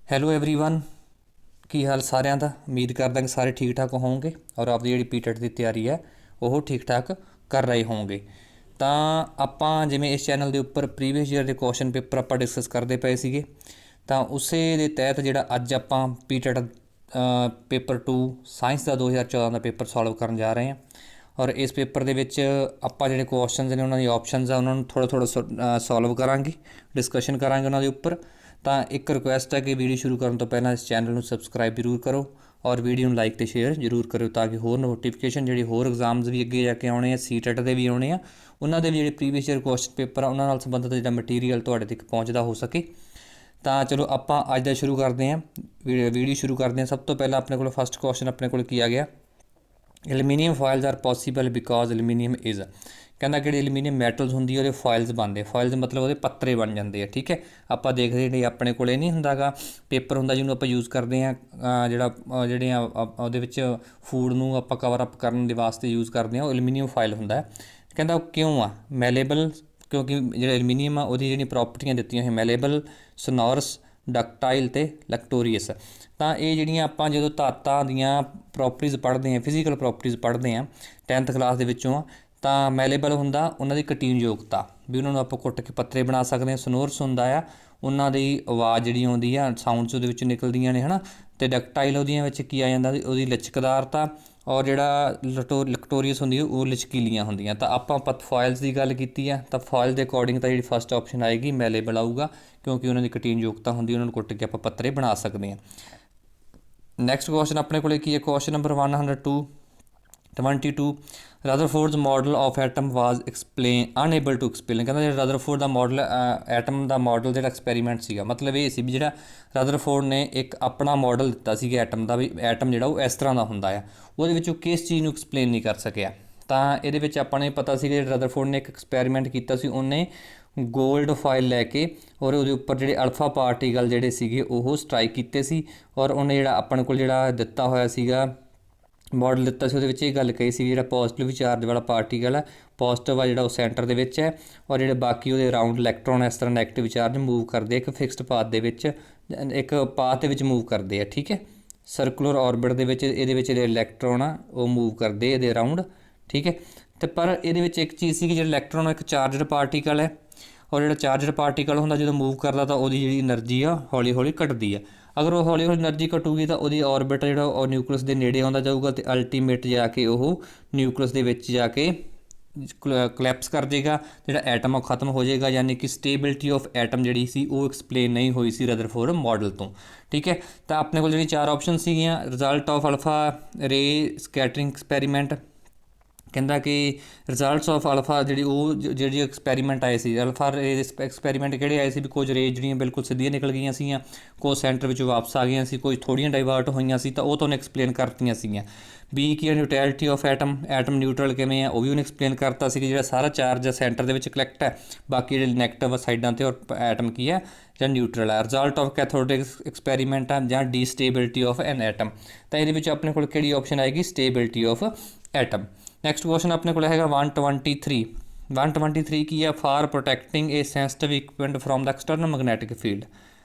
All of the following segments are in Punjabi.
ਹੈਲੋ एवरीवन, ਕੀ ਹਾਲ ਸਾਰਿਆਂ ਦਾ। ਉਮੀਦ ਕਰਦਾ ਕਿ ਸਾਰੇ ਠੀਕ ਠਾਕ ਹੋਵੋਗੇ ਔਰ ਆਪਦੀ ਜਿਹੜੀ ਪੀਟੈਟ ਦੀ ਤਿਆਰੀ ਹੈ ਉਹ ਠੀਕ ਠਾਕ ਕਰ ਰਹੇ ਹੋਵੋਗੇ। ਤਾਂ ਆਪਾਂ ਜਿਵੇਂ ਇਸ ਚੈਨਲ ਦੇ ਉੱਪਰ ਪ੍ਰੀਵੀਅਸ ਈਅਰ ਦੇ ਕੁਐਸਚਨ ਪੇਪਰ ਆਪਾਂ ਡਿਸਕਸ ਕਰਦੇ ਪਏ ਸੀਗੇ, ਤਾਂ ਉਸੇ ਦੇ ਤਹਿਤ ਜਿਹੜਾ ਅੱਜ ਆਪਾਂ ਪੀਟੈਟ ਪੇਪਰ 2 ਸਾਇੰਸ ਦਾ 2014 ਦਾ ਪੇਪਰ ਸੋਲਵ ਕਰਨ ਜਾ ਰਹੇ ਹਾਂ। ਔਰ ਇਸ ਪੇਪਰ ਦੇ ਵਿੱਚ ਆਪਾਂ ਜਿਹੜੇ ਕੁਐਸਚਨਸ ਨੇ ਉਹਨਾਂ ਦੀ ਆਪਸ਼ਨਸ ਆ ਉਹਨਾਂ ਨੂੰ ਥੋੜ੍ਹਾ ਸੋਲਵ ਕਰਾਂਗੇ, ਡਿਸਕਸ਼ਨ ਕਰਾਂਗੇ ਉਹਨਾਂ ਦੇ ਉੱਪਰ। ਤਾਂ ਇੱਕ ਰਿਕੁਐਸਟ ਹੈ ਕਿ ਵੀਡੀਓ ਸ਼ੁਰੂ ਕਰਨ ਤੋਂ ਪਹਿਲਾਂ ਇਸ ਚੈਨਲ ਨੂੰ ਸਬਸਕ੍ਰਾਈਬ ਜ਼ਰੂਰ ਕਰੋ ਔਰ ਵੀਡੀਓ ਨੂੰ ਲਾਈਕ ਅਤੇ ਸ਼ੇਅਰ ਜ਼ਰੂਰ ਕਰਿਓ, ਤਾਂ ਕਿ ਹੋਰ ਨੋਟੀਫਿਕੇਸ਼ਨ ਜਿਹੜੇ ਹੋਰ ਐਗਜ਼ਾਮਸ ਵੀ ਅੱਗੇ ਜਾ ਕੇ ਆਉਣੇ ਆ, ਸੀਟੈਟ ਦੇ ਵੀ ਆਉਣੇ ਆ, ਉਹਨਾਂ ਦੇ ਵੀ ਜਿਹੜੇ ਪ੍ਰੀਵੀਅਸ ਈਅਰ ਕੁਐਸਚਨ ਪੇਪਰ ਆ ਉਹਨਾਂ ਨਾਲ ਸੰਬੰਧਿਤ ਜਿਹੜਾ ਮਟੀਰੀਅਲ ਤੁਹਾਡੇ ਤੱਕ ਪਹੁੰਚਦਾ ਹੋ ਸਕੇ। ਤਾਂ ਚਲੋ ਆਪਾਂ ਅੱਜ ਦਾ ਸ਼ੁਰੂ ਕਰਦੇ ਹਾਂ, ਵੀਡੀਓ ਸ਼ੁਰੂ ਕਰਦੇ ਹਾਂ। ਸਭ ਤੋਂ ਪਹਿਲਾਂ ਆਪਣੇ ਕੋਲ ਫਸਟ ਕੁਐਸਚਨ ਆਪਣੇ ਕੋਲ ਕੀ ਆ ਗਿਆ, aluminium foils are possible because aluminium is. ਕਹਿੰਦਾ ਜਿਹੜੀ ਐਲੂਮੀਨੀਅਮ ਮੈਟਲਸ ਹੁੰਦੀ ਉਹਦੇ ਫੋਇਲਸ ਬਣਦੇ, ਫੋਇਲਸ ਮਤਲਬ ਉਹਦੇ ਪੱਤਰੇ ਬਣ ਜਾਂਦੇ ਆ। ਠੀਕ ਹੈ, ਆਪਾਂ ਦੇਖਦੇ ਨਹੀਂ ਆਪਣੇ ਕੋਲ ਨਹੀਂ ਹੁੰਦਾ ਗਾ ਪੇਪਰ ਹੁੰਦਾ ਜਿਹਨੂੰ ਆਪਾਂ ਯੂਜ਼ ਕਰਦੇ ਹਾਂ, ਜਿਹੜੀਆਂ ਉਹਦੇ ਵਿੱਚ ਫੂਡ ਨੂੰ ਆਪਾਂ ਕਵਰ ਅਪ ਕਰਨ ਦੇ ਵਾਸਤੇ ਯੂਜ਼ ਕਰਦੇ ਹਾਂ, ਉਹ ਐਲੂਮੀਨੀਅਮ ਫੋਇਲ ਹੁੰਦਾ ਹੈ। ਕਹਿੰਦਾ ਉਹ ਕਿਉਂ ਆ ਮੈਲੇਬਲ, ਕਿਉਂਕਿ ਜਿਹੜਾ ਐਲੂਮੀਨੀਅਮ ਆ ਉਹਦੀ ਜਿਹੜੀਆਂ ਪ੍ਰੋਪਰਟੀਆਂ ਦਿੱਤੀਆਂ ਹੋਈਆਂ ਮੈਲੇਬਲ, ਸਨੋਰਸ, ਡਕਟਾਈਲ ਅਤੇ ਲੈਕਟੋਰੀਅਸ। ਤਾਂ ਇਹ ਜਿਹੜੀਆਂ ਆਪਾਂ ਜਦੋਂ ਧਾਤਾਂ ਦੀਆਂ ਪ੍ਰੋਪਰਟੀਜ਼ ਪੜ੍ਹਦੇ ਹਾਂ, ਫਿਜ਼ੀਕਲ ਪ੍ਰੋਪਰਟੀਜ਼ ਪੜ੍ਹਦੇ ਹਾਂ 10th ਕਲਾਸ ਦੇ ਵਿੱਚੋਂ, ਤਾਂ ਮੈਲੇਬਲ ਹੁੰਦਾ ਉਹਨਾਂ ਦੀ ਕਟੀਨ ਯੋਗਤਾ, ਵੀ ਉਹਨਾਂ ਨੂੰ ਆਪਾਂ ਕੁੱਟ ਕੇ ਪੱਤਰੇ ਬਣਾ ਸਕਦੇ ਹਾਂ। ਸਨੋਰਸ ਹੁੰਦਾ ਆ ਉਹਨਾਂ ਦੀ ਆਵਾਜ਼ ਜਿਹੜੀ ਆਉਂਦੀ ਆ, ਸਾਊਂਡਸ ਉਹਦੇ ਵਿੱਚ ਨਿਕਲਦੀਆਂ ਨੇ ਹੈ ਨਾ। ਅਤੇ ਡਕਟਾਈਲ ਉਹਦੀਆਂ ਵਿੱਚ ਕੀ ਆ ਜਾਂਦਾ, ਉਹਦੀ ਲਚਕਦਾਰਤਾ। ਔਰ ਜਿਹੜਾ ਲੈਕਟੋਰੀਅਸ ਹੁੰਦੀ ਉਹ ਲਚਕੀਲੀਆਂ ਹੁੰਦੀਆਂ। ਤਾਂ ਆਪਾਂ ਫੋਇਲਸ ਦੀ ਗੱਲ ਕੀਤੀ ਆ, ਤਾਂ ਫੋਇਲ ਦੇ ਅਕੋਰਡਿੰਗ ਤਾਂ ਜਿਹੜੀ ਫਸਟ ਆਪਸ਼ਨ ਆਏਗੀ ਮੈਲੇਬਲ ਆਊਗਾ, ਕਿਉਂਕਿ ਉਹਨਾਂ ਦੀ ਕਟੀਨ ਯੋਗਤਾ ਹੁੰਦੀ, ਉਹਨਾਂ ਨੂੰ ਕੁੱਟ ਕੇ ਆਪਾਂ ਪੱਤਰੇ ਬਣਾ ਸਕਦੇ ਹਾਂ। ਨੈਕਸਟ ਕੁਐਸਚਨ ਆਪਣੇ ਕੋਲ ਕੀ ਹੈ, question number 122 Rutherford's model of atom was unable to explain. ਕਹਿੰਦਾ ਜਿਹੜਾ ਰਦਰਫੋਰਡ ਦਾ ਮਾਡਲ ਐਟਮ ਦਾ ਮਾਡਲ ਜਿਹੜਾ ਐਕਸਪੈਰੀਮੈਂਟ ਸੀਗਾ, ਮਤਲਬ ਇਹ ਸੀ ਵੀ ਜਿਹੜਾ ਰਦਰਫੋਰਡ ਨੇ ਇੱਕ ਆਪਣਾ ਮਾਡਲ ਦਿੱਤਾ ਸੀਗਾ ਐਟਮ ਦਾ, ਵੀ ਐਟਮ ਜਿਹੜਾ ਉਹ ਇਸ ਤਰ੍ਹਾਂ ਦਾ ਹੁੰਦਾ ਆ, ਉਹਦੇ ਵਿੱਚ ਉਹ ਕਿਸ ਚੀਜ਼ ਨੂੰ ਐਕਸਪਲੇਨ ਨਹੀਂ ਕਰ ਸਕਿਆ। ਤਾਂ ਇਹਦੇ ਵਿੱਚ ਆਪਾਂ ਨੂੰ ਪਤਾ ਸੀ ਕਿ ਰਦਰਫੋਰਡ ਨੇ ਇੱਕ ਐਕਸਪੈਰੀਮੈਂਟ ਕੀਤਾ ਸੀ, ਉਹਨੇ ਗੋਲਡ ਫਾਇਲ ਲੈ ਕੇ ਔਰ ਉਹਦੇ ਉੱਪਰ ਜਿਹੜੇ ਅਲਫਾ ਪਾਰਟੀਕਲ ਜਿਹੜੇ ਸੀਗੇ ਉਹ ਸਟਰਾਈਕ ਕੀਤੇ ਸੀ। ਔਰ ਉਹਨੇ ਜਿਹੜਾ ਆਪਣੇ ਕੋਲ ਜਿਹੜਾ ਦਿੱਤਾ ਹੋਇਆ ਸੀਗਾ ਮਾਡਲ ਦਿੱਤਾ ਸੀ, ਉਹਦੇ ਵਿੱਚ ਇਹ ਗੱਲ ਕਹੀ ਸੀ ਜਿਹੜਾ ਪੋਜ਼ੀਟਿਵ ਚਾਰਜ ਵਾਲਾ ਪਾਰਟੀਕਲ ਹੈ, ਪੋਜ਼ੀਟਿਵ ਆ ਜਿਹੜਾ ਉਹ ਸੈਂਟਰ ਦੇ ਵਿੱਚ ਹੈ, ਔਰ ਜਿਹੜੇ ਬਾਕੀ ਉਹਦੇ ਅਰਾਊਂਡ ਇਲੈਕਟ੍ਰੋਨ ਇਸ ਤਰ੍ਹਾਂ ਨੈਗੇਟਿਵ ਚਾਰਜ ਮੂਵ ਕਰਦੇ ਇੱਕ ਫਿਕਸਡ ਪਾਥ ਦੇ ਵਿੱਚ, ਇੱਕ ਪਾਥ ਦੇ ਵਿੱਚ ਮੂਵ ਕਰਦੇ ਆ। ਠੀਕ ਹੈ, ਸਰਕੂਲਰ ਔਰਬਿਟ ਦੇ ਵਿੱਚ ਇਹਦੇ ਵਿੱਚ ਜਿਹੜੇ ਇਲੈਕਟ੍ਰੋਨ ਆ ਉਹ ਮੂਵ ਕਰਦੇ ਇਹਦੇ ਅਰਾਊਂਡ। ਠੀਕ ਹੈ, ਅਤੇ ਪਰ ਇਹਦੇ ਵਿੱਚ ਇੱਕ ਚੀਜ਼ ਸੀ ਕਿ ਜਿਹੜਾ ਇਲੈਕਟ੍ਰੋਨ ਇੱਕ ਚਾਰਜਡ ਪਾਰਟੀਕਲ ਹੈ, ਔਰ ਜਿਹੜਾ ਚਾਰਜਡ ਪਾਰਟੀਕਲ ਹੁੰਦਾ ਜਦੋਂ ਮੂਵ ਕਰਦਾ ਤਾਂ ਉਹਦੀ ਜਿਹੜੀ એનર્ਜੀ ਆ ਹੌਲੀ ਹੌਲੀ ਘਟਦੀ ਆ। ਅਗਰ ਉਹ ਹੌਲੀ ਹੌਲੀ એનર્ਜੀ ਘਟੂਗੀ ਤਾਂ ਉਹਦੀ ਔਰਬਿਟ ਜਿਹੜਾ ਉਹ ਨਿਊਕਲੀਅਸ ਦੇ ਨੇੜੇ ਆਉਂਦਾ ਜਾਊਗਾ, ਅਤੇ ਅਲਟੀਮੇਟ ਜਾ ਕੇ ਉਹ ਨਿਊਕਲੀਅਸ ਦੇ ਵਿੱਚ ਜਾ ਕੇ ਕਲੈਪਸ ਕਰ ਜਾਏਗਾ, ਜਿਹੜਾ ਐਟਮ ਉਹ ਖਤਮ ਹੋ ਜਾਏਗਾ। ਯਾਨੀ ਕਿ ਸਟੇਬਿਲਿਟੀ ਆਫ ਐਟਮ ਜਿਹੜੀ ਸੀ ਉਹ ਐਕਸਪਲੇਨ ਨਹੀਂ ਹੋਈ ਸੀ ਰਦਰਫੋਰਡ ਮਾਡਲ ਤੋਂ। ਠੀਕ ਹੈ, ਤਾਂ ਆਪਣੇ ਕੋਲ ਜਿਹੜੀ 4 ਆਪਸ਼ਨ ਸੀਗੀਆਂ, ਰਿਜ਼ਲਟ ਆਫ ਅਲਫਾ ਰੇ ਸਕੈਟਰਿੰਗ ਐਕਸਪੈਰੀਮੈਂਟ। ਕਹਿੰਦਾ ਕਿ ਰਿਜ਼ਲਟਸ ਆਫ ਅਲਫਾ ਜਿਹੜੀ ਐਕਸਪੈਰੀਮੈਂਟ ਆਏ ਸੀ, ਅਲਫਾ ਰੇ ਐਕਸਪੈਰੀਮੈਂਟ ਕਿਹੜੇ ਆਏ ਸੀ ਵੀ ਕੁਝ ਰੇਜ਼ ਜਿਹੜੀਆਂ ਬਿਲਕੁਲ ਸਿੱਧੀਆਂ ਨਿਕਲ ਗਈਆਂ ਸੀਗੀਆਂ, ਕੁਝ ਸੈਂਟਰ ਵਿੱਚੋਂ ਵਾਪਸ ਆ ਗਈਆਂ ਸੀ, ਕੁਝ ਥੋੜ੍ਹੀਆਂ ਡਾਈਵਰਟ ਹੋਈਆਂ ਸੀ, ਤਾਂ ਉਹ ਤੁਹਾਨੂੰ ਐਕਸਪਲੇਨ ਕਰਤੀਆਂ ਸੀਗੀਆਂ। ਵੀ ਕੀ ਨਿਊਟਰੈਲਿਟੀ ਆਫ ਐਟਮ, ਐਟਮ ਨਿਊਟਰਲ ਕਿਵੇਂ ਆ, ਉਹ ਵੀ ਉਹਨੇ ਐਕਸਪਲੇਨ ਕਰਤਾ ਸੀ ਕਿ ਜਿਹੜਾ ਸਾਰਾ ਚਾਰਜ ਸੈਂਟਰ ਦੇ ਵਿੱਚ ਕਲੈਕਟ ਹੈ, ਬਾਕੀ ਜਿਹੜੇ ਨੈਗੇਟਿਵ ਸਾਈਡਾਂ 'ਤੇ ਔਰ ਐਟਮ ਕੀ ਹੈ ਜਾਂ ਨਿਊਟਰਲ ਹੈ। ਰਿਜ਼ਲਟ ਆਫ ਕੈਥੋਡਿਕ ਐਕਸਪੈਰੀਮੈਂਟ ਆ ਜਾਂ ਡੀਸਟੇਬਿਲਿਟੀ ਆਫ ਐਨ ਐਟਮ। ਤਾਂ ਇਹਦੇ ਵਿੱਚ ਆਪਣੇ ਕੋਲ ਕਿਹੜੀ ਆਪਸ਼ਨ ਆਏਗੀ, stability of atom. Next question ਆਪਣੇ ਕੋਲ ਹੈਗਾ 123 ਕੀ ਹੈ, for protecting a sensitive equipment from the external magnetic field.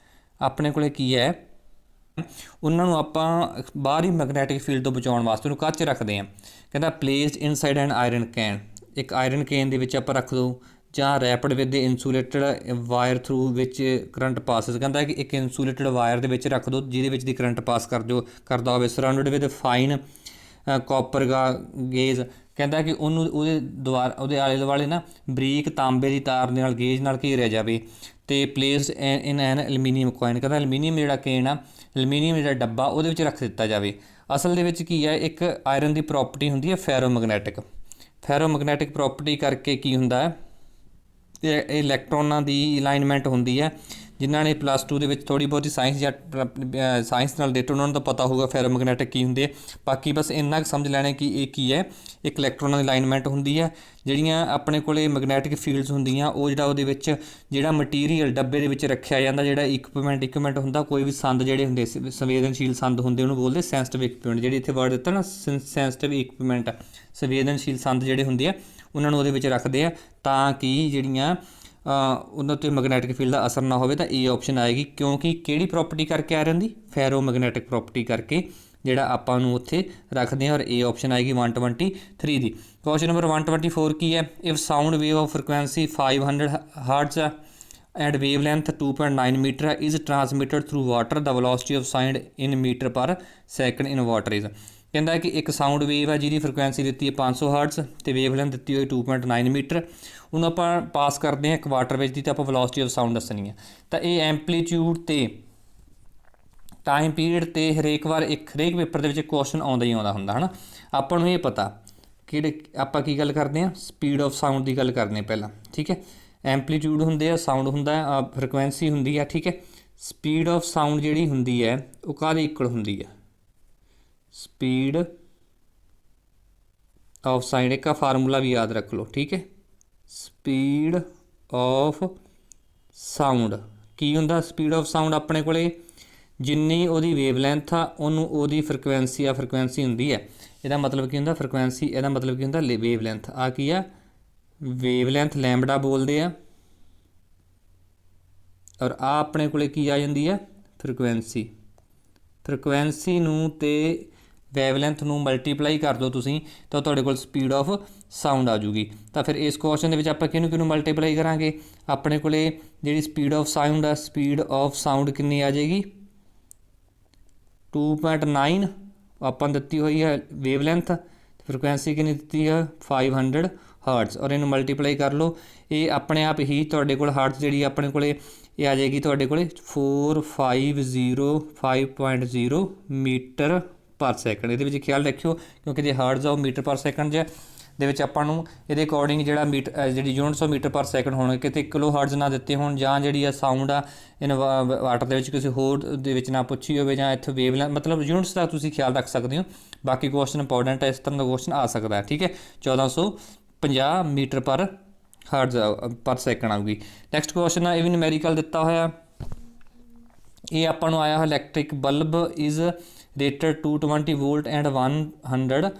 ਆਪਣੇ ਕੋਲ ਕੀ ਹੈ, ਉਹਨਾਂ ਨੂੰ ਆਪਾਂ ਬਾਹਰੀ ਮੈਗਨੈਟਿਕ ਫੀਲਡ ਤੋਂ ਬਚਾਉਣ ਵਾਸਤੇ ਉਹਨੂੰ ਕੱਚ ਰੱਖਦੇ ਹਾਂ। ਕਹਿੰਦਾ placed inside N iron can, ਇੱਕ ਆਇਰਨ ਕੈਨ ਦੇ ਵਿੱਚ ਆਪਾਂ ਰੱਖ ਦਿਓ, ਜਾਂ rapid with insulated wire through ਵਿੱਚ ਕਰੰਟ ਪਾਸਿਸ। ਕਹਿੰਦਾ ਕਿ ਇੱਕ ਇਨਸੂਲੇਟਡ ਵਾਇਰ ਦੇ ਵਿੱਚ ਰੱਖ ਦਿਓ ਜਿਹਦੇ ਵਿੱਚ ਦੀ ਕਰੰਟ ਪਾਸ ਕਰਦਾ ਹੋਵੇ, ਸਰਾਊਂਡਡ ਵਿਦ ਫਾਈਨ ਕਾਪਰ ਗੇਜ। ਕਹਿੰਦਾ ਕਿ ਉਹਦੇ ਆਲੇ ਦੁਆਲੇ ਨਾ ਬਰੀਕ ਤਾਂਬੇ ਦੀ ਤਾਰ ਦੇ ਨਾਲ ਗੇਜ ਨਾਲ ਘੇਰਿਆ ਜਾਵੇ, ਅਤੇ ਪਲੇਸਡ ਇਨ ਐਨ ਐਲੂਮੀਨੀਅਮ ਕੋਇਨ। ਕਹਿੰਦਾ ਐਲੂਮੀਨੀਅਮ ਜਿਹੜਾ ਕੇਨ ਆ, ਐਲੂਮੀਨੀਅਮ ਜਿਹੜਾ ਡੱਬਾ ਉਹਦੇ ਵਿੱਚ ਰੱਖ ਦਿੱਤਾ ਜਾਵੇ। ਅਸਲ ਦੇ ਵਿੱਚ ਕੀ ਹੈ, ਇੱਕ ਆਇਰਨ ਦੀ ਪ੍ਰੋਪਰਟੀ ਹੁੰਦੀ ਹੈ ਫੈਰੋਮੈਗਨੈਟਿਕ ਪ੍ਰੋਪਰਟੀ ਕਰਕੇ ਕੀ ਹੁੰਦਾ ਹੈ, ਇਹ ਇਲੈਕਟ੍ਰੋਨਾਂ ਦੀ ਅਲਾਈਨਮੈਂਟ ਹੁੰਦੀ ਹੈ। ਜਿਨ੍ਹਾਂ ਨੇ ਪਲੱਸ 2 ਦੇ ਵਿੱਚ ਥੋੜ੍ਹੀ ਬਹੁਤੀ ਸਾਇੰਸ ਜਾਂ ਸਾਇੰਸ ਨਾਲ ਰਿਲੇਟਡ ਉਹਨਾਂ ਨੂੰ ਤਾਂ ਪਤਾ ਹੋਊਗਾ ਫੈਰੋਮੈਗਨੈਟਿਕ ਕੀ ਹੁੰਦੇ ਹੈ। ਬਾਕੀ ਬਸ ਇੰਨਾ ਕੁ ਸਮਝ ਲੈਣਾ ਕਿ ਇਹ ਕੀ ਹੈ, ਇੱਕ ਇਲੈਕਟ੍ਰੋਨਾਂ ਦੀ ਅਲਾਈਨਮੈਂਟ ਹੁੰਦੀ ਹੈ। ਜਿਹੜੀਆਂ ਆਪਣੇ ਕੋਲ ਮੈਗਨੈਟਿਕ ਫੀਲਡਸ ਹੁੰਦੀਆਂ ਉਹ ਜਿਹੜਾ ਉਹਦੇ ਵਿੱਚ ਜਿਹੜਾ ਮਟੀਰੀਅਲ ਡੱਬੇ ਦੇ ਵਿੱਚ ਰੱਖਿਆ ਜਾਂਦਾ, ਜਿਹੜਾ ਇਕਵਿਪਮੈਂਟ ਹੁੰਦਾ, ਕੋਈ ਵੀ ਸੰਦ ਜਿਹੜੇ ਹੁੰਦੇ ਸੰਵੇਦਨਸ਼ੀਲ ਸੰਦ ਹੁੰਦੇ ਉਹਨੂੰ ਬੋਲਦੇ ਸੈਂਸਿਟਿਵ ਇਕਵਿਪਮੈਂਟ। ਜਿਹੜੀ ਇੱਥੇ ਵਰਡ ਦਿੱਤਾ ਨਾ ਸੈਂਸਿਟਿਵ ਇਕਵਿਪਮੈਂਟ, ਸੰਵੇਦਨਸ਼ੀਲ ਸੰਦ ਜਿਹੜੇ ਹੁੰਦੇ ਆ ਉਹਨਾਂ ਨੂੰ ਉਹਦੇ ਵਿੱਚ ਰੱਖਦੇ ਆ, ਤਾਂ ਕਿ ਜਿਹੜੀਆਂ ਉਹਨਾਂ 'ਤੇ ਮੈਗਨੈਟਿਕ ਫੀਲਡ ਦਾ ਅਸਰ ਨਾ ਹੋਵੇ ਤਾਂ ਇਹ ਆਪਸ਼ਨ ਆਏਗੀ, ਕਿਉਂਕਿ ਕਿਹੜੀ ਪ੍ਰੋਪਰਟੀ ਕਰਕੇ ਆ ਰਹੀ ਫੈਰੋ ਮੈਗਨੈਟਿਕ ਪ੍ਰੋਪਰਟੀ ਕਰਕੇ ਜਿਹੜਾ ਆਪਾਂ ਨੂੰ ਉੱਥੇ ਰੱਖਦੇ ਹਾਂ, ਔਰ ਇਹ ਆਪਸ਼ਨ ਆਏਗੀ 123 ਦੀ। ਕੁਐਸਚਨ ਨੰਬਰ 124 ਕੀ ਹੈ, if sound wave of frequency 500 hertz and wavelength 2.9 metre is transmitted through water, the velocity of sound in metre per second in water is. ਕਹਿੰਦਾ ਕਿ ਇੱਕ ਸਾਊਂਡ ਵੇਵ ਹੈ ਜਿਹਦੀ ਫ੍ਰੀਕੁਐਂਸੀ ਦਿੱਤੀ ਹੈ 500 ਹਰਟਜ਼ ਅਤੇ ਵੇਵ ਲੈਂਥ ਦਿੱਤੀ ਹੋਈ 2.9 ਮੀਟਰ, ਉਹਨੂੰ ਆਪਾਂ ਪਾਸ ਕਰਦੇ ਹਾਂ ਇੱਕ ਵਾਟਰ ਵਿੱਚ ਦੀ, ਤਾਂ ਆਪਾਂ ਵੈਲੋਸਿਟੀ ਆਫ ਸਾਊਂਡ ਦੱਸਣੀ ਹੈ। ਤਾਂ ਇਹ ਐਂਪਲੀਟਿਊਡ ਅਤੇ ਟਾਈਮ ਪੀਰੀਅਡ 'ਤੇ ਹਰੇਕ ਵਾਰ ਹਰੇਕ ਪੇਪਰ ਦੇ ਵਿੱਚ ਕੁਐਸਚਨ ਆਉਂਦਾ ਹੀ ਆਉਂਦਾ ਹੁੰਦਾ ਹੈ ਨਾ। ਆਪਾਂ ਨੂੰ ਇਹ ਪਤਾ ਕਿਹੜੇ ਆਪਾਂ ਕੀ ਗੱਲ ਕਰਦੇ ਹਾਂ, ਸਪੀਡ ਆਫ ਸਾਊਂਡ ਦੀ ਗੱਲ ਕਰਦੇ ਹਾਂ ਪਹਿਲਾਂ, ਠੀਕ ਹੈ। ਐਂਪਲੀਟਿਊਡ ਹੁੰਦੇ ਆ, ਸਾਊਂਡ ਹੁੰਦਾ, ਫ੍ਰੀਕੁਐਂਸੀ ਹੁੰਦੀ ਆ, ਠੀਕ ਹੈ। ਸਪੀਡ ਆਫ ਸਾਊਂਡ ਜਿਹੜੀ ਹੁੰਦੀ ਹੈ ਉਹ ਕਾਹਦੇ ਇਕੁਅਲ ਹੁੰਦੀ ਹੈ, ਸਪੀਡ ਆਫ ਸਾਊਂਡ, ਇੱਕ ਫਾਰਮੂਲਾ ਵੀ ਯਾਦ ਰੱਖ ਲਓ, ਠੀਕ ਹੈ। ਸਪੀਡ ਆਫ ਸਾਊਂਡ ਕੀ ਹੁੰਦਾ, ਸਪੀਡ ਆਫ ਸਾਊਂਡ ਆਪਣੇ ਕੋਲੇ ਜਿੰਨੀ ਉਹਦੀ ਵੇਵ ਲੈਂਥ ਆ ਉਹਨੂੰ ਉਹਦੀ ਫ੍ਰੀਕੁਐਂਸੀ ਹੁੰਦੀ ਹੈ। ਇਹਦਾ ਮਤਲਬ ਕੀ ਹੁੰਦਾ ਫ੍ਰੀਕੁਐਂਸੀ, ਇਹਦਾ ਮਤਲਬ ਕੀ ਹੁੰਦਾ ਵੇਵ ਲੈਂਥ। ਆ ਕੀ ਆ, ਵੇਵ ਲੈਂਥ ਲੈਂਬਡਾ ਬੋਲਦੇ ਆ, ਔਰ ਆ ਆਪਣੇ ਕੋਲੇ ਕੀ ਆ ਜਾਂਦੀ ਹੈ ਫ੍ਰੀਕੁਐਂਸੀ। ਫ੍ਰੀਕੁਐਂਸੀ ਨੂੰ ਤੇ ਵੇਵ ਲੈਂਥ ਨੂੰ ਮਲਟੀਪਲਾਈ ਕਰ ਦਿਓ ਤੁਸੀਂ ਤਾਂ ਤੁਹਾਡੇ ਕੋਲ ਸਪੀਡ ਆਫ ਸਾਊਂਡ ਆ ਜੂਗੀ। ਤਾਂ ਫਿਰ ਇਸ ਕੁਐਸਚਨ ਦੇ ਵਿੱਚ ਆਪਾਂ ਕਿਹਨੂੰ ਮਲਟੀਪਲਾਈ ਕਰਾਂਗੇ, ਆਪਣੇ ਕੋਲੇ ਜਿਹੜੀ ਸਪੀਡ ਆਫ ਸਾਊਂਡ ਆ, ਸਪੀਡ ਆਫ ਸਾਊਂਡ ਕਿੰਨੀ ਆ ਜਾਏਗੀ 2.9 ਆਪਾਂ ਦਿੱਤੀ ਹੋਈ ਹੈ ਵੇਵ ਲੈਂਥ, ਫ੍ਰੀਕੁਐਂਸੀ ਕਿੰਨੀ ਦਿੱਤੀ ਹੈ 500 ਹਰਟਜ਼, ਔਰ ਇਹਨੂੰ ਮਲਟੀਪਲਾਈ ਕਰ ਲਓ। ਇਹ ਆਪਣੇ ਆਪ ਹੀ ਤੁਹਾਡੇ ਕੋਲ ਹਰਟਜ਼ ਜਿਹੜੀ ਆਪਣੇ ਕੋਲੇ ਇਹ ਆ ਜਾਏਗੀ ਤੁਹਾਡੇ ਕੋਲੇ 4505.0 ਮੀਟਰ ਪਰ ਸੈਕਿੰਡ। ਇਹਦੇ ਵਿੱਚ ਖਿਆਲ ਰੱਖਿਓ ਕਿਉਂਕਿ ਜੇ ਹਰਟਜ਼ ਆ ਉਹ ਮੀਟਰ ਪਰ ਸੈਕਿੰਡ ਦੇ ਵਿੱਚ ਆਪਾਂ ਨੂੰ ਇਹਦੇ ਅਕੋਰਡਿੰਗ ਜਿਹੜਾ ਜਿਹੜੀ units of meter per second ਹੋਣਗੇ, ਕਿਤੇ ਕਿਲੋ ਹਰਟਜ਼ ਨਾ ਦਿੱਤੇ ਹੋਣ, ਜਾਂ ਜਿਹੜੀ ਆ ਸਾਊਂਡ ਆ ਇਨ ਵਾਟਰ ਦੇ ਵਿੱਚ ਕਿਸੇ ਹੋਰ ਦੇ ਵਿੱਚ ਨਾ ਪੁੱਛੀ ਹੋਵੇ, ਜਾਂ ਇੱਥੇ ਵੇਵ ਲੈਂਥ ਮਤਲਬ ਯੂਨਿਟਸ ਦਾ ਤੁਸੀਂ ਖਿਆਲ ਰੱਖ ਸਕਦੇ ਹੋ। ਬਾਕੀ ਕੁਐਸਚਨ ਇੰਪੋਰਟੈਂਟ ਹੈ, ਇਸ ਤਰ੍ਹਾਂ ਦਾ ਕੁਐਸਚਨ ਆ ਸਕਦਾ ਹੈ, ਠੀਕ ਹੈ। 1450 ਮੀਟਰ ਪਰ ਹਰਟਜ਼ ਪਰ ਸੈਕਿੰਡ ਆਊਗੀ। ਨੈਕਸਟ ਕੁਐਸਚਨ ਆ, ਇਹ ਵੀ ਨਿਊਮੈਰੀਕਲ ਦਿੱਤਾ ਹੋਇਆ, ਇਹ ਆਪਾਂ ਨੂੰ ਆਇਆ electric bulb is rated 220 volt and 110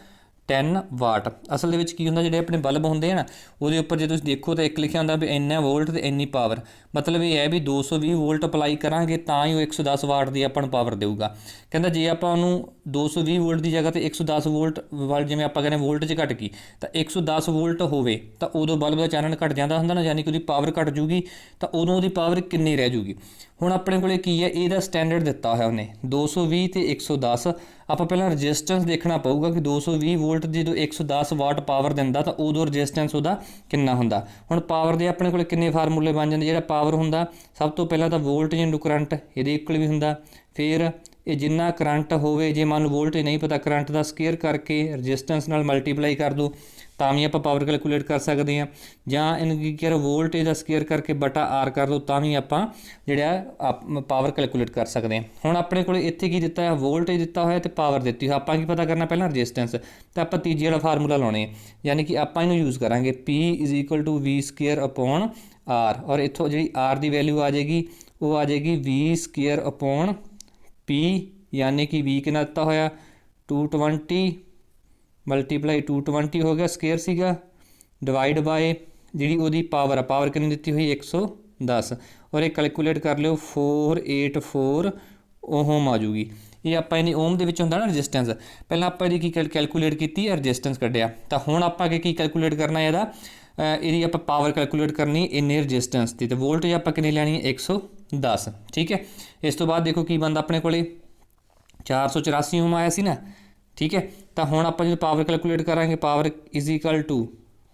watt. ਅਸਲ ਦੇ ਵਿੱਚ ਕੀ ਹੁੰਦਾ, ਜਿਹੜੇ ਆਪਣੇ ਬਲਬ ਹੁੰਦੇ ਆ ਨਾ ਉਹਦੇ ਉੱਪਰ ਜੇ ਤੁਸੀਂ ਦੇਖੋ ਤਾਂ ਇੱਕ ਲਿਖਿਆ ਹੁੰਦਾ ਵੀ ਇੰਨਾ ਵੋਲਟ ਤੇ ਇੰਨੀ ਪਾਵਰ, ਮਤਲਬ ਇਹ ਹੈ ਵੀ 220 ਵੋਲਟ ਅਪਲਾਈ ਕਰਾਂਗੇ ਤਾਂ ਹੀ ਉਹ 110 ਵਾਟ ਦੀ ਆਪਾਂ ਨੂੰ ਪਾਵਰ ਦੇਊਗਾ। ਕਹਿੰਦਾ ਜੇ ਆਪਾਂ ਉਹਨੂੰ 220 ਵੋਲਟ ਦੀ ਜਗ੍ਹਾ 'ਤੇ 110 ਵੋਲਟ ਵੱਲ, ਜਿਵੇਂ ਆਪਾਂ ਕਹਿੰਦੇ ਵੋਲਟ 'ਚ ਘਟ ਗਈ ਤਾਂ 110 ਵੋਲਟ ਹੋਵੇ ਤਾਂ ਉਦੋਂ ਬਲਬ ਦਾ ਚਾਨਣ ਘਟ ਜਾਂਦਾ ਹੁੰਦਾ ਨਾ, ਯਾਨੀ ਕਿ ਉਹਦੀ ਪਾਵਰ ਘਟ ਜੂਗੀ, ਤਾਂ ਉਦੋਂ ਉਹਦੀ ਪਾਵਰ ਕਿੰਨੀ ਰਹਿ ਜੂਗੀ। ਹੁਣ ਆਪਣੇ ਕੋਲੇ ਕੀ ਹੈ, ਇਹਦਾ ਸਟੈਂਡਰਡ ਦਿੱਤਾ ਹੋਇਆ ਉਹਨੇ 220 ਤੇ 110। ਆਪਾਂ ਪਹਿਲਾਂ ਰਜਿਸਟੈਂਸ ਦੇਖਣਾ ਪਊਗਾ ਕਿ 220 ਵੋਲਟ ਜਦੋਂ 110 ਵਾਟ ਪਾਵਰ ਦਿੰਦਾ ਤਾਂ ਉਦੋਂ ਰਜਿਸਟੈਂਸ ਉਹਦਾ ਕਿੰਨਾ ਹੁੰਦਾ। ਹੁਣ ਪਾਵਰ ਦੇ ਆਪਣੇ ਕੋਲ ਕਿੰਨੇ ਫਾਰਮੂਲੇ ਬਣ ਜਾਂਦੇ, ਜਿਹੜਾ ਪਾਵਰ ਹੁੰਦਾ ਸਭ ਤੋਂ ਪਹਿਲਾਂ ਤਾਂ ਵੋਲਟੇਜ ਇਨਟੂ ਕਰੰਟ ਇਹਦੇ ਇਕੁਅਲ ਵੀ ਹੁੰਦਾ, ਫਿਰ ਇਹ ਜਿੰਨਾ ਕਰੰਟ ਹੋਵੇ, ਜੇ ਮੰਨ ਲਓ ਵੋਲਟੇਜ ਨਹੀਂ ਪਤਾ ਕਰੰਟ ਦਾ ਸਕੇਅਰ ਕਰਕੇ ਰਜਿਸਟੈਂਸ ਨਾਲ ਮਲਟੀਪਲਾਈ ਕਰ ਦਿਓ ਤਾਂ ਵੀ ਆਪਾਂ ਪਾਵਰ ਕੈਲਕੂਲੇਟ ਕਰ ਸਕਦੇ ਹਾਂ, ਜਾਂ ਇਹਨੂੰ ਕੀ ਕਰ ਵੋਲਟੇਜ ਦਾ ਸਕੇਅਰ ਕਰਕੇ ਬਟਾ ਆਰ ਕਰ ਦਿਓ ਤਾਂ ਵੀ ਆਪਾਂ ਜਿਹੜਾ ਪਾਵਰ ਕੈਲਕੂਲੇਟ ਕਰ ਸਕਦੇ ਹਾਂ। ਹੁਣ ਆਪਣੇ ਕੋਲ ਇੱਥੇ ਕੀ ਦਿੱਤਾ ਹੈ, ਵੋਲਟੇਜ ਦਿੱਤਾ ਹੋਇਆ ਤੇ ਪਾਵਰ ਦਿੱਤੀ ਹੋਈ, ਆਪਾਂ ਕੀ ਪਤਾ ਕਰਨਾ ਪਹਿਲਾਂ ਰਜਿਸਟੈਂਸ, ਤਾਂ ਆਪਾਂ ਤੀਜੇ ਵਾਲਾ ਫਾਰਮੂਲਾ ਲਾਉਣੇ, ਯਾਨੀ ਕਿ ਆਪਾਂ ਇਹਨੂੰ ਯੂਜ਼ ਕਰਾਂਗੇ P = V² R, ਔਰ ਇੱਥੋਂ ਜਿਹੜੀ R ਦੀ ਵੈਲਿਊ ਆ ਜਾਏਗੀ ਉਹ ਆ ਜਾਏਗੀ V² P, ਯਾਨੀ ਕਿ V ਕਿੰਨਾ ਦਿੱਤਾ ਹੋਇਆ 220 ਮਲਟੀਪਲਾਈ 220 ਹੋ ਗਿਆ, ਸਕੇਅਰ ਸੀਗਾ, ਡਿਵਾਈਡ ਬਾਏ ਜਿਹੜੀ ਉਹਦੀ ਪਾਵਰ ਆ, ਪਾਵਰ ਕਿੰਨੀ ਦਿੱਤੀ ਹੋਈ 110, ਔਰ ਇਹ ਕੈਲਕੂਲੇਟ ਕਰ ਲਿਓ 484 ਓਹਮ ਆ ਜੂਗੀ। ਇਹ ਆਪਾਂ ਇਹਨੇ ਓਮ ਦੇ ਵਿੱਚ ਹੁੰਦਾ ਨਾ ਰਜਿਸਟੈਂਸ, ਪਹਿਲਾਂ ਆਪਾਂ ਇਹਦੀ ਕੀ ਕੈਲਕੂਲੇਟ ਕੀਤੀ ਹੈ ਰਜਿਸਟੈਂਸ ਕੱਢਿਆ, ਤਾਂ ਹੁਣ ਆਪਾਂ ਕੀ ਕੈਲਕੂਲੇਟ ਕਰਨਾ ਇਹਦੀ ਆਪਾਂ ਪਾਵਰ ਕੈਲਕੂਲੇਟ ਕਰਨੀ ਇੰਨੇ ਰਜਿਸਟੈਂਸ ਦੀ, ਤੇ ਵੋਲਟੇਜ ਆਪਾਂ ਕਿੰਨੀ ਲੈਣੀ ਹੈ 110, ਠੀਕ ਹੈ। ਇਸ ਤੋਂ ਬਾਅਦ ਦੇਖੋ ਕੀ ਬਣਦਾ ਆਪਣੇ ਕੋਲੇ 484 ਓਮ ਆਇਆ ਸੀ ਨਾ, ਠੀਕ ਹੈ। ਤਾਂ ਹੁਣ ਆਪਾਂ ਜਦੋਂ ਪਾਵਰ ਕੈਲਕੂਲੇਟ ਕਰਾਂਗੇ ਪਾਵਰ =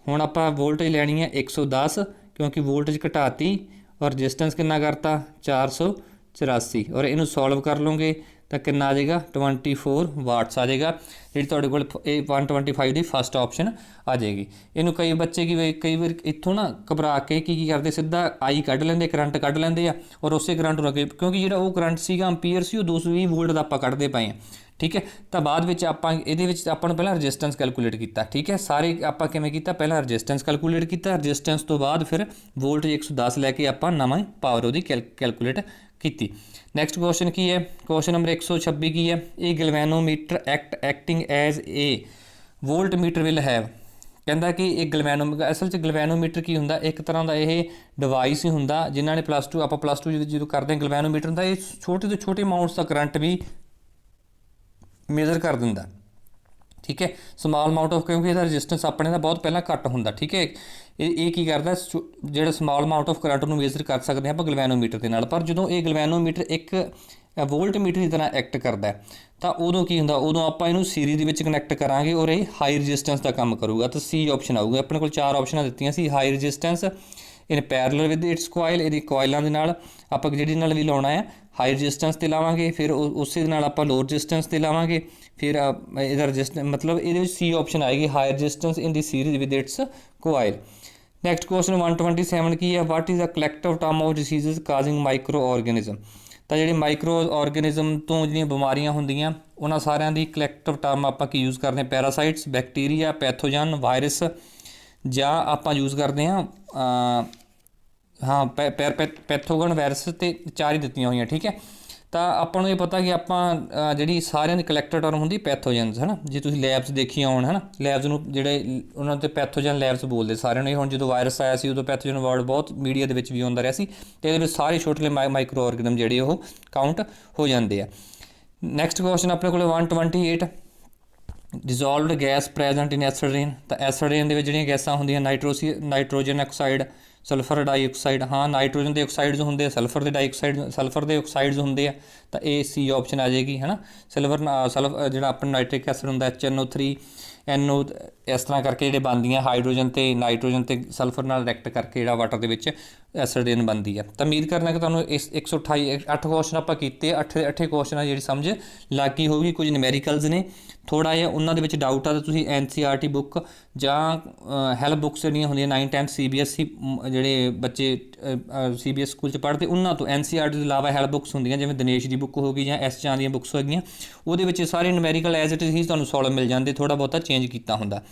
ਹੁਣ ਆਪਾਂ ਵੋਲਟੇਜ ਲੈਣੀ ਹੈ 110 ਕਿਉਂਕਿ ਵੋਲਟੇਜ ਘਟਾਤੀ, ਔਰ ਰਜਿਸਟੈਂਸ ਕਿੰਨਾ ਕਰਤਾ 484, ਔਰ ਇਹਨੂੰ ਸੋਲਵ ਕਰ ਲਓਗੇ ਤਾਂ ਕਿੰਨਾ ਆ ਜਾਏਗਾ 24 ਵਾਟਸ ਆ ਜਾਏਗਾ, ਜਿਹੜੀ ਤੁਹਾਡੇ ਕੋਲ ਇਹ 125 ਦੀ ਫਸਟ ਆਪਸ਼ਨ ਆ ਜਾਏਗੀ। ਇਹਨੂੰ ਕਈ ਬੱਚੇ ਕਈ ਵਾਰ ਇੱਥੋਂ ਨਾ ਘਬਰਾ ਕੇ ਕੀ ਕਰਦੇ, ਸਿੱਧਾ ਆਈ ਕੱਢ ਲੈਂਦੇ, ਕਰੰਟ ਕੱਢ ਲੈਂਦੇ ਆ, ਔਰ ਉਸੇ ਕਰੰਟ ਨੂੰ ਅੱਗੇ, ਕਿਉਂਕਿ ਜਿਹੜਾ ਉਹ ਕਰੰਟ ਸੀਗਾ ਐਂਪੀਅਰ ਸੀ ਉਹ 220 ਵੋਲਟ ਦਾ ਆਪਾਂ ਕੱਢਦੇ ਪਏ ਹਾਂ, ਠੀਕ ਹੈ। ਤਾਂ ਬਾਅਦ ਵਿੱਚ ਆਪਾਂ ਇਹਦੇ ਵਿੱਚ ਆਪਾਂ ਨੂੰ ਪਹਿਲਾਂ ਰਜਿਸਟੈਂਸ ਕੈਲਕੂਲੇਟ ਕੀਤਾ, ਠੀਕ ਹੈ। ਸਾਰੇ ਆਪਾਂ ਕਿਵੇਂ ਕੀਤਾ, ਪਹਿਲਾਂ ਰਜਿਸਟੈਂਸ ਕੈਲਕੂਲੇਟ ਕੀਤਾ, ਰਜਿਸਟੈਂਸ ਤੋਂ ਬਾਅਦ ਫਿਰ ਵੋਲਟੇਜ 110 ਲੈ ਕੇ ਆਪਾਂ ਨਵਾਂ ਪਾਵਰ ਉਹਦੀ ਕੈਲਕੂਲੇਟ ਕੀਤੀ। ਨੈਕਸਟ ਕੁਐਸਚਨ ਕੀ ਹੈ, ਕੁਐਸਚਨ ਨੰਬਰ 126 ਕੀ ਹੈ, ਇਹ galvanometer acting as a voltmeter will have, ਕਹਿੰਦਾ ਕਿ ਇਹ ਅਸਲ 'ਚ ਗਲਵੈਨੋਮੀਟਰ ਕੀ ਹੁੰਦਾ, ਇੱਕ ਤਰ੍ਹਾਂ ਦਾ ਇਹ ਡਿਵਾਈਸ ਹੀ ਹੁੰਦਾ ਜਿਨ੍ਹਾਂ ਨੇ ਆਪਾਂ ਪਲੱਸ ਟੂ ਜਦੋਂ ਕਰਦੇ ਹਾਂ ਗਲਵੈਨੋਮੀਟਰ ਹੁੰਦਾ, ਇਹ ਛੋਟੇ ਤੋਂ ਛੋਟੇ ਅਮਾਊਂਟਸ ਦਾ ਕਰੰਟ ਵੀ ਮੇਜ਼ਰ ਕਰ ਦਿੰਦਾ। ਠੀਕ ਹੈ, ਸਮਾਲ ਅਮਾਊਂਟ ਆਫ, ਕਿਉਂਕਿ ਇਹਦਾ ਰੈਜ਼ਿਸਟੈਂਸ ਆਪਣੇ ਦਾ ਬਹੁਤ ਪਹਿਲਾਂ ਘੱਟ ਹੁੰਦਾ। ਠੀਕ ਹੈ, ਇਹ ਕੀ ਕਰਦਾ, ਜਿਹੜਾ ਸਮਾਲ ਅਮਾਊਂਟ ਆਫ ਕਰੰਟ ਨੂੰ ਮੇਜ਼ਰ ਕਰ ਸਕਦੇ ਹਾਂ ਆਪਾਂ ਗਲਵੈਨੋਮੀਟਰ ਦੇ ਨਾਲ। ਪਰ ਜਦੋਂ ਇਹ ਗਲਵੈਨੋਮੀਟਰ ਇੱਕ ਵੋਲਟਮੀਟਰ ਦੀ ਤਰ੍ਹਾਂ ਐਕਟ ਕਰਦਾ ਤਾਂ ਉਦੋਂ ਕੀ ਹੁੰਦਾ, ਉਦੋਂ ਆਪਾਂ ਇਹਨੂੰ ਸੀਰੀਜ਼ ਦੇ ਵਿੱਚ ਕਨੈਕਟ ਕਰਾਂਗੇ ਔਰ ਇਹ ਹਾਈ ਰੈਜ਼ਿਸਟੈਂਸ ਦਾ ਕੰਮ ਕਰੂਗਾ। ਤਾਂ ਸੀ ਆਪਸ਼ਨ ਆਊਗਾ। ਆਪਣੇ ਕੋਲ 4 ਆਪਸ਼ਨਾਂ ਦਿੱਤੀਆਂ ਸੀ, high resistance in parallel with its coil, ਇਹਦੀ ਕੋਇਲਾਂ ਦੇ ਨਾਲ ਆਪਾਂ ਜਿਹੜੀ ਨਾਲ ਵੀ ਲਾਉਣਾ ਹੈ ਹਾਈ ਰੈਜ਼ਿਸਟੈਂਸ 'ਤੇ ਲਾਵਾਂਗੇ, ਫਿਰ ਉਸੇ ਦੇ ਨਾਲ ਆਪਾਂ ਲੋ ਰੈਜ਼ਿਸਟੈਂਸ 'ਤੇ ਲਾਵਾਂਗੇ, ਫਿਰ ਇਹਦਾ ਰੈਜ਼ਿਸਟੈਂਸ ਮਤਲਬ ਇਹਦੇ ਵਿੱਚ ਸੀ ਆਪਸ਼ਨ ਆਏਗੀ, high resistance in the series with its coil. Next question 127 ਕੀ ਹੈ, what is a collective term of diseases causing microorganism. ਤਾਂ ਜਿਹੜੇ ਮਾਈਕਰੋ ਆਰਗੈਨਿਜ਼ਮ ਤੋਂ ਜਿਹੜੀਆਂ ਬਿਮਾਰੀਆਂ ਹੁੰਦੀਆਂ ਉਹਨਾਂ ਸਾਰਿਆਂ ਦੀ ਕਲੈਕਟਿਵ ਟਰਮ ਆਪਾਂ ਕੀ ਯੂਜ਼ ਕਰਦੇ ਹਾਂ, ਪੈਰਾਸਾਈਟਸ, ਬੈਕਟੀਰੀਆ, ਪੈਥੋਜਨ, ਵਾਇਰਸ, ਜਾਂ ਆਪਾਂ ਯੂਜ਼ ਕਰਦੇ ਹਾਂ ਪੈਥੋਗਨ, ਵਾਇਰਸ, ਅਤੇ 4 ਹੀ ਦਿੱਤੀਆਂ ਹੋਈਆਂ। ਠੀਕ ਹੈ, ਤਾਂ ਆਪਾਂ ਨੂੰ ਇਹ ਪਤਾ ਕਿ ਆਪਾਂ ਜਿਹੜੀ ਸਾਰਿਆਂ ਦੀ ਕਲੈਕਟਿਵ ਟਰਮ ਹੁੰਦੀ ਪੈਥੋਜਨਸ, ਹੈ ਨਾ। ਜੇ ਤੁਸੀਂ ਲੈਬਸ ਦੇਖੀਆਂ ਹੋਣ, ਹੈ ਨਾ, ਲੈਬਸ ਨੂੰ ਜਿਹੜੇ ਉਹਨਾਂ 'ਤੇ ਪੈਥੋਜਨ ਲੈਬਸ ਬੋਲਦੇ ਸਾਰਿਆਂ ਨੂੰ। ਹੁਣ ਜਦੋਂ ਵਾਇਰਸ ਆਇਆ ਸੀ ਉਦੋਂ ਪੈਥੋਜਨ ਵਰਡ ਬਹੁਤ ਮੀਡੀਆ ਦੇ ਵਿੱਚ ਵੀ ਆਉਂਦਾ ਰਿਹਾ ਸੀ, ਅਤੇ ਇਹਦੇ ਵਿੱਚ ਸਾਰੇ ਛੋਟੇ ਮਾਈਕਰੋ ਆਰਗੈਨਿਜ਼ਮ ਜਿਹੜੇ ਉਹ ਕਾਊਂਟ ਹੋ ਜਾਂਦੇ ਆ। ਨੈਕਸਟ ਕੁਐਸਚਨ ਆਪਣੇ ਕੋਲ 128, ਡਿਜ਼ੋਲਵਡ ਗੈਸ ਪ੍ਰੈਜੈਂਟ ਇਨ ਐਸਿਡ ਰੇਨ। ਤਾਂ ਐਸਿਡ ਰੇਨ ਦੇ ਵਿੱਚ ਜਿਹੜੀਆਂ ਗੈਸਾਂ ਹੁੰਦੀਆਂ, ਨਾਈਟ੍ਰੋਜਨ ਆਕਸਾਈਡ, ਸਲਫਰ ਡਾਈਆਕਸਾਈਡ, ਹਾਂ ਨਾਈਟ੍ਰੋਜਨ ਦੇ ਆਕਸਾਈਡਸ ਹੁੰਦੇ ਆ, ਸਲਫਰ ਦੇ ਆਕਸਾਈਡਸ ਹੁੰਦੇ ਆ, ਤਾਂ ਇਹ ਸੀ ਆਪਸ਼ਨ ਆ ਜਾਏਗੀ, ਹੈ ਨਾ। ਸਲਫਰ ਜਿਹੜਾ ਆਪਣਾ ਨਾਈਟ੍ਰਿਕ ਐਸਿਡ ਹੁੰਦਾ HNO3 NO, ਇਸ ਤਰ੍ਹਾਂ ਕਰਕੇ ਜਿਹੜੇ ਬਣਦੀਆਂ ਹਾਈਡਰੋਜਨ ਅਤੇ ਨਾਈਟ੍ਰੋਜਨ ਅਤੇ ਸਲਫਰ ਨਾਲ ਰਿਐਕਟ ਕਰਕੇ ਜਿਹੜਾ ਵਾਟਰ ਦੇ ਵਿੱਚ ਐਸਿਡ ਰੇਨ ਬਣਦੀ ਆ। ਤਾਂ ਉਮੀਦ ਕਰਨਾ ਕਿ ਤੁਹਾਨੂੰ ਇਸ 128 8 ਕੁਐਸਚਨ ਆਪਾਂ ਕੀਤੇ, 8 ਕੁਐਸਚਨਾਂ ਜਿਹੜੀ ਸਮਝ ਲੱਗ ਗਈ ਹੋਊਗੀ। ਕੁਝ ਨਿਊਮੈਰੀਕਲਸ ਨੇ, ਥੋੜ੍ਹਾ ਜਿਹਾ ਉਹਨਾਂ ਦੇ ਵਿੱਚ ਡਾਊਟ ਆ ਤਾਂ ਤੁਸੀਂ NCERT ਬੁੱਕ ਜਾਂ ਹੈਲਪ ਬੁੱਕਸ ਜਿਹੜੀਆਂ ਹੁੰਦੀਆਂ 9th 10th CBSE ਜਿਹੜੇ ਬੱਚੇ CBSE ਸਕੂਲ 'ਚ ਪੜ੍ਹਦੇ ਉਹਨਾਂ ਤੋਂ, NCERT ਤੋਂ ਇਲਾਵਾ ਹੈਲਪ ਬੁੱਕਸ ਹੁੰਦੀਆਂ ਜਿਵੇਂ ਦਿਨੇਸ਼ ਦੀ ਬੁੱਕ ਹੋ ਗਈ ਜਾਂ S ਚਾਂ ਦੀਆਂ ਬੁੱਕਸ ਹੈਗੀਆਂ, ਉਹਦੇ ਵਿੱਚ ਸਾਰੇ ਨਿਊਮੈਰੀਕਲ ਐਜ਼ ਇਟ ਇਜ਼ ਤੁਹਾਨੂੰ ਸੋਲਵ ਮਿਲ ਜਾਂਦੇ, ਥੋੜ੍ਹਾ ਬਹੁਤਾ ਚੇਂਜ ਕੀਤਾ ਹੁੰਦਾ।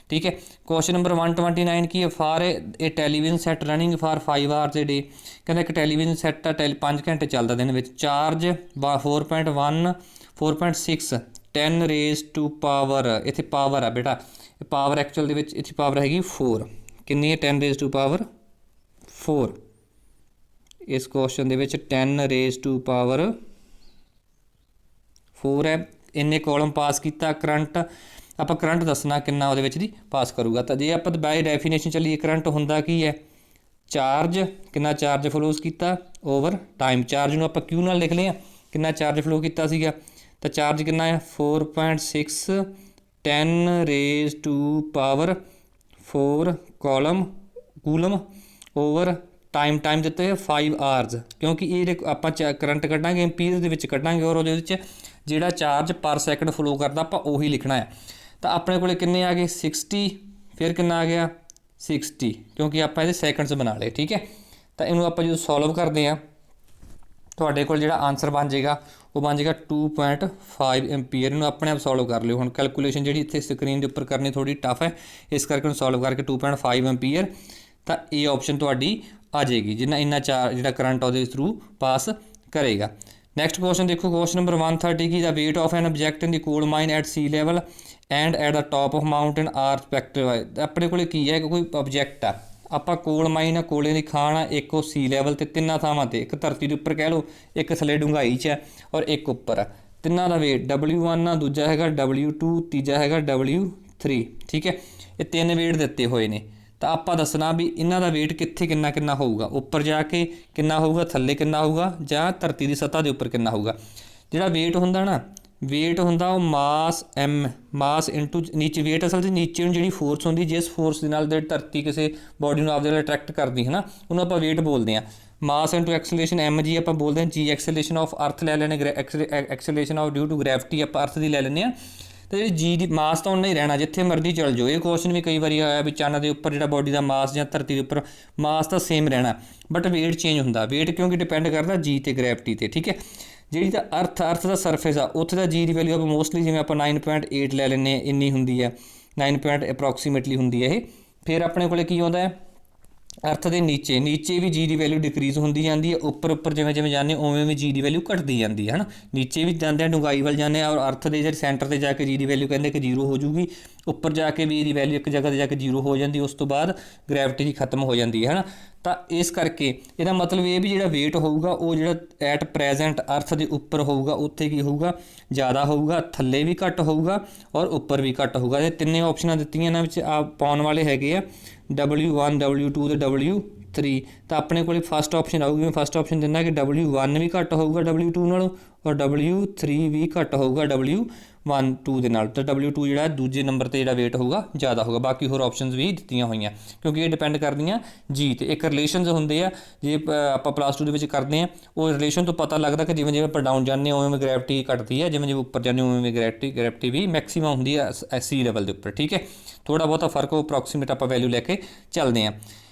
ਠੀਕ ਹੈ, ਕੁਐਸਚਨ ਨੰਬਰ 129 ਕੀ ਹੈ, ਫਾਰ ਇਹ television set running for 5 hours a day। ਕਹਿੰਦਾ ਇੱਕ ਟੈਲੀਵਿਜ਼ਨ ਸੈੱਟ ਆ 5 ਘੰਟੇ ਚੱਲਦਾ ਦਿਨ ਵਿੱਚ, ਚਾਰਜ 4.1 4.6 10 raised to power, ਇੱਥੇ ਪਾਵਰ ਆ ਬੇਟਾ, ਪਾਵਰ ਐਕਚੁਅਲ ਦੇ ਵਿੱਚ ਇੱਥੇ ਪਾਵਰ ਹੈਗੀ 4, ਕਿੰਨੀ ਹੈ 10 raised to power 4। ਇਸ ਕੁਐਸਚਨ ਦੇ ਵਿੱਚ 10 raised to power 4 ਹੈ। ਇੰਨੇ ਕੋਲਮ ਪਾਸ ਕੀਤਾ, ਕਰੰਟ ਆਪਾਂ ਕਰੰਟ ਦੱਸਣਾ ਕਿੰਨਾ ਉਹਦੇ ਵਿੱਚ ਦੀ ਪਾਸ ਕਰੂਗਾ। ਤਾਂ ਜੇ ਆਪਾਂ ਬਾਈ ਡੈਫੀਨੇਸ਼ਨ ਚੱਲੀਏ, ਕਰੰਟ ਹੁੰਦਾ ਕੀ ਹੈ, ਚਾਰਜ, ਕਿੰਨਾ ਚਾਰਜ ਫਲੋਸ ਕੀਤਾ ਓਵਰ ਟਾਈਮ। ਚਾਰਜ ਨੂੰ ਆਪਾਂ Q ਨਾਲ ਲਿਖ ਲਿਆ, ਕਿੰਨਾ ਚਾਰਜ ਫਲੋ ਕੀਤਾ ਸੀਗਾ, ਤਾਂ ਚਾਰਜ ਕਿੰਨਾ ਹੈ 4.6 10 raised to power 4 coulomb over time ਦਿੱਤੇ ਹੋਏ 5 hours, ਕਿਉਂਕਿ ਇਹ ਆਪਾਂ ਕਰੰਟ ਕੱਢਾਂਗੇ ਐਂਪੀਅਰ ਦੇ ਵਿੱਚ ਕੱਢਾਂਗੇ ਔਰ ਉਹਦੇ ਵਿੱਚ ਜਿਹੜਾ ਚਾਰਜ ਪਰ ਸੈਕਿੰਡ ਫਲੋ ਕਰਦਾ ਆਪਾਂ ਉਹੀ ਲਿਖਣਾ ਹੈ। ਤਾਂ ਆਪਣੇ ਕੋਲ ਕਿੰਨੇ ਆ ਗਏ 60, ਫਿਰ ਕਿੰਨਾ ਆ ਗਿਆ 60, ਕਿਉਂਕਿ ਆਪਾਂ ਇਹਦੇ ਸੈਕਿੰਡਸ ਬਣਾ ਲਏ। ਠੀਕ ਹੈ, ਤਾਂ ਇਹਨੂੰ ਆਪਾਂ ਜਦੋਂ ਸੋਲਵ ਕਰਦੇ ਹਾਂ ਤੁਹਾਡੇ ਕੋਲ ਜਿਹੜਾ ਆਨਸਰ ਬਣ ਜਾਏਗਾ ਉਹ ਬਣ ਜਾਏਗਾ 2.5 ਐਂਪੀਅਰ। ਇਹਨੂੰ ਆਪਣੇ ਆਪ ਸੋਲਵ ਕਰ ਲਿਓ। ਹੁਣ ਕੈਲਕੂਲੇਸ਼ਨ ਜਿਹੜੀ ਇੱਥੇ ਸਕਰੀਨ ਦੇ ਉੱਪਰ ਕਰਨੀ ਥੋੜੀ ਟਫ ਹੈ, ਇਸ ਕਰਕੇ ਉਹਨੂੰ ਸੋਲਵ ਕਰਕੇ 2.5 ਐਂਪੀਅਰ, ਤਾਂ ਇਹ ਆਪਸ਼ਨ ਤੁਹਾਡੀ ਆ ਜਾਏਗੀ ਜਿੰਨਾ ਇੰਨਾ ਜਿਹੜਾ ਕਰੰਟ ਉਹਦੇ ਥਰੂ ਪਾਸ ਕਰੇਗਾ। ਨੈਕਸਟ ਕੁਐਸਚਨ ਦੇਖੋ, question number 130 Ki, the weight of an object in the coal mine at sea level and at the top of mountain are respective। ਆਪਣੇ ਕੋਲ ਕੀ ਹੈ, ਕੋਈ ਆਬਜੈਕਟ ਆ, ਆਪਾਂ ਕੋਲ ਮਾਈਨ ਆ, ਕੋਲੇ ਦੀ ਖਾਣ ਆ, ਇੱਕ ਉਹ ਸੀ ਲੈਵਲ 'ਤੇ 3 ਥਾਵਾਂ 'ਤੇ, ਇੱਕ ਧਰਤੀ ਦੇ ਉੱਪਰ ਕਹਿ ਲਓ, ਇੱਕ ਥੱਲੇ ਡੂੰਘਾਈ 'ਚ ਹੈ ਔਰ ਇੱਕ ਉੱਪਰ ਆ। ਤਿੰਨਾਂ ਦਾ weight W1 ਆ, ਦੂਜਾ ਹੈਗਾ W2, ਤੀਜਾ ਹੈਗਾ W3। ਠੀਕ ਹੈ, ਇਹ 3 weight ਦਿੱਤੇ ਹੋਏ ਨੇ। ਤਾਂ ਆਪਾਂ ਦੱਸਣਾ ਵੀ ਇਹਨਾਂ ਦਾ weight ਕਿੱਥੇ ਕਿੰਨਾ ਹੋਊਗਾ, ਉੱਪਰ ਜਾ ਕੇ ਕਿੰਨਾ ਹੋਊਗਾ, ਥੱਲੇ ਕਿੰਨਾ ਹੋਊਗਾ, ਜਾਂ ਧਰਤੀ ਦੀ ਸਤ੍ਹਾ ਦੇ ਉੱਪਰ ਕਿੰਨਾ ਹੋਊਗਾ। ਜਿਹੜਾ weight ਹੁੰਦਾ ਨਾ, weight ਹੁੰਦਾ ਉਹ ਮਾਸ ਇਨਟੂ ਨੀਚੇ, weight ਅਸਲ 'ਚ ਨੀਚੇ ਨੂੰ ਜਿਹੜੀ ਫੋਰਸ ਹੁੰਦੀ, ਜਿਸ ਫੋਰਸ ਦੇ ਨਾਲ ਧਰਤੀ ਕਿਸੇ ਬੋਡੀ ਨੂੰ ਆਪਦੇ ਨਾਲ ਅਟਰੈਕਟ ਕਰਦੀ ਹੈ ਨਾ, ਉਹਨੂੰ ਆਪਾਂ weight ਬੋਲਦੇ ਹਾਂ। ਮਾਸ ਇਨਟੂ ਐਕਸਲੇਸ਼ਨ mg ਆਪਾਂ ਬੋਲਦੇ ਹਾਂ, g ਐਕਸਲੇਸ਼ਨ ਆਫ ਅਰਥ ਲੈ ਲੈਣੇ, acceleration of due to gravity ਆਪਾਂ ਅਰਥ ਦੀ ਲੈ ਲੈਂਦੇ ਹਾਂ। ਅਤੇ ਜਿਹੜੀ ਜੀ ਦੀ ਮਾਸ ਤਾਂ ਉਨਾ ਹੀ ਰਹਿਣਾ, ਜਿੱਥੇ ਮਰਜ਼ੀ ਚੱਲ ਜਾਓ। ਇਹ ਕੁਐਸਚਨ ਵੀ ਕਈ ਵਾਰੀ ਆਇਆ ਵੀ ਚੰਨ ਦੇ ਉੱਪਰ ਜਿਹੜਾ ਬੋਡੀ ਦਾ ਮਾਸ ਜਾਂ ਧਰਤੀ ਦੇ ਉੱਪਰ ਮਾਸ ਤਾਂ ਸੇਮ ਰਹਿਣਾ, ਬਟ weight ਚੇਂਜ ਹੁੰਦਾ। weight ਕਿਉਂਕਿ ਡਿਪੈਂਡ ਕਰਦਾ ਜੀ ਤੇ ਗ੍ਰੈਵਿਟੀ 'ਤੇ। ਠੀਕ ਹੈ, ਜਿਹੜੀ ਤਾਂ ਅਰਥ ਦਾ ਸਰਫੇਸ ਆ ਉੱਥੇ ਦਾ ਜੀ ਦੀ ਵੈਲਿਊ ਆਪਾਂ ਮੋਸਟਲੀ ਜਿਵੇਂ ਆਪਾਂ 9.8 ਲੈ ਲੈਂਦੇ ਹਾਂ, ਇੰਨੀ ਹੁੰਦੀ ਹੈ, 9 ਅਪਰੋਕਸੀਮੇਟਲੀ ਹੁੰਦੀ ਹੈ ਇਹ। ਫਿਰ ਆਪਣੇ ਕੋਲ ਕੀ ਆਉਂਦਾ ਹੈ, ਅਰਥ ਦੇ ਨੀਚੇ ਵੀ ਜੀ ਦੀ ਵੈਲਿਊ ਡਿਕਰੀਜ਼ ਹੁੰਦੀ ਜਾਂਦੀ ਹੈ, ਉੱਪਰ ਜਿਵੇਂ ਜਾਂਦੇ ਉਵੇਂ ਜੀ ਦੀ ਵੈਲਿਊ ਘਟਦੀ ਜਾਂਦੀ ਹੈ, ਹੈ ਨਾ। ਨੀਚੇ ਵੀ ਜਾਂਦੇ ਆ, ਡੂੰਘਾਈ ਵੱਲ ਜਾਂਦੇ ਆ, ਔਰ ਅਰਥ ਦੇ ਜਿਹੜੇ ਸੈਂਟਰ 'ਤੇ ਜਾ ਕੇ ਜੀ ਦੀ ਵੈਲਿਊ ਕਹਿੰਦੇ ਕਿ 0 ਹੋ ਜੂਗੀ, ਉੱਪਰ ਜਾ ਕੇ ਵੀ ਇਹਦੀ ਵੈਲਿਊ ਇੱਕ ਜਗ੍ਹਾ 'ਤੇ ਜਾ ਕੇ 0 ਹੋ ਜਾਂਦੀ, ਉਸ ਤੋਂ ਬਾਅਦ ਗ੍ਰੈਵਿਟੀ ਦੀ ਖਤਮ ਹੋ ਜਾਂਦੀ ਹੈ ਨਾ। ਤਾਂ ਇਸ ਕਰਕੇ ਇਹਦਾ ਮਤਲਬ ਇਹ ਵੀ ਜਿਹੜਾ weight ਹੋਊਗਾ ਉਹ ਜਿਹੜਾ ਐਟ ਪ੍ਰੈਜੈਂਟ ਅਰਥ ਦੇ ਉੱਪਰ ਹੋਊਗਾ ਉੱਥੇ ਕੀ ਹੋਊਗਾ, ਜ਼ਿਆਦਾ ਹੋਊਗਾ, ਥੱਲੇ ਵੀ ਘੱਟ ਹੋਊਗਾ ਔਰ ਉੱਪਰ ਵੀ ਘੱਟ ਹੋਊਗਾ। ਇਹ ਤਿੰਨੇ ਆਪਸ਼ਨਾਂ ਦਿੱਤੀਆਂ ਇਹਨਾਂ ਵਿੱਚ ਆ ਪਾਉਣ ਵਾਲੇ ਹੈਗੇ ਆ W1 W2 ਤੇ W3। ਤਾਂ ਆਪਣੇ ਕੋਲ ਫਸਟ ਆਪਸ਼ਨ ਆਊਗੀ, ਮੈਂ ਫਸਟ ਆਪਸ਼ਨ ਦਿੰਦਾ ਕਿ W1 ਵੀ ਘੱਟ ਹੋਊਗਾ W2 ਨਾਲੋਂ ਔਰ W3 ਵੀ ਘੱਟ ਹੋਊਗਾ W2 ਦੇ ਨਾਲ। ਤਾਂ W2 ਜਿਹੜਾ ਦੂਜੇ ਨੰਬਰ 'ਤੇ ਜਿਹੜਾ weight ਹੋਊਗਾ ਜ਼ਿਆਦਾ ਹੋਊਗਾ। ਬਾਕੀ ਹੋਰ ਆਪਸ਼ਨਸ ਵੀ ਦਿੱਤੀਆਂ ਹੋਈਆਂ ਕਿਉਂਕਿ ਇਹ ਡਿਪੈਂਡ ਕਰਦੀਆਂ ਜੀ 'ਤੇ। ਇੱਕ ਰਿਲੇਸ਼ਨਸ ਹੁੰਦੇ ਆ, ਜੇ ਆਪਾਂ +2 ਦੇ ਵਿੱਚ ਕਰਦੇ ਹਾਂ ਉਹ ਰਿਲੇਸ਼ਨ ਤੋਂ ਪਤਾ ਲੱਗਦਾ ਕਿ ਜਿਵੇਂ ਜਿਵੇਂ ਆਪਾਂ ਡਾਊਨ ਜਾਂਦੇ ਹਾਂ ਉਵੇਂ ਗ੍ਰੈਵਿਟੀ ਘਟਦੀ ਹੈ, ਜਿਵੇਂ ਜਿਵੇਂ ਉੱਪਰ ਜਾਂਦੇ ਉਵੇਂ ਗ੍ਰੈਵਿਟੀ ਵੀ ਮੈਕਸੀਮਮ ਹੁੰਦੀ ਹੈ ਸੀ ਲੈਵਲ ਦੇ ਉੱਪਰ। ਠੀਕ ਹੈ, ਥੋੜ੍ਹਾ ਬਹੁਤਾ ਫਰਕ ਉਹ ਅਪਰੋਕਸੀਮੇਟ ਆਪਾਂ ਵੈਲਿਊ ਲੈ ਕੇ ਚੱਲਦੇ ਹਾਂ।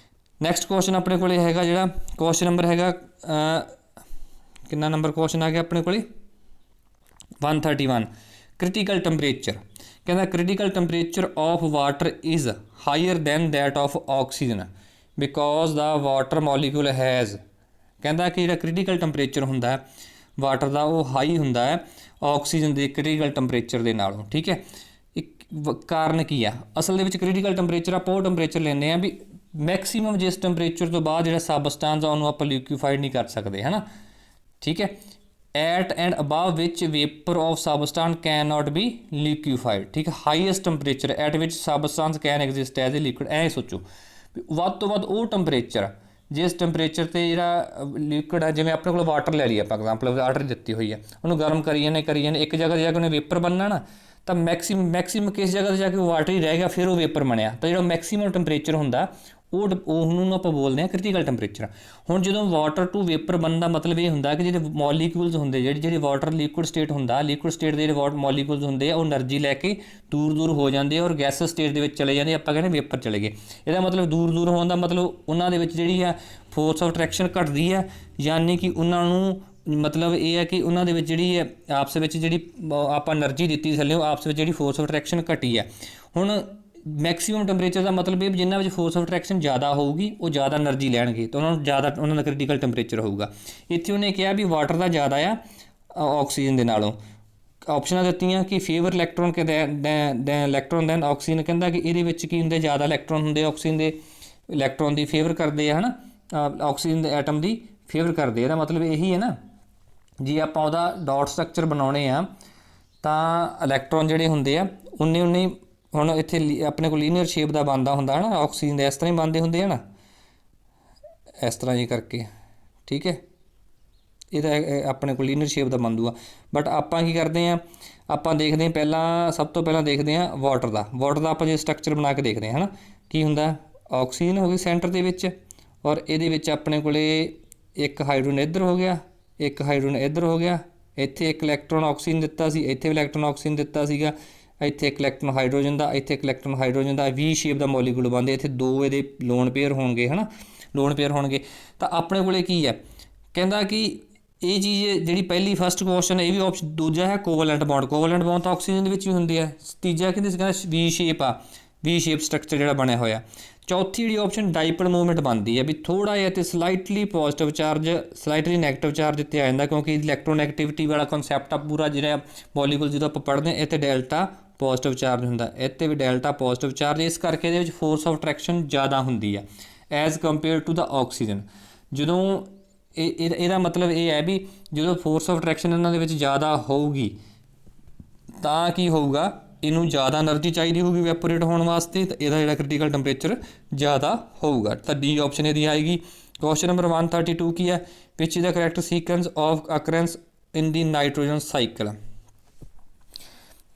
ਨੈਕਸਟ ਕੁਐਸਚਨ ਆਪਣੇ ਕੋਲ ਹੈਗਾ ਜਿਹੜਾ ਕੁਐਸਚਨ ਨੰਬਰ ਹੈਗਾ ਕਿੰਨਾ ਨੰਬਰ ਕੁਐਸਚਨ ਆ ਗਿਆ ਆਪਣੇ ਕੋਲ 131। ਕ੍ਰਿਟੀਕਲ ਟੈਂਪਰੇਚਰ ਕਹਿੰਦਾ critical temperature of water is higher than that of oxygen because the water molecule has. ਕਹਿੰਦਾ ਕਿ ਜਿਹੜਾ ਕ੍ਰਿਟੀਕਲ ਟੈਂਪਰੇਚਰ ਹੁੰਦਾ ਹੈ ਵਾਟਰ ਦਾ ਉਹ ਹਾਈ ਹੁੰਦਾ ਹੈ ਆਕਸੀਜਨ ਦੇ ਕ੍ਰਿਟੀਕਲ ਟੈਂਪਰੇਚਰ ਦੇ ਨਾਲੋਂ। ਠੀਕ ਹੈ, ਇੱਕ ਕਾਰਨ ਕੀ ਆ ਅਸਲ ਦੇ ਵਿੱਚ ਕ੍ਰਿਟੀਕਲ ਟੈਂਪਰੇਚਰ ਆਪਾਂ ਉਹ ਟੈਂਪਰੇਚਰ ਲੈਂਦੇ ਹਾਂ ਵੀ ਮੈਕਸੀਮਮ ਜਿਸ ਟੈਂਪਰੇਚਰ ਤੋਂ ਬਾਅਦ ਜਿਹੜਾ ਸਬਸਟੈਂਸ ਆ ਉਹਨੂੰ ਆਪਾਂ ਲਿਕੁਇਫਾਈਡ ਨਹੀਂ ਕਰ ਸਕਦੇ ਹੈ ਨਾ। ਠੀਕ ਹੈ, at and above which vapour of substance can not be liquefied. ਠੀਕ ਹੈ, highest temperature at which substance can exist as a liquid. ਐ ਸੋਚੋ ਵੱਧ ਤੋਂ ਵੱਧ ਉਹ ਟੈਂਪਰੇਚਰ ਜਿਸ ਟੈਂਪਰੇਚਰ 'ਤੇ ਜਿਹੜਾ ਲਿਕੁਇਡ ਆ, ਜਿਵੇਂ ਆਪਣੇ ਕੋਲ ਵਾਟਰ ਲੈ ਲਈਏ ਆਪਾਂ ਐਗਜ਼ਾਮਪਲ ਵਾਟਰ ਦਿੱਤੀ ਹੋਈ ਹੈ, ਉਹਨੂੰ ਗਰਮ ਕਰੀ ਜਾਂਦੇ ਇੱਕ ਜਗ੍ਹਾ 'ਤੇ ਜਾ ਕੇ ਉਹਨੇ ਵੇਪਰ ਬਣਨਾ ਨਾ, ਤਾਂ ਮੈਕਸੀਮਮ ਕਿਸ ਜਗ੍ਹਾ 'ਤੇ ਜਾ ਕੇ ਵਾਟਰ ਹੀ ਰਹਿ ਗਿਆ ਫਿਰ ਉਹ ਵੇਪਰ ਬਣਿਆ। ਤਾਂ ਜਿਹੜਾ ਮੈਕਸੀਮਮ ਟੈਂਪਰੇਚਰ ਹੁੰਦਾ ਉਹਨੂੰ ਆਪਾਂ ਬੋਲਦੇ ਹਾਂ ਕ੍ਰਿਟੀਕਲ ਟੈਂਪਰੇਚਰ। ਹੁਣ ਜਦੋਂ ਵਾਟਰ ਟੂ ਵੇਪਰ ਬਣਨ ਦਾ ਮਤਲਬ ਇਹ ਹੁੰਦਾ ਕਿ ਜਿਹੜੇ ਮੋਲੀਕਿਊਲਸ ਹੁੰਦੇ ਜਿਹੜੇ ਵਾਟਰ ਲਿਕੁਇਡ ਸਟੇਟ ਹੁੰਦਾ, ਲਿਕੁਇਡ ਸਟੇਟ ਦੇ ਜਿਹੜੇ ਮੋਲੀਕਿਊਲਸ ਹੁੰਦੇ ਆ ਉਹ એનર્ਜੀ ਲੈ ਕੇ ਦੂਰ ਹੋ ਜਾਂਦੇ ਆ ਔਰ ਗੈਸ ਸਟੇਟ ਦੇ ਵਿੱਚ ਚਲੇ ਜਾਂਦੇ, ਆਪਾਂ ਕਹਿੰਦੇ ਵੇਪਰ ਚਲੇ ਗਏ। ਇਹਦਾ ਮਤਲਬ ਦੂਰ ਹੋਣ ਦਾ ਮਤਲਬ ਉਹਨਾਂ ਦੇ ਵਿੱਚ ਜਿਹੜੀ ਆ ਫੋਰਸ ਆਫ ਅਟਰੈਕਸ਼ਨ ਘਟਦੀ ਆ, ਯਾਨੀ ਕਿ ਉਹਨਾਂ ਨੂੰ ਮਤਲਬ ਇਹ ਹੈ ਕਿ ਉਹਨਾਂ ਦੇ ਵਿੱਚ ਜਿਹੜੀ ਹੈ ਆਪਸ ਵਿੱਚ ਜਿਹੜੀ ਆਪਾਂ એનર્ਜੀ ਦਿੱਤੀ ਥੱਲੇ ਆਪਸ ਵਿੱਚ ਜਿਹੜੀ ਫੋਰਸ ਆਫ ਅਟਰੈਕਸ਼ਨ ਘਟੀ ਆ। ਹੁਣ ਮੈਕਸੀਮਮ ਟੈਂਪਰੇਚਰ ਦਾ ਮਤਲਬ ਇਹ ਜਿਨ੍ਹਾਂ ਵਿੱਚ ਫੋਰਸ ਆਫ ਅਟਰੈਕਸ਼ਨ ਜ਼ਿਆਦਾ ਹੋਊਗੀ ਉਹ ਜ਼ਿਆਦਾ એનર્ਜੀ ਲੈਣਗੇ ਤਾਂ ਉਹਨਾਂ ਨੂੰ ਜ਼ਿਆਦਾ ਉਹਨਾਂ ਦਾ ਕ੍ਰਿਟੀਕਲ ਟੈਂਪਰੇਚਰ ਹੋਊਗਾ। ਇੱਥੇ ਉਹਨੇ ਕਿਹਾ ਵੀ ਵਾਟਰ ਦਾ ਜ਼ਿਆਦਾ ਆ ਆਕਸੀਜਨ ਦੇ ਨਾਲੋਂ। ਆਪਸ਼ਨਾਂ ਦਿੱਤੀਆਂ ਕਿ favour electron electron than oxygen. ਕਹਿੰਦਾ ਕਿ ਇਹਦੇ ਵਿੱਚ ਕੀ ਹੁੰਦੇ, ਜ਼ਿਆਦਾ ਇਲੈਕਟ੍ਰੋਨ ਹੁੰਦੇ ਆਕਸੀਜਨ ਦੇ, ਇਲੈਕਟ੍ਰੋਨ ਦੀ ਫੇਵਰ ਕਰਦੇ ਆ ਹੈ ਨਾ, ਆਕਸੀਜਨ ਦੇ ਐਟਮ ਦੀ ਫੇਵਰ ਕਰਦੇ। ਇਹਦਾ ਮਤਲਬ ਇਹੀ ਹੈ ਨਾ, ਜੇ ਆਪਾਂ ਉਹਦਾ ਡਾਟ ਸਟਰਕਚਰ ਬਣਾਉਣੇ ਆ ਤਾਂ ਇਲੈਕਟ੍ਰੋਨ ਜਿਹੜੇ ਹੁੰਦੇ ਆ ਉਨੇ ਹੁਣ ਇੱਥੇ ਆਪਣੇ ਕੋਲ ਲੀਨੀਅਰ ਸ਼ੇਪ ਦਾ ਬਣਦਾ ਹੁੰਦਾ ਹੈ ਨਾ, ਆਕਸੀਜਨ ਦੇ ਇਸ ਤਰ੍ਹਾਂ ਹੀ ਬਣਦੇ ਹੁੰਦੇ ਆ ਨਾ, ਇਸ ਤਰ੍ਹਾਂ ਜੀ ਕਰਕੇ। ਠੀਕ ਹੈ, ਇਹਦਾ ਆਪਣੇ ਕੋਲ ਲੀਨੀਅਰ ਸ਼ੇਪ ਦਾ ਬਣਦੂਗਾ। ਬਟ ਆਪਾਂ ਕੀ ਕਰਦੇ ਹਾਂ, ਆਪਾਂ ਦੇਖਦੇ ਹਾਂ ਪਹਿਲਾਂ ਸਭ ਤੋਂ ਪਹਿਲਾਂ ਦੇਖਦੇ ਹਾਂ ਵਾਟਰ ਦਾ ਆਪਾਂ ਜੇ ਸਟਰਕਚਰ ਬਣਾ ਕੇ ਦੇਖਦੇ ਹਾਂ ਹੈ ਨਾ, ਕੀ ਹੁੰਦਾ ਆਕਸੀਜਨ ਹੋ ਗਈ ਸੈਂਟਰ ਦੇ ਵਿੱਚ ਔਰ ਇਹਦੇ ਵਿੱਚ ਆਪਣੇ ਕੋਲ ਇੱਕ ਹਾਈਡਰੋਜਨ ਇੱਧਰ ਹੋ ਗਿਆ, ਇੱਕ ਹਾਈਡਰੋਜਨ ਇੱਧਰ ਹੋ ਗਿਆ, ਇੱਥੇ ਇੱਕ ਇਲੈਕਟ੍ਰੋਨ ਆਕਸੀਜਨ ਦਿੱਤਾ ਸੀ, ਇੱਥੇ ਵੀ ਇਲੈਕਟ੍ਰੋਨ ਆਕਸੀਜਨ ਦਿੱਤਾ ਸੀਗਾ, ਇੱਥੇ ਇੱਕ ਇਲੈਕਟ੍ਰੋਨ ਹਾਈਡਰੋਜਨ ਦਾ, ਇੱਥੇ ਇੱਕ ਇਲੈਕਟ੍ਰੋਨ ਹਾਈਡਰੋਜਨ ਦਾ ਵੀ ਸ਼ੇਪ ਦਾ ਮੋਲੀਕੂਲ ਬਣਦੇ। ਇੱਥੇ ਦੋ ਇਹਦੇ ਲੋਨ ਪੇਅਰ ਹੋਣਗੇ ਹੈ ਨਾ, ਲੋਨ ਪੇਅਰ ਹੋਣਗੇ। ਤਾਂ ਆਪਣੇ ਕੋਲੇ ਕੀ ਹੈ, ਕਹਿੰਦਾ ਕਿ ਇਹ ਚੀਜ਼ ਜਿਹੜੀ ਪਹਿਲੀ ਫਸਟ ਕੁਐਸਚਨ ਇਹ ਵੀ ਆਪਸ਼ਨ, ਦੂਜਾ ਹੈ ਕੋਵੈਲੈਂਟ ਬੌਂਡ ਤਾਂ ਆਕਸੀਜਨ ਦੇ ਵਿੱਚ ਵੀ ਹੁੰਦੀ ਹੈ। ਤੀਜਾ ਕਹਿੰਦਾ ਵੀ ਸ਼ੇਪ ਆ, ਵੀ ਸ਼ੇਪ ਸਟਰਕਚਰ ਜਿਹੜਾ ਬਣਿਆ ਹੋਇਆ। ਚੌਥੀ ਜਿਹੜੀ ਆਪਸ਼ਨ ਡਾਈਪੋਲ ਮੂਵਮੈਂਟ ਬਣਦੀ ਹੈ ਵੀ ਥੋੜ੍ਹਾ ਜਿਹਾ ਅਤੇ slightly positive charge slightly negative charge ਇੱਥੇ ਆ ਜਾਂਦਾ, ਕਿਉਂਕਿ ਇਲੈਕਟ੍ਰੋਨੈਗੇਟਿਵਿਟੀ ਵਾਲਾ ਕਨਸੈਪਟ ਆ ਪੂਰਾ ਜਿਹੜਾ ਮੋਲੀਕੂਲ ਜਦੋਂ ਆਪਾਂ ਪੜ੍ਹਦੇ ਹਾਂ ਇੱਥੇ ਡੈਲਟਾ ਪੋਜ਼ੀਟਿਵ ਚਾਰਜ ਹੁੰਦਾ, ਇੱਥੇ ਵੀ ਡੈਲਟਾ ਪੋਜ਼ੀਟਿਵ ਚਾਰਜ। ਇਸ ਕਰਕੇ ਇਹਦੇ ਵਿੱਚ ਫੋਰਸ ਆਫ ਅਟਰੈਕਸ਼ਨ ਜ਼ਿਆਦਾ ਹੁੰਦੀ ਆ as compare to the oxygen. ਜਦੋਂ ਇਹਦਾ ਮਤਲਬ ਇਹ ਹੈ ਵੀ ਜਦੋਂ ਫੋਰਸ ਆਫ ਅਟਰੈਕਸ਼ਨ ਇਹਨਾਂ ਦੇ ਵਿੱਚ ਜ਼ਿਆਦਾ ਹੋਊਗੀ ਤਾਂ ਕੀ ਹੋਊਗਾ, ਇਹਨੂੰ ਜ਼ਿਆਦਾ એનર્ਜੀ ਚਾਹੀਦੀ ਹੋਊਗੀ ਵੈਪੋਰੇਟ ਹੋਣ ਵਾਸਤੇ, ਤਾਂ ਇਹਦਾ ਜਿਹੜਾ ਕ੍ਰਿਟੀਕਲ ਟੈਂਪਰੇਚਰ ਜ਼ਿਆਦਾ ਹੋਊਗਾ। ਤਾਂ ਡੀ ਆਪਸ਼ਨ ਇਹਦੀ ਆਏਗੀ। ਕੁਐਸਚਨ ਨੰਬਰ 132 ਕੀ ਹੈ, which is the correct sequence of occurrence in the nitrogen cycle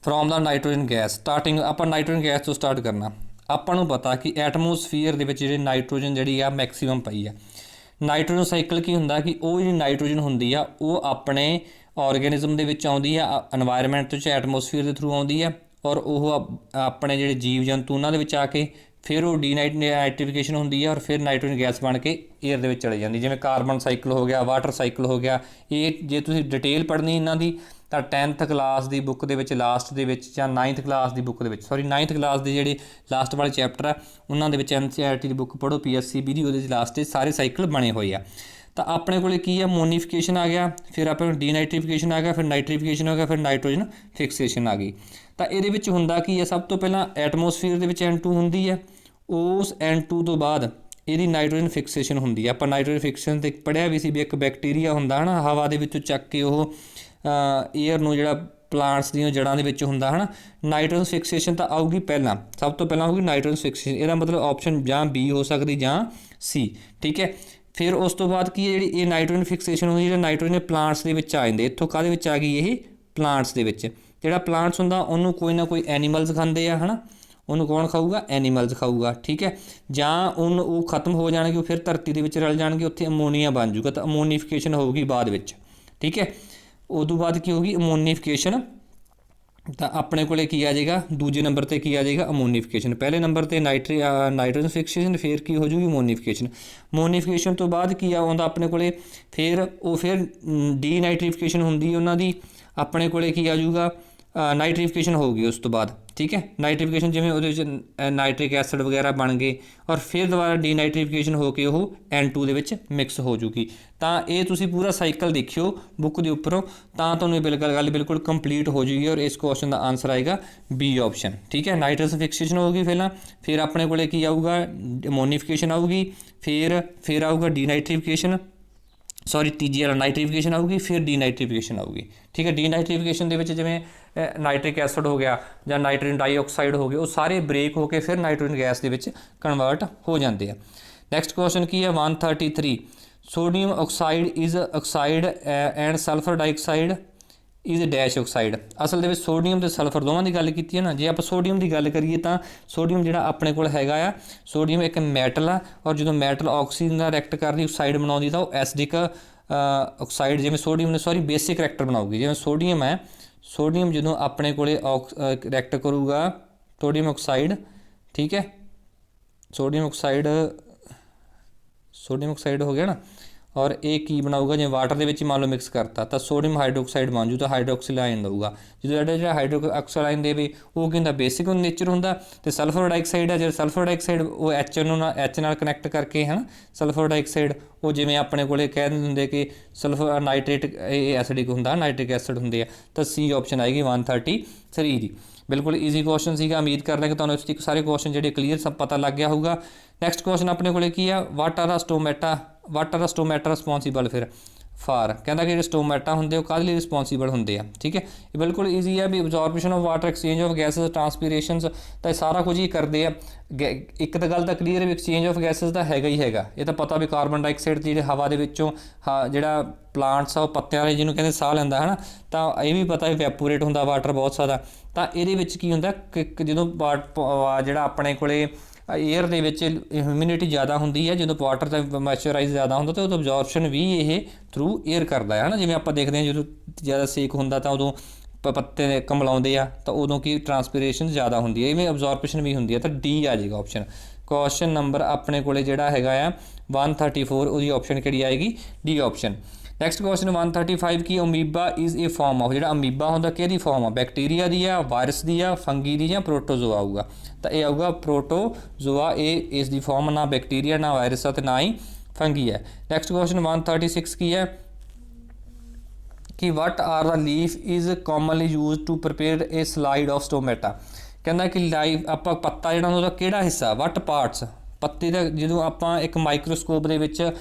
from the nitrogen gas. Starting ਆਪਾਂ ਨਾਈਟ੍ਰੋਜਨ ਗੈਸ ਤੋਂ ਸਟਾਰਟ ਕਰਨਾ। ਆਪਾਂ ਨੂੰ ਪਤਾ ਕਿ ਐਟਮੋਸਫੀਅਰ ਦੇ ਵਿੱਚ ਜਿਹੜੀ ਨਾਈਟ੍ਰੋਜਨ ਜਿਹੜੀ ਆ ਮੈਕਸੀਮਮ ਪਈ ਆ। ਨਾਈਟ੍ਰੋਜਨ ਸਾਈਕਲ ਕੀ ਹੁੰਦਾ ਕਿ ਉਹ ਜਿਹੜੀ ਨਾਈਟ੍ਰੋਜਨ ਹੁੰਦੀ ਆ ਉਹ ਆਪਣੇ ਆਰਗੈਨਿਜ਼ਮ ਦੇ ਵਿੱਚ ਆਉਂਦੀ ਆ, ਐਨਵਾਇਰਨਮੈਂਟ ਵਿੱਚ ਐਟਮੋਸਫੀਅਰ ਦੇ ਥਰੂ ਆਉਂਦੀ ਆ ਔਰ ਉਹ ਆਪਣੇ ਜਿਹੜੇ ਜੀਵ ਜੰਤੂ ਉਹਨਾਂ ਦੇ ਵਿੱਚ ਆ ਕੇ ਫਿਰ ਉਹ ਡੀਨਾਈਟ੍ਰੀਫਿਕੇਸ਼ਨ ਹੁੰਦੀ ਹੈ ਔਰ ਫਿਰ ਨਾਈਟ੍ਰੋਜਨ ਗੈਸ ਬਣ ਕੇ ਏਅਰ ਦੇ ਵਿੱਚ ਚਲੇ ਜਾਂਦੀ। ਜਿਵੇਂ ਕਾਰਬਨ ਸਾਈਕਲ ਹੋ ਗਿਆ, ਵਾਟਰ ਸਾਈਕਲ ਹੋ ਗਿਆ। ਇਹ ਜੇ ਤੁਸੀਂ ਡਿਟੇਲ ਪੜ੍ਹਨੀ ਇਹਨਾਂ ਦੀ ਤਾਂ 10th ਕਲਾਸ ਦੀ ਬੁੱਕ ਦੇ ਵਿੱਚ ਲਾਸਟ ਦੇ ਵਿੱਚ ਜਾਂ 9th ਕਲਾਸ ਦੀ ਬੁੱਕ ਦੇ ਵਿੱਚ 9th ਕਲਾਸ ਦੇ ਜਿਹੜੇ ਲਾਸਟ ਵਾਲੇ ਚੈਪਟਰ ਆ ਉਹਨਾਂ ਦੇ ਵਿੱਚ NCERT ਦੀ ਬੁੱਕ ਪੜ੍ਹੋ PSCB ਦੀ, ਉਹਦੇ 'ਚ ਲਾਸਟ 'ਚ ਸਾਰੇ ਸਾਈਕਲ ਬਣੇ ਹੋਏ ਆ। ਤਾਂ ਆਪਣੇ ਕੋਲੇ ਕੀ ਹੈ, ਅਮੋਨੀਫਿਕੇਸ਼ਨ ਆ ਗਿਆ, ਫਿਰ ਆਪਣੇ ਕੋਲ ਡੀਨਾਈਟ੍ਰੀਫਿਕੇਸ਼ਨ ਆ ਗਿਆ, ਫਿਰ ਨਾਈਟ੍ਰੀਫਿਕੇਸ਼ਨ ਆ ਗਿਆ, ਫਿਰ ਨਾਈਟ੍ਰੋਜਨ ਫਿਕਸੇਸ਼ਨ ਆ ਗਈ। ਤਾਂ ਇਹਦੇ ਵਿੱਚ ਹੁੰਦਾ ਕੀ ਹੈ, ਸਭ ਤੋਂ ਪਹਿਲਾਂ ਐਟਮੋਸਫੀਅਰ ਦੇ ਵਿੱਚ N2 ਹੁੰਦੀ ਹੈ, ਉਸ N2 ਤੋਂ ਬਾਅਦ ਇਹਦੀ ਨਾਈਟ੍ਰੋਜਨ ਫਿਕਸੇਸ਼ਨ ਹੁੰਦੀ ਹੈ। ਆਪਾਂ ਨਾਈਟ੍ਰੋਜਨ ਫਿਕਸੇਸ਼ਨ 'ਤੇ ਪੜ੍ਹਿਆ ਵੀ ਸੀ ਵੀ ਇੱਕ ਬੈਕਟੀਰੀਆ ਹੁੰਦਾ ਹੈ ਨਾ, ਹਵਾ ਦੇ ਵਿੱਚੋਂ ਚੱਕ ਕੇ ਉਹ ਏਅਰ ਨੂੰ ਜਿਹੜਾ ਪਲਾਂਟਸ ਦੀਆਂ ਜੜ੍ਹਾਂ ਦੇ ਵਿੱਚ ਹੁੰਦਾ ਹੈ ਨਾ। ਨਾਈਟ੍ਰੋਜਨ ਫਿਕਸੇਸ਼ਨ ਤਾਂ ਆਊਗੀ ਪਹਿਲਾਂ, ਸਭ ਤੋਂ ਪਹਿਲਾਂ ਆਊਗੀ ਨਾਈਟ੍ਰੋਜਨ ਫਿਕਸੇਸ਼ਨ। ਇਹਦਾ ਮਤਲਬ ਆਪਸ਼ਨ ਜਾਂ B ਹੋ ਸਕਦੀ ਜਾਂ C, ਠੀਕ ਹੈ। ਫਿਰ ਉਸ ਤੋਂ ਬਾਅਦ ਕੀ ਹੈ, ਜਿਹੜੀ ਇਹ ਨਾਈਟ੍ਰੋਜਨ ਫਿਕਸੇਸ਼ਨ ਹੁੰਦੀ, ਜਿਹੜਾ ਨਾਈਟ੍ਰੋਜਨ ਪਲਾਂਟਸ ਦੇ ਵਿੱਚ ਆ ਜਾਂਦੇ। ਇੱਥੋਂ ਕਾਹਦੇ ਵਿੱਚ ਆ ਗਈ ਇਹ, ਪਲਾਂਟਸ ਦੇ ਵਿੱਚ। ਜਿਹੜਾ ਪਲਾਂਟਸ ਹੁੰਦਾ ਉਹਨੂੰ ਕੋਈ ਨਾ ਕੋਈ ਐਨੀਮਲਸ ਖਾਂਦੇ ਆ ਹੈ ਨਾ, ਉਹਨੂੰ ਕੌਣ ਖਾਊਗਾ, ਐਨੀਮਲਸ ਖਾਊਗਾ, ਠੀਕ ਹੈ। ਜਾਂ ਉਹਨੂੰ ਉਹ ਖਤਮ ਹੋ ਜਾਣਗੇ, ਉਹ ਫਿਰ ਧਰਤੀ ਦੇ ਵਿੱਚ ਰਲ ਜਾਣਗੇ, ਉੱਥੇ ਅਮੋਨੀਆ ਬਣ ਜੂਗਾ, ਤਾਂ ਅਮੋਨੀਫਿਕੇਸ਼ਨ ਹੋਊਗੀ ਬਾਅਦ ਵਿੱਚ, ਠੀਕ ਹੈ। ਉਦੋਂ ਬਾਅਦ ਕੀ ਹੋਊਗੀ, ਅਮੋਨੀਫਿਕੇਸ਼ਨ। ਤਾਂ ਆਪਣੇ ਕੋਲੇ ਕੀ ਆ ਜਾਏਗਾ, ਦੂਜੇ ਨੰਬਰ 'ਤੇ ਕੀ ਆ ਜਾਏਗਾ, ਅਮੋਨੀਫਿਕੇਸ਼ਨ। ਪਹਿਲੇ ਨੰਬਰ 'ਤੇ ਨਾਈਟ੍ਰੋਜਨ ਫਿਕਸੇਸ਼ਨ, ਫਿਰ ਕੀ ਹੋ ਜੂਗੀ, ਅਮੋਨੀਫਿਕੇਸ਼ਨ। ਅਮੋਨੀਫਿਕੇਸ਼ਨ ਤੋਂ ਬਾਅਦ ਕੀ ਆਉਂਦਾ ਆਪਣੇ ਕੋਲੇ, ਫਿਰ ਡੀਨਾਈਟ੍ਰੀਫਿਕੇਸ਼ਨ ਹੁੰਦੀ ਉਹਨਾਂ ਦੀ। ਆਪਣੇ ਕੋਲੇ ਕੀ ਆ ਜੂਗਾ, ਨਾਈਟ੍ਰੀਫਿਕੇਸ਼ਨ ਹੋਊਗੀ ਉਸ ਤੋਂ ਬਾਅਦ, ਠੀਕ ਹੈ। ਨਾਈਟ੍ਰੀਫਿਕੇਸ਼ਨ ਜਿਵੇਂ ਉਹਦੇ ਵਿੱਚ ਨਾਈਟ੍ਰਿਕ ਐਸਿਡ ਵਗੈਰਾ ਬਣ ਗਏ, ਔਰ ਫਿਰ ਦੁਬਾਰਾ ਡੀਨਾਈਟ੍ਰੀਫਿਕੇਸ਼ਨ ਹੋ ਕੇ ਉਹ N2 ਦੇ ਵਿੱਚ ਮਿਕਸ ਹੋ ਜੂਗੀ। ਤਾਂ ਇਹ ਤੁਸੀਂ ਪੂਰਾ ਸਾਈਕਲ ਦੇਖਿਓ ਬੁੱਕ ਦੇ ਉੱਪਰੋਂ, ਤਾਂ ਤੁਹਾਨੂੰ ਇਹ ਗੱਲ ਬਿਲਕੁਲ ਕੰਪਲੀਟ ਹੋ ਜੂਗੀ। ਔਰ ਇਸ ਕੁਐਸਚਨ ਦਾ ਆਨਸਰ ਆਏਗਾ B ਆਪਸ਼ਨ, ਠੀਕ ਹੈ। ਨਾਈਟ੍ਰੋਜਨ ਫਿਕਸੇਸ਼ਨ ਹੋਊਗੀ ਪਹਿਲਾਂ, ਫਿਰ ਆਪਣੇ ਕੋਲੇ ਕੀ ਆਊਗਾ, ਅਮੋਨੀਫਿਕੇਸ਼ਨ ਆਊਗੀ, ਫਿਰ ਆਊਗਾ ਡੀਨਾਈਟ੍ਰੀਫਿਕੇਸ਼ਨ, ਸੌਰੀ ਤੀਜੀ ਵਾਲਾ ਨਾਈਟ੍ਰੀਫਿਕੇਸ਼ਨ ਆਊਗੀ, ਫਿਰ ਡੀਨਾਈਟ੍ਰੀਫਿਕੇਸ਼ਨ ਆਊਗੀ, ਠੀਕ ਹੈ। ਡੀਨਾਈਟ੍ਰੀਫਿਕੇਸ਼ਨ ਦੇ ਵਿੱਚ ਜਿਵੇਂ ਨਾਈਟ੍ਰਿਕ ਐਸਿਡ ਹੋ ਗਿਆ ਜਾਂ ਨਾਈਟ੍ਰੋਜਨ ਡਾਈਆਕਸਾਈਡ ਹੋ ਗਿਆ, ਉਹ ਸਾਰੇ ਬ੍ਰੇਕ ਹੋ ਕੇ ਫਿਰ ਨਾਈਟ੍ਰੋਜਨ ਗੈਸ ਦੇ ਵਿੱਚ ਕਨਵਰਟ ਹੋ ਜਾਂਦੇ ਆ। ਨੈਕਸਟ ਕੁਐਸਚਨ ਕੀ ਹੈ, 133, sodium oxide is oxide and sulphur dioxide is dash oxide. ਅਸਲ ਦੇ ਵਿੱਚ ਸੋਡੀਅਮ ਅਤੇ ਸਲਫਰ ਦੋਵਾਂ ਦੀ ਗੱਲ ਕੀਤੀ ਹੈ ਨਾ। ਜੇ ਆਪਾਂ ਸੋਡੀਅਮ ਦੀ ਗੱਲ ਕਰੀਏ ਤਾਂ ਸੋਡੀਅਮ ਜਿਹੜਾ ਆਪਣੇ ਕੋਲ ਹੈਗਾ ਆ, ਸੋਡੀਅਮ ਇੱਕ ਮੈਟਲ ਆ, ਔਰ ਜਦੋਂ ਮੈਟਲ ਆਕਸੀਜਨ ਨਾਲ ਰਿਐਕਟ ਕਰਦੀ ਆਕਸਾਈਡ ਬਣਾਉਂਦੀ ਤਾਂ ਉਹ ਐਸਿਡਿਕ ਆਕਸਾਈਡ, ਜਿਵੇਂ ਸੋਡੀਅਮ ਨੇ ਬੇਸਿਕ ਕਰੈਕਟਰ ਬਣਾਊਗੀ। ਜਿਵੇਂ ਸੋਡੀਅਮ ਹੈ, ਸੋਡੀਅਮ ਜਦੋਂ ਆਪਣੇ ਕੋਲੇ ਰਿਐਕਟ ਕਰੂਗਾ ਸੋਡੀਅਮ ਆਕਸਾਈਡ, ਠੀਕ ਹੈ, ਸੋਡੀਅਮ ਆਕਸਾਈਡ ਹੋ ਗਿਆ ਨਾ, ਔਰ ਇਹ ਕੀ ਬਣਾਊਗਾ, ਜਿਵੇਂ ਵਾਟਰ ਦੇ ਵਿੱਚ ਮੰਨ ਲਓ ਮਿਕਸ ਕਰਤਾ ਤਾਂ ਸੋਡੀਅਮ ਹਾਈਡਰੋਕਸਾਈਡ ਬਣ ਜੂ, ਤਾਂ ਹਾਈਡਰੋਕਸਿਲ ਆਇਨ ਦਊਗਾ। ਜਦੋਂ ਜਿਹੜਾ ਹਾਈਡਰੋਕਸਿਲ ਆਇਨ ਦੇਵੇ ਉਹ ਕੀ ਹੁੰਦਾ, ਬੇਸਿਕ ਨੇਚਰ ਹੁੰਦਾ। ਅਤੇ ਸਲਫਰ ਡਾਈਆਕਸਾਈਡ ਹੈ, ਜਿਹੜਾ ਸਲਫਰ ਡਾਈਆਕਸਾਈਡ ਉਹ ਐਚ ਨਾਲ ਕਨੈਕਟ ਕਰਕੇ ਹੈ ਨਾ, ਸਲਫਰ ਡਾਈਆਕਸਾਈਡ ਉਹ ਜਿਵੇਂ ਆਪਣੇ ਕੋਲੇ ਕਹਿ ਦਿੰਦੇ ਕਿ ਸਲਫਰ ਨਾਈਟ੍ਰੇਟ ਇਹ ਐਸਿਡਿਕ ਹੁੰਦਾ, ਨਾਈਟ੍ਰਿਕ ਐਸਿਡ ਹੁੰਦੇ ਆ। ਤਾਂ C ਆਪਸ਼ਨ ਆਏਗੀ 133 ਦੀ। ਬਿਲਕੁਲ ਈਜ਼ੀ ਕੁਐਸਚਨ ਸੀਗਾ। ਉਮੀਦ ਕਰਦਾ ਕਿ ਤੁਹਾਨੂੰ ਇਸ ਤੱਕ ਸਾਰੇ ਕੁਐਸਚਨ ਜਿਹੜੇ ਕਲੀਅਰ ਸਭ ਪਤਾ ਲੱਗ ਗਿਆ ਹੋਊਗਾ। ਨੈਕਸਟ ਕੁਐਸਚਨ ਆਪਣੇ ਕੋਲੇ ਕੀ ਆ, what are the stomata responsible ਫਿਰ ਫਾਰ। ਕਹਿੰਦਾ ਕਿ ਜਿਹੜੇ ਸਟੋਮੈਟਾ ਹੁੰਦੇ ਉਹ ਕਾਹਦੇ ਲਈ ਰਿਸਪੋਂਸੀਬਲ ਹੁੰਦੇ ਆ, ਠੀਕ ਹੈ। ਇਹ ਬਿਲਕੁਲ ਈਜ਼ੀ ਹੈ ਵੀ absorption of water, exchange of gases, transpirations, ਤਾਂ ਇਹ ਸਾਰਾ ਕੁਝ ਹੀ ਕਰਦੇ ਆ। ਇੱਕ ਤਾਂ ਗੱਲ ਤਾਂ ਕਲੀਅਰ ਹੈ ਵੀ ਐਕਸਚੇਂਜ ਆਫ ਗੈਸਸ ਤਾਂ ਹੈਗਾ ਹੀ ਹੈਗਾ। ਇਹ ਤਾਂ ਪਤਾ ਵੀ ਕਾਰਬਨ ਡਾਈਆਕਸਾਈਡ ਜਿਹੜੇ ਹਵਾ ਦੇ ਵਿੱਚੋਂ ਜਿਹੜਾ ਪਲਾਂਟਸ ਆ ਉਹ ਪੱਤਿਆਂ ਵਾਲੇ ਜਿਹਨੂੰ ਕਹਿੰਦੇ ਸਾਹ ਲੈਂਦਾ ਹੈ ਨਾ, ਤਾਂ ਇਹ ਵੀ ਪਤਾ ਇਵੈਪੋਰੇਟ ਹੁੰਦਾ ਵਾਟਰ ਬਹੁਤ ਜ਼ਿਆਦਾ। ਤਾਂ ਇਹਦੇ ਵਿੱਚ ਕੀ ਹੁੰਦਾ ਕਿ ਜਦੋਂ ਜਿਹੜਾ ਆਪਣੇ ਕੋਲੇ ਏਅਰ ਦੇ ਵਿੱਚ ਹਿਊਮਿਡਿਟੀ ਜ਼ਿਆਦਾ ਹੁੰਦੀ ਹੈ, ਜਦੋਂ ਵਾਟਰ ਦਾ ਮੋਇਸਚਰਾਈਜ਼ ਜ਼ਿਆਦਾ ਹੁੰਦਾ ਤਾਂ ਉਦੋਂ ਅਬਜ਼ੋਰਪਸ਼ਨ ਵੀ ਇਹ ਥਰੂ ਏਅਰ ਕਰਦਾ ਹੈ ਨਾ। ਜਿਵੇਂ ਆਪਾਂ ਦੇਖਦੇ ਹਾਂ ਜਦੋਂ ਜ਼ਿਆਦਾ ਸੇਕ ਹੁੰਦਾ ਤਾਂ ਉਦੋਂ ਪੱਤੇ ਕਮਲਾਉਂਦੇ ਆ, ਤਾਂ ਉਦੋਂ ਕੀ ਟਰਾਂਸਪੀਰੇਸ਼ਨ ਜ਼ਿਆਦਾ ਹੁੰਦੀ ਹੈ, ਇਵੇਂ ਅਬਜ਼ੋਰਪਸ਼ਨ ਵੀ ਹੁੰਦੀ ਹੈ। ਤਾਂ D ਆ ਜਾਏਗਾ ਆਪਸ਼ਨ। ਕੁਐਸਚਨ ਨੰਬਰ ਆਪਣੇ ਕੋਲੇ ਜਿਹੜਾ ਹੈਗਾ ਆ 134, ਉਹਦੀ ਆਪਸ਼ਨ ਕਿਹੜੀ ਆਏਗੀ, D option. Next question 135 Ki, amoeba is a farm of, ਜਿਹੜਾ ਅਮੀਬਾ ਹੁੰਦਾ ਕਿਹਦੀ ਫਾਰਮ ਆ, ਬੈਕਟੀਰੀਆ ਦੀ ਆ, ਵਾਇਰਸ ਦੀ ਆ, ਫੰਗੀ ਦੀ ਜਾਂ ਪ੍ਰੋਟੋਜ਼ੋਆ ਆਊਗਾ। ਤਾਂ ਇਹ ਆਊਗਾ ਪ੍ਰੋਟੋਜ਼ੋਆ। ਇਹ ਇਸ ਦੀ ਫਾਰਮ ਨਾ ਬੈਕਟੀਰੀਆ ਨਾ ਵਾਇਰਸ ਆ ਅਤੇ ਨਾ ਹੀ ਫੰਗੀ ਹੈ। ਨੈਕਸਟ ਕੁਐਸਚਨ 136 ਕੀ ਹੈ ਕਿ what are the leaf is commonly use to prepare a slide of stomata. ਕਹਿੰਦਾ ਕਿ ਆਪਾਂ ਪੱਤਾ ਜਿਹੜਾ ਉਹਦਾ ਕਿਹੜਾ ਹਿੱਸਾ, ਵਟ ਪਾਰਟਸ ਪੱਤੇ ਦਾ, ਜਦੋਂ ਆਪਾਂ ਇੱਕ ਮਾਈਕਰੋਸਕੋਪ ਦੇ ਵਿੱਚ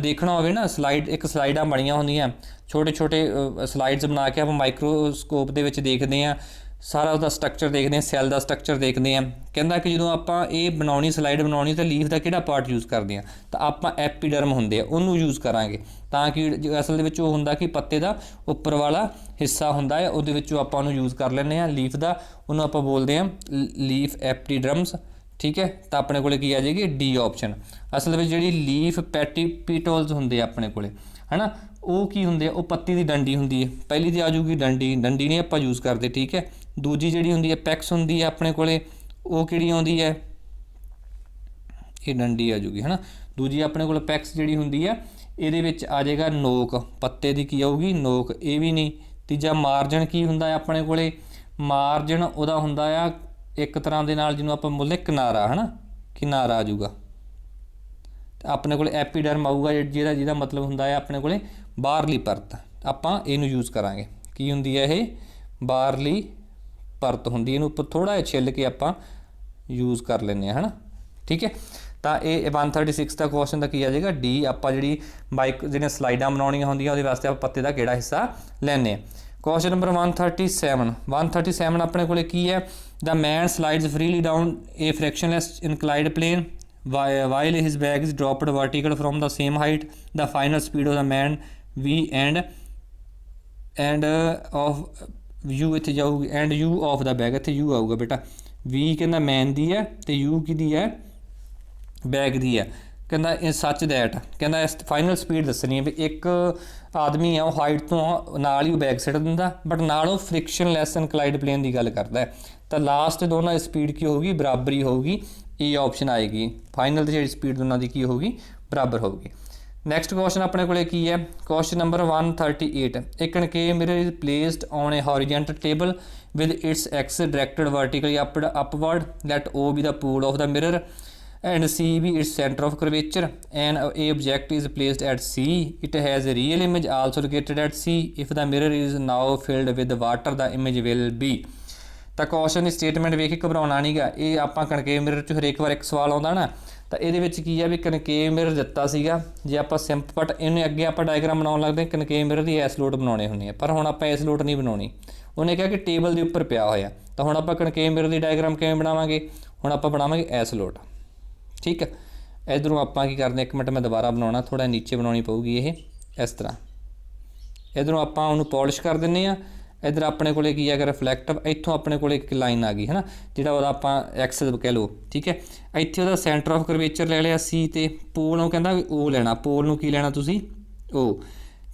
ਦੇਖਣਾ ਹੋਵੇ ਨਾ, ਇੱਕ ਸਲਾਈਡਾਂ ਬਣੀਆਂ ਹੁੰਦੀਆਂ, ਛੋਟੇ ਛੋਟੇ ਸਲਾਈਡਸ ਬਣਾ ਕੇ ਆਪਾਂ ਮਾਈਕਰੋਸਕੋਪ ਦੇ ਵਿੱਚ ਦੇਖਦੇ ਹਾਂ, ਸਾਰਾ ਉਹਦਾ ਸਟਰਕਚਰ ਦੇਖਦੇ ਹਾਂ, ਸੈੱਲ ਦਾ ਸਟਰਕਚਰ ਦੇਖਦੇ ਹਾਂ। ਕਹਿੰਦਾ ਕਿ ਜਦੋਂ ਆਪਾਂ ਇਹ ਸਲਾਈਡ ਬਣਾਉਣੀ ਤਾਂ ਲੀਫ ਦਾ ਕਿਹੜਾ ਪਾਰਟ ਯੂਜ਼ ਕਰਦੇ ਹਾਂ, ਤਾਂ ਆਪਾਂ ਐਪੀਡਰਮ ਹੁੰਦੇ ਆ ਉਹਨੂੰ ਯੂਜ਼ ਕਰਾਂਗੇ। ਤਾਂ ਕਿ ਅਸਲ ਦੇ ਵਿੱਚ ਉਹ ਹੁੰਦਾ ਕਿ ਪੱਤੇ ਦਾ ਉੱਪਰ ਵਾਲਾ ਹਿੱਸਾ ਹੁੰਦਾ ਹੈ, ਉਹਦੇ ਵਿੱਚੋਂ ਆਪਾਂ ਉਹਨੂੰ ਯੂਜ਼ ਕਰ ਲੈਂਦੇ ਹਾਂ ਲੀਫ ਦਾ, ਉਹਨੂੰ ਆਪਾਂ ਬੋਲਦੇ ਹਾਂ ਲੀਫ ਐਪੀਡਰਮਸ, ਠੀਕ ਹੈ। ਤਾਂ ਆਪਣੇ ਕੋਲੇ ਕੀ ਆ ਜਾਏਗੀ, D ਆਪਸ਼ਨ। ਅਸਲ ਵਿੱਚ ਜਿਹੜੀ ਲੀਫ ਪੈਟੀਪੀਟੋਲਸ ਹੁੰਦੇ ਆ ਆਪਣੇ ਕੋਲੇ ਹੈ ਨਾ, ਉਹ ਕੀ ਹੁੰਦੇ ਆ, ਉਹ ਪੱਤੀ ਦੀ ਡੰਡੀ ਹੁੰਦੀ ਹੈ। ਪਹਿਲੀ ਤੇ ਆ ਜਾਊਗੀ ਡੰਡੀ ਨਹੀਂ ਆਪਾਂ ਯੂਜ਼ ਕਰਦੇ, ਠੀਕ ਹੈ। ਦੂਜੀ ਜਿਹੜੀ ਹੁੰਦੀ ਹੈ ਪੈਕਸ ਹੁੰਦੀ ਹੈ ਆਪਣੇ ਕੋਲੇ, ਉਹ ਕਿਹੜੀ ਆਉਂਦੀ ਹੈ, ਇਹ ਡੰਡੀ ਆ ਜਾਊਗੀ ਹੈ ਨਾ। ਦੂਜੀ ਆਪਣੇ ਕੋਲ ਪੈਕਸ ਜਿਹੜੀ ਹੁੰਦੀ ਆ, ਇਹਦੇ ਵਿੱਚ ਆ ਜਾਏਗਾ ਨੋਕ, ਪੱਤੇ ਦੀ ਕੀ ਆਊਗੀ, ਨੋਕ, ਇਹ ਵੀ ਨਹੀਂ। ਤੀਜਾ ਮਾਰਜਨ ਕੀ ਹੁੰਦਾ ਹੈ ਆਪਣੇ ਕੋਲੇ, ਮਾਰਜਨ ਉਹਦਾ ਹੁੰਦਾ ਆ ਇੱਕ ਤਰ੍ਹਾਂ ਦੇ ਨਾਲ ਜਿਹਨੂੰ ਆਪਾਂ ਬੋਲਦੇ ਕਿਨਾਰਾ ਹੈ ਨਾ, ਕਿਨਾਰਾ ਆ ਜਾਊਗਾ। ਆਪਣੇ ਕੋਲ ਐਪੀਡਰਮ ਆਊਗਾ ਜਿਹਦਾ मतलब ਹੁੰਦਾ ਹੈ ਆਪਣੇ ਕੋਲੇ ਬਾਹਰਲੀ ਪਰਤ। ਆਪਾਂ ਇਹਨੂੰ ਯੂਜ਼ ਕਰਾਂਗੇ। ਕੀ ਹੁੰਦੀ ਹੈ ਇਹ? ਬਾਹਰਲੀ ਪਰਤ ਹੁੰਦੀ, ਇਹਨੂੰ ਉੱਪਰ ਥੋੜ੍ਹਾ ਜਿਹਾ ਛਿੱਲ ਕੇ ਆਪਾਂ ਯੂਜ਼ ਕਰ ਲੈਂਦੇ ਹਾਂ, ਹੈ ਨਾ। ਠੀਕ ਹੈ, ਤਾਂ ਇਹ 136 ਦਾ ਕੁਐਸਚਨ ਦਾ ਕੀ ਆ ਜਾਏਗਾ? ਡੀ। ਆਪਾਂ ਜਿਹੜੀ ਜਿਹੜੀਆਂ ਸਲਾਈਡਾਂ ਬਣਾਉਣੀਆਂ ਹੁੰਦੀਆਂ ਉਹਦੇ ਵਾਸਤੇ ਆਪਾਂ ਪੱਤੇ ਦਾ ਕਿਹੜਾ ਹਿੱਸਾ ਲੈਂਦੇ ਹਾਂ। ਕੁਐਸਚਨ ਨੰਬਰ 137 ਆਪਣੇ ਕੋਲੇ ਕੀ ਹੈ? ਦ ਮੈਨ slides freely down A ਫ੍ਰੈਕਸ਼ਨਲੈਸ ਇਨਕਲਾਈਡ plain while his bag is dropped vertical from the same height. The final speed of the man v and of u ਇੱਥੇ ਜਾਊਗੀ and u of the bag, ਇੱਥੇ u ਆਊਗਾ ਬੇਟਾ। v ਕਹਿੰਦਾ ਮੈਨ ਦੀ ਹੈ ਤੇ u ਕਿਹਦੀ ਹੈ? ਬੈਗ ਦੀ ਹੈ। ਕਹਿੰਦਾ ਇਹ ਸੱਚ ਦੈਟ, ਕਹਿੰਦਾ ਇਸ ਫਾਈਨਲ ਸਪੀਡ ਦੱਸਣੀ ਹੈ ਵੀ ਇੱਕ ਆਦਮੀ ਆ ਉਹ ਹਾਈਟ ਤੋਂ ਨਾਲ ਹੀ ਉਹ ਬੈਗ ਸਿੱਟ ਦਿੰਦਾ, ਬਟ ਨਾਲ ਉਹ ਫ੍ਰਿਕਸ਼ਨਲੈਸ ਇਨਕਲਾਈਡ ਪਲੇਨ ਦੀ ਗੱਲ ਕਰਦਾ ਹੈ। ਤਾਂ ਲਾਸਟ ਦੋਨਾਂ ਦੀ ਸਪੀਡ ਕੀ ਹੋਊਗੀ? ਬਰਾਬਰੀ ਹੋਊਗੀ। ਇਹ ਆਪਸ਼ਨ ਆਏਗੀ। ਫਾਈਨਲ 'ਤੇ ਜਿਹੜੀ ਸਪੀਡ ਦੋਨਾਂ ਦੀ ਕੀ ਹੋਊਗੀ? ਬਰਾਬਰ ਹੋਊਗੀ। ਨੈਕਸਟ ਕੁਐਸਚਨ ਆਪਣੇ ਕੋਲੇ ਕੀ ਹੈ? Question number 138। A concave mirror is placed on a horizontal table with its axis directed vertically upward. Let O be the pole of the mirror and C be its center of curvature, and a object is placed at C. It has a real image also located at C. If the mirror is now filled with water, the image will be। ਤਾਂ ਕੁਐਸਚਨ ਦੀ ਸਟੇਟਮੈਂਟ ਵੇਖ ਕੇ ਘਬਰਾਉਣਾ ਨਹੀਂ ਗਾ। ਇਹ ਆਪਾਂ ਕਨਕੇਵ ਮਿਰਰ 'ਚ ਹਰੇਕ ਵਾਰ ਇੱਕ ਸਵਾਲ ਆਉਂਦਾ ਨਾ, ਤਾਂ ਇਹਦੇ ਵਿੱਚ ਕੀ ਆ ਵੀ ਕਨਕੇਵ ਮਿਰਰ ਦਿੱਤਾ ਸੀਗਾ। ਜੇ ਆਪਾਂ ਬਟ ਇਹਨੇ ਅੱਗੇ ਆਪਾਂ ਡਾਇਗਰਾਮ ਬਣਾਉਣ ਲੱਗਦੇ ਕਨਕੇਵ ਮਿਰਰ ਦੀ ਐਸ ਲੋਟ ਬਣਾਉਣੇ ਹੁੰਦੇ ਆ, ਪਰ ਹੁਣ ਆਪਾਂ ਐਸ ਲੋਟ ਨਹੀਂ ਬਣਾਉਣੀ। ਉਹਨੇ ਕਿਹਾ ਕਿ ਟੇਬਲ ਦੇ ਉੱਪਰ ਪਿਆ ਹੋਇਆ, ਤਾਂ ਹੁਣ ਆਪਾਂ ਕਨਕੇਵ ਮਿਰਰ ਦੀ ਡਾਇਗਰਾਮ ਕਿਵੇਂ ਬਣਾਵਾਂਗੇ? ਹੁਣ ਆਪਾਂ ਬਣਾਵਾਂਗੇ ਐਸ ਲੋਟ। ਠੀਕ ਹੈ, ਇੱਧਰੋਂ ਆਪਾਂ ਕੀ ਕਰਦੇ? ਇੱਕ ਮਿੰਟ ਮੈਂ ਦੁਬਾਰਾ ਬਣਾਉਣਾ, ਥੋੜ੍ਹਾ ਨੀਚੇ ਬਣਾਉਣੀ ਪਊਗੀ ਇਹ ਇਸ ਤਰ੍ਹਾਂ। ਇੱਧਰੋਂ ਆਪਾਂ ਉਹਨੂੰ ਪੋਲਿਸ਼ ਕਰ ਦਿੰਦੇ ਹਾਂ। ਇੱਧਰ ਆਪਣੇ ਕੋਲੇ ਕੀ ਹੈਗਾ? ਰਿਫਲੈਕਟਿਵ। ਇੱਥੋਂ ਆਪਣੇ ਕੋਲੇ ਇੱਕ ਲਾਈਨ ਆ ਗਈ, ਹੈ ਨਾ, ਜਿਹੜਾ ਉਹਦਾ ਆਪਾਂ ਐਕਸ ਕਹਿ ਲਓ। ਠੀਕ ਹੈ, ਇੱਥੇ ਉਹਦਾ ਸੈਂਟਰ ਆਫ ਕਰਵੇਚਰ ਲੈ ਲਿਆ ਸੀ, ਅਤੇ ਪੋਲ ਉਹ ਕਹਿੰਦਾ ਵੀ ਉਹ ਲੈਣਾ। ਪੋਲ ਨੂੰ ਕੀ ਲੈਣਾ ਤੁਸੀਂ? ਉਹ।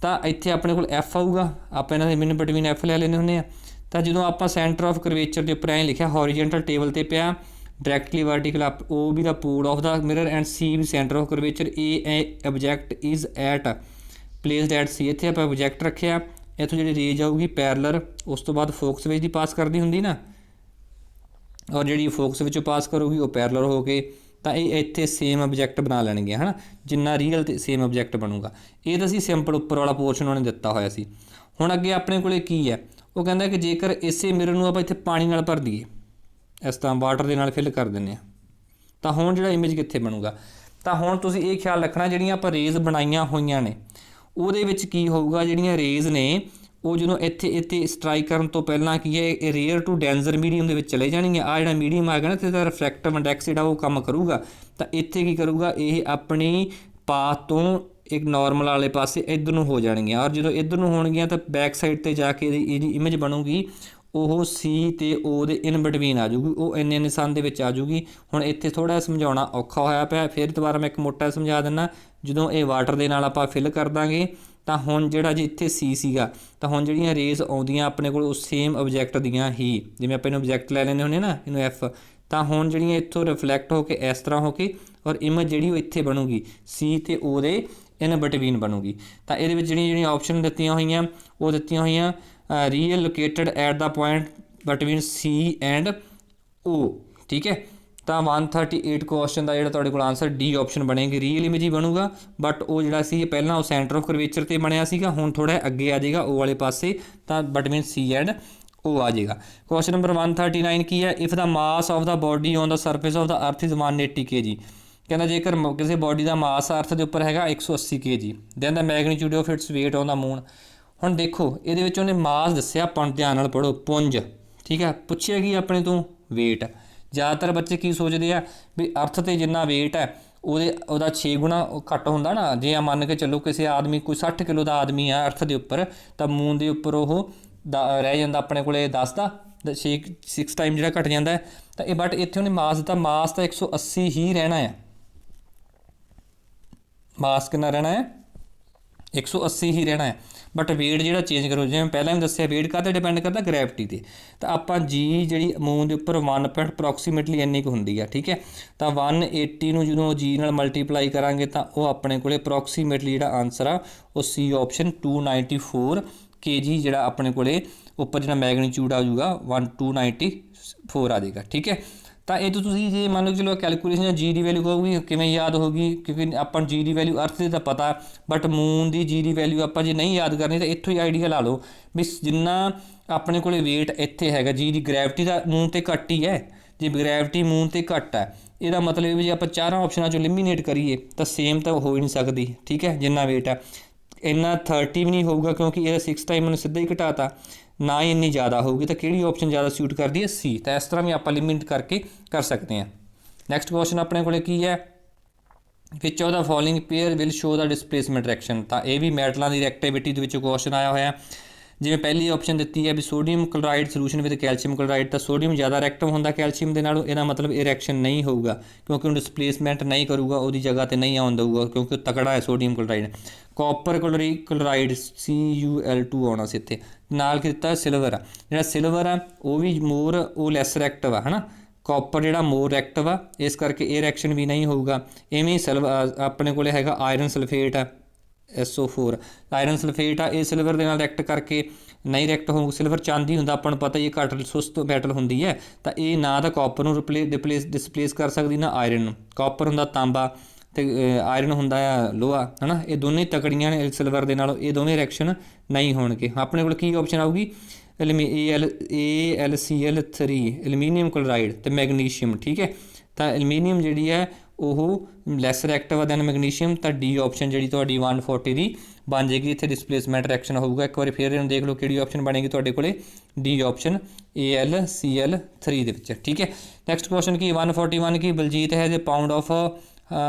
ਤਾਂ ਇੱਥੇ ਆਪਣੇ ਕੋਲ ਐਫ ਆਊਗਾ, ਆਪਾਂ ਇਹਨਾਂ ਦੇ ਮਿਨ ਬਿਟਵੀਨ ਐਫ ਲੈ ਲੈਂਦੇ ਹੁੰਦੇ ਹਾਂ। ਤਾਂ ਜਦੋਂ ਆਪਾਂ ਸੈਂਟਰ ਆਫ ਕਰਵੇਚਰ ਦੇ ਉੱਪਰ ਐਂ ਲਿਖਿਆ ਹੌਰੀਜੈਂਟਲ ਟੇਬਲ 'ਤੇ ਪਿਆ directly vertical up, O be the pole of the mirror and C be center of curvature, A object is at placed at C। ਇੱਥੇ ਆਪਾਂ object ਰੱਖਿਆ, ਇੱਥੋਂ ਜਿਹੜੀ ਰੇਜ ਆਊਗੀ ਪੈਰਲਰ, ਉਸ ਤੋਂ ਬਾਅਦ ਫੋਕਸ ਵਿੱਚ ਦੀ ਪਾਸ ਕਰਦੀ ਹੁੰਦੀ ਨਾ, ਔਰ ਜਿਹੜੀ ਫੋਕਸ ਵਿੱਚੋਂ ਪਾਸ ਕਰੂਗੀ ਉਹ ਪੈਰਲਰ ਹੋ ਕੇ, ਤਾਂ ਇਹ ਇੱਥੇ ਸੇਮ ਆਬਜੈਕਟ ਬਣਾ ਲੈਣਗੇ, ਹੈ ਨਾ, ਜਿੰਨਾ ਰੀਅਲ ਤੇ ਸੇਮ ਆਬਜੈਕਟ ਬਣੂਗਾ। ਇਹ ਤਾਂ ਅਸੀਂ ਸਿੰਪਲ ਉੱਪਰ ਵਾਲਾ ਪੋਰਸ਼ਨ ਉਹਨੇ ਦਿੱਤਾ ਹੋਇਆ ਸੀ। ਹੁਣ ਅੱਗੇ ਆਪਣੇ ਕੋਲੇ ਕੀ ਹੈ? ਉਹ ਕਹਿੰਦਾ ਕਿ ਜੇਕਰ ਇਸੇ ਮਿਰਰ ਨੂੰ ਆਪਾਂ ਇੱਥੇ ਪਾਣੀ ਨਾਲ ਭਰ ਦਈਏ, ਇਸ ਤਰ੍ਹਾਂ ਵਾਟਰ ਦੇ ਨਾਲ ਫਿਲ ਕਰ ਦਿੰਦੇ ਹਾਂ, ਤਾਂ ਹੁਣ ਜਿਹੜਾ ਇਮੇਜ ਕਿੱਥੇ ਬਣੂਗਾ? ਤਾਂ ਹੁਣ ਤੁਸੀਂ ਇਹ ਖਿਆਲ ਰੱਖਣਾ, ਜਿਹੜੀਆਂ ਆਪਾਂ ਰੇਜ਼ ਬਣਾਈਆਂ ਹੋਈਆਂ ਨੇ ਉਹਦੇ ਵਿੱਚ ਕੀ ਹੋਊਗਾ? ਜਿਹੜੀਆਂ ਰੇਜ਼ ਨੇ ਉਹ ਜਦੋਂ ਇੱਥੇ ਸਟਰਾਈਕ ਕਰਨ ਤੋਂ ਪਹਿਲਾਂ ਕੀ ਹੈ, ਇਹ ਰੇਅਰ ਟੂ ਡੈਂਜ਼ਰ ਮੀਡੀਅਮ ਦੇ ਵਿੱਚ ਚਲੇ ਜਾਣਗੀਆਂ। ਆ ਜਿਹੜਾ ਮੀਡੀਅਮ ਆ ਗਿਆ ਨਾ, ਇੱਥੇ ਦਾ ਰਿਫਰੈਕਟਿਵ ਇੰਡੈਕਸ ਜਿਹੜਾ ਉਹ ਕੰਮ ਕਰੂਗਾ। ਤਾਂ ਇੱਥੇ ਕੀ ਕਰੂਗਾ? ਇਹ ਆਪਣੀ ਪਾਥ ਤੋਂ ਇੱਕ ਨੋਰਮਲ ਵਾਲੇ ਪਾਸੇ ਇੱਧਰ ਨੂੰ ਹੋ ਜਾਣਗੀਆਂ, ਔਰ ਜਦੋਂ ਇੱਧਰ ਨੂੰ ਹੋਣਗੀਆਂ ਤਾਂ ਬੈਕ ਸਾਈਡ 'ਤੇ ਜਾ ਕੇ ਇਹਦੀ ਇਮੇਜ ਬਣੂਗੀ, ਉਹ ਸੀ ਅਤੇ ਓ ਦੇ ਇਨ ਬਿਟਵੀਨ ਆ ਜੂਗੀ, ਉਹ ਇੰਨੇ ਸਨ ਦੇ ਵਿੱਚ ਆ ਜੂਗੀ। ਹੁਣ ਇੱਥੇ ਥੋੜ੍ਹਾ ਜਿਹਾ ਸਮਝਾਉਣਾ ਔਖਾ ਹੋਇਆ ਪਿਆ, ਫਿਰ ਦੁਬਾਰਾ ਮੈਂ ਇੱਕ ਮੋਟਾ ਸਮਝਾ ਦਿੰਦਾ। ਜਦੋਂ ਇਹ ਵਾਟਰ ਦੇ ਨਾਲ ਆਪਾਂ ਫਿਲ ਕਰ ਦਾਂਗੇ, ਤਾਂ ਹੁਣ ਜਿਹੜਾ ਜੀ ਇੱਥੇ ਸੀ ਸੀਗਾ, ਤਾਂ ਹੁਣ ਜਿਹੜੀਆਂ ਰੇਜ਼ ਆਉਂਦੀਆਂ ਆਪਣੇ ਕੋਲ ਉਹ ਸੇਮ ਆਬਜੈਕਟ ਦੀਆਂ ਹੀ, ਜਿਵੇਂ ਆਪਾਂ ਇਹਨੂੰ ਆਬਜੈਕਟ ਲੈ ਲੈਂਦੇ ਹੁੰਦੇ ਨਾ, ਇਹਨੂੰ ਐਫ, ਤਾਂ ਹੁਣ ਜਿਹੜੀਆਂ ਇੱਥੋਂ ਰਿਫਲੈਕਟ ਹੋ ਕੇ ਇਸ ਤਰ੍ਹਾਂ ਹੋ ਕੇ, ਔਰ ਇਮੇਜ ਜਿਹੜੀ ਉਹ ਇੱਥੇ ਬਣੂਗੀ ਸੀ ਅਤੇ ਓ ਦੇ ਇਨ ਬਿਟਵੀਨ ਬਣੂਗੀ। ਤਾਂ ਇਹਦੇ ਵਿੱਚ ਜਿਹੜੀਆਂ ਆਪਸ਼ਨ ਦਿੱਤੀਆਂ ਹੋਈਆਂ ਉਹ ਦਿੱਤੀਆਂ ਹੋਈਆਂ real located at the point between c and o. ਠੀਕ ਹੈ, ਤਾਂ 138 ਕੁਐਸਚਨ ਦਾ ਜਿਹੜਾ ਤੁਹਾਡੇ ਕੋਲ ਆਨਸਰ ਡੀ ਆਪਸ਼ਨ ਬਣੇਗੀ। ਰੀਅਲ ਇਮੇਜ ਹੀ ਬਣੂਗਾ, ਬਟ ਉਹ ਜਿਹੜਾ ਸੀ ਪਹਿਲਾਂ ਉਹ ਸੈਂਟਰ ਆਫ ਕਰਵੇਚਰ 'ਤੇ ਬਣਿਆ ਸੀਗਾ, ਹੁਣ ਥੋੜ੍ਹਾ ਅੱਗੇ ਆ ਜਾਏਗਾ ਉਹ ਵਾਲੇ ਪਾਸੇ, ਤਾਂ ਬਿਟਵੀਨ ਸੀ ਐਂਡ ਉਹ ਆ ਜਾਏਗਾ। ਕੁਐਸਚਨ ਨੰਬਰ 139 ਕੀ ਹੈ? If the mass of the body on the surface of ਦਾ ਅਰਥ ਇਜ਼ 180 kg। ਕਹਿੰਦਾ ਜੇਕਰ ਕਿਸੇ ਬੋਡੀ ਦਾ ਮਾਸ ਅਰਥ ਦੇ ਉੱਪਰ ਹੈਗਾ 180 kg, then the magnitude of its weight on the moon. ਹੁਣ ਦੇਖੋ ਇਹਦੇ ਵਿੱਚ ਉਹਨੇ ਮਾਸ ਦੱਸਿਆ, ਆਪਾਂ ਧਿਆਨ ਨਾਲ ਪੜ੍ਹੋ, ਪੁੰਜ। ਠੀਕ ਹੈ, ਪੁੱਛਿਆ ਕੀ ਆਪਣੇ ਤੋਂ? ਵੇਟ। ਜ਼ਿਆਦਾਤਰ ਬੱਚੇ ਕੀ ਸੋਚਦੇ ਆ ਵੀ ਅਰਥ 'ਤੇ ਜਿੰਨਾ ਵੇਟ ਹੈ ਉਹਦਾ 6 ਗੁਣਾ ਘੱਟ ਹੁੰਦਾ ਨਾ। ਜੇ ਆ ਮੰਨ ਕੇ ਚੱਲੋ ਕਿਸੇ ਆਦਮੀ ਕੋਈ 60 ਕਿਲੋ ਦਾ ਆਦਮੀ ਆ ਅਰਥ ਦੇ ਉੱਪਰ, ਤਾਂ ਮੂਨ ਦੇ ਉੱਪਰ ਉਹ ਰਹਿ ਜਾਂਦਾ ਆਪਣੇ ਕੋਲ 10 ਦਾ 6 ਟਾਈਮ ਜਿਹੜਾ ਘਟ ਜਾਂਦਾ ਹੈ। ਤਾਂ ਇਹ ਬਟ ਇੱਥੇ ਉਹਨੇ ਮਾਸ ਦਿੱਤਾ, ਮਾਸ ਤਾਂ 180 ਹੀ ਰਹਿਣਾ ਹੈ। ਮਾਸ ਕਿੰਨਾ ਰਹਿਣਾ ਹੈ? 180 ਹੀ ਰਹਿਣਾ ਹੈ, ਬਟ ਵੇਟ ਜਿਹੜਾ ਚੇਂਜ ਕਰੋ। ਜਿਵੇਂ ਪਹਿਲਾਂ ਵੀ ਦੱਸਿਆ, ਵੇਟ ਕਾਹਤੇ ਡਿਪੈਂਡ ਕਰਦਾ? ਗ੍ਰੈਵਿਟੀ 'ਤੇ। ਤਾਂ ਆਪਾਂ ਜੀ ਜਿਹੜੀ ਮੂਨ ਦੇ ਉੱਪਰ 1 ਪੁਆਇੰਟ ਅਪਰੋਕਸੀਮੇਟਲੀ ਇੰਨੀ ਕੁ ਹੁੰਦੀ ਆ। ਠੀਕ ਹੈ, ਤਾਂ 180 ਨੂੰ ਜਦੋਂ ਜੀ ਨਾਲ ਮਲਟੀਪਲਾਈ ਕਰਾਂਗੇ ਤਾਂ ਉਹ ਆਪਣੇ ਕੋਲ ਅਪਰੋਕਸੀਮੇਟਲੀ ਜਿਹੜਾ ਆਨਸਰ ਆ ਉਹ ਸੀ ਆਪਸ਼ਨ 294 kg ਜਿਹੜਾ ਆਪਣੇ ਕੋਲ ਉੱਪਰ ਜਿਹੜਾ ਮੈਗਨੀਟਿਊਡ ਆ ਜਾਊਗਾ 294 ਆ ਜਾਏਗਾ। ਠੀਕ ਹੈ, ਤਾਂ ਇਹ ਤੋਂ ਤੁਸੀਂ ਜੇ ਮੰਨ ਲਓ ਚਲੋ ਕੈਲਕੂਲੇਸ਼ਨ ਜਾਂ ਜੀ ਦੀ ਵੈਲਿਊ ਹੋਊਗੀ ਕਿਵੇਂ ਯਾਦ ਹੋਊਗੀ, ਕਿਉਂਕਿ ਆਪਾਂ ਨੂੰ ਜੀ ਦੀ ਵੈਲਿਊ ਅਰਥ ਦੀ ਤਾਂ ਪਤਾ, ਬਟ ਮੂਨ ਦੀ ਜੀ ਦੀ ਵੈਲਿਊ ਆਪਾਂ ਜੇ ਨਹੀਂ ਯਾਦ ਕਰਨੀ ਤਾਂ ਇੱਥੋਂ ਹੀ ਆਈਡੀਆ ਲਾ ਲਓ ਵੀ ਜਿੰਨਾ ਆਪਣੇ ਕੋਲੇ ਵੇਟ ਇੱਥੇ ਹੈਗਾ ਜੀ ਦੀ ਗ੍ਰੈਵਿਟੀ ਦਾ ਮੂਨ 'ਤੇ ਘੱਟ ਹੀ ਹੈ। ਜੇ ਗ੍ਰੈਵਿਟੀ ਮੂਨ 'ਤੇ ਘੱਟ ਹੈ ਇਹਦਾ ਮਤਲਬ ਵੀ ਜੇ ਆਪਾਂ ਚਾਰਾਂ ਆਪਸ਼ਨਾਂ 'ਚੋਂ ਐਲੀਮੀਨੇਟ ਕਰੀਏ ਤਾਂ ਸੇਮ ਤਾਂ ਹੋ ਹੀ ਨਹੀਂ ਸਕਦੀ, ਠੀਕ ਹੈ। ਜਿੰਨਾ ਵੇਟ ਹੈ ਇੰਨਾ 30 ਵੀ ਨਹੀਂ ਹੋਊਗਾ ਕਿਉਂਕਿ ਇਹਦਾ 6 ਟਾਈਮ ਮੈਨੂੰ ਸਿੱਧਾ ਹੀ ਘਟਾਤਾ, ਨਾ ਹੀ ਇੰਨੀ ਜ਼ਿਆਦਾ ਹੋਊਗੀ। ਤਾਂ ਕਿਹੜੀ ਆਪਸ਼ਨ ਜ਼ਿਆਦਾ ਸੂਟ ਕਰਦੀ ਹੈ? ਸੀ। ਤਾਂ ਇਸ ਤਰ੍ਹਾਂ ਵੀ ਆਪਾਂ ਲਿਮਿਟ ਕਰਕੇ ਕਰ ਸਕਦੇ ਹਾਂ। ਨੈਕਸਟ ਕੁਐਸਚਨ ਆਪਣੇ ਕੋਲੇ ਕੀ ਹੈ? Which of the following pair will show the displacement direction. ਤਾਂ ਇਹ ਵੀ ਮੈਟਲਾਂ ਦੀ ਰਿਐਕਟੀਵਿਟੀ ਦੇ ਵਿੱਚੋਂ ਕੁਐਸਚਨ ਆਇਆ ਹੋਇਆ। ਜਿਵੇਂ ਪਹਿਲੀ ਆਪਸ਼ਨ ਦਿੱਤੀ ਹੈ ਵੀ sodium chloride solution with calcium chloride, ਤਾਂ ਸੋਡੀਅਮ ਜ਼ਿਆਦਾ ਰਿਐਕਟਿਵ ਹੁੰਦਾ ਕੈਲਸ਼ੀਅਮ ਦੇ ਨਾਲੋਂ, ਇਹਦਾ ਮਤਲਬ ਇਹ ਰਿਐਕਸ਼ਨ ਨਹੀਂ ਹੋਊਗਾ ਕਿਉਂਕਿ ਉਹਨੂੰ ਡਿਸਪਲੇਸਮੈਂਟ ਨਹੀਂ ਕਰੂਗਾ, ਉਹਦੀ ਜਗ੍ਹਾ 'ਤੇ ਨਹੀਂ ਆਉਣ ਦਊਗਾ ਕਿਉਂਕਿ ਉਹ ਤਕੜਾ ਹੈ sodium chloride. Copper chloride Cul2 ਆਉਣਾ ਸੀ ਇੱਥੇ, ਨਾਲ ਕੀਤਾ ਸਿਲਵਰ ਆ। ਜਿਹੜਾ ਸਿਲਵਰ ਆ ਉਹ ਵੀ ਉਹ ਲੈਸ ਰਿਐਕਟਿਵ ਆ, ਹੈ ਨਾ। ਕਾਪਰ ਜਿਹੜਾ ਮੋਰ ਰਿਐਕਟਿਵ ਆ, ਇਸ ਕਰਕੇ ਇਹ ਰਿਐਕਸ਼ਨ ਵੀ ਨਹੀਂ ਹੋਊਗਾ। ਇਵੇਂ ਆਪਣੇ ਕੋਲੇ ਹੈਗਾ ਆਇਰਨ ਸਲਫੇਟ ਆ SO4, ਆਇਰਨ ਸਲਫੇਟ ਆ, ਇਹ ਸਿਲਵਰ ਦੇ ਨਾਲ ਰਿਐਕਟ ਕਰਕੇ ਨਹੀਂ ਰਿਐਕਟ ਹੋਊ। ਸਿਲਵਰ ਚਾਂਦੀ ਹੁੰਦਾ, ਆਪਾਂ ਨੂੰ ਪਤਾ ਹੀ ਘੱਟ ਸੁਸਤ ਮੈਟਲ ਹੁੰਦੀ ਹੈ, ਤਾਂ ਇਹ ਨਾ ਤਾਂ ਕਾਪਰ ਨੂੰ ਡਿਸਪਲੇਸ ਕਰ ਸਕਦੀ ਨਾ ਆਇਰਨ ਨੂੰ। ਕਾਪਰ ਹੁੰਦਾ ਤਾਂਬਾ ਅਤੇ ਆਇਰਨ ਹੁੰਦਾ ਆ ਲੋਹਾ, ਹੈ ਨਾ। ਇਹ ਦੋਨੇ ਤਕੜੀਆਂ ਨੇ ਸਿਲਵਰ ਦੇ ਨਾਲੋਂ, ਇਹ ਦੋਵੇਂ ਰਿਐਕਸ਼ਨ ਨਹੀਂ ਹੋਣਗੇ। ਆਪਣੇ ਕੋਲ ਕੀ ਆਪਸ਼ਨ ਆਊਗੀ? AlCl3 ਐਲੂਮੀਨੀਅਮ ਕਲੋਰਾਈਡ ਅਤੇ ਮੈਗਨੀਸ਼ੀਅਮ, ਠੀਕ ਹੈ। ਤਾਂ ਐਲੂਮੀਨੀਅਮ ਜਿਹੜੀ ਹੈ ਉਹ ਲੈਸ ਰਿਐਕਟਿਵ ਆ ਦੈਨ ਮੈਗਨੀਸ਼ੀਅਮ, ਤਾਂ ਡੀ ਆਪਸ਼ਨ ਜਿਹੜੀ ਤੁਹਾਡੀ 140 ਦੀ ਬਣ ਜਾਏਗੀ। ਇੱਥੇ ਡਿਸਪਲੇਸਮੈਂਟ ਰਿਐਕਸ਼ਨ ਹੋਊਗਾ। ਇੱਕ ਵਾਰੀ ਫਿਰ ਇਹਨੂੰ ਦੇਖ ਲਓ ਕਿਹੜੀ ਆਪਸ਼ਨ ਬਣੇਗੀ ਤੁਹਾਡੇ ਕੋਲੇ? ਡੀ ਆਪਸ਼ਨ AlCl3 ਦੇ ਵਿੱਚ, ਠੀਕ ਹੈ। ਨੈਕਸਟ ਕੁਐਸਚਨ ਕੀ 141 ਕੀ Baljit has a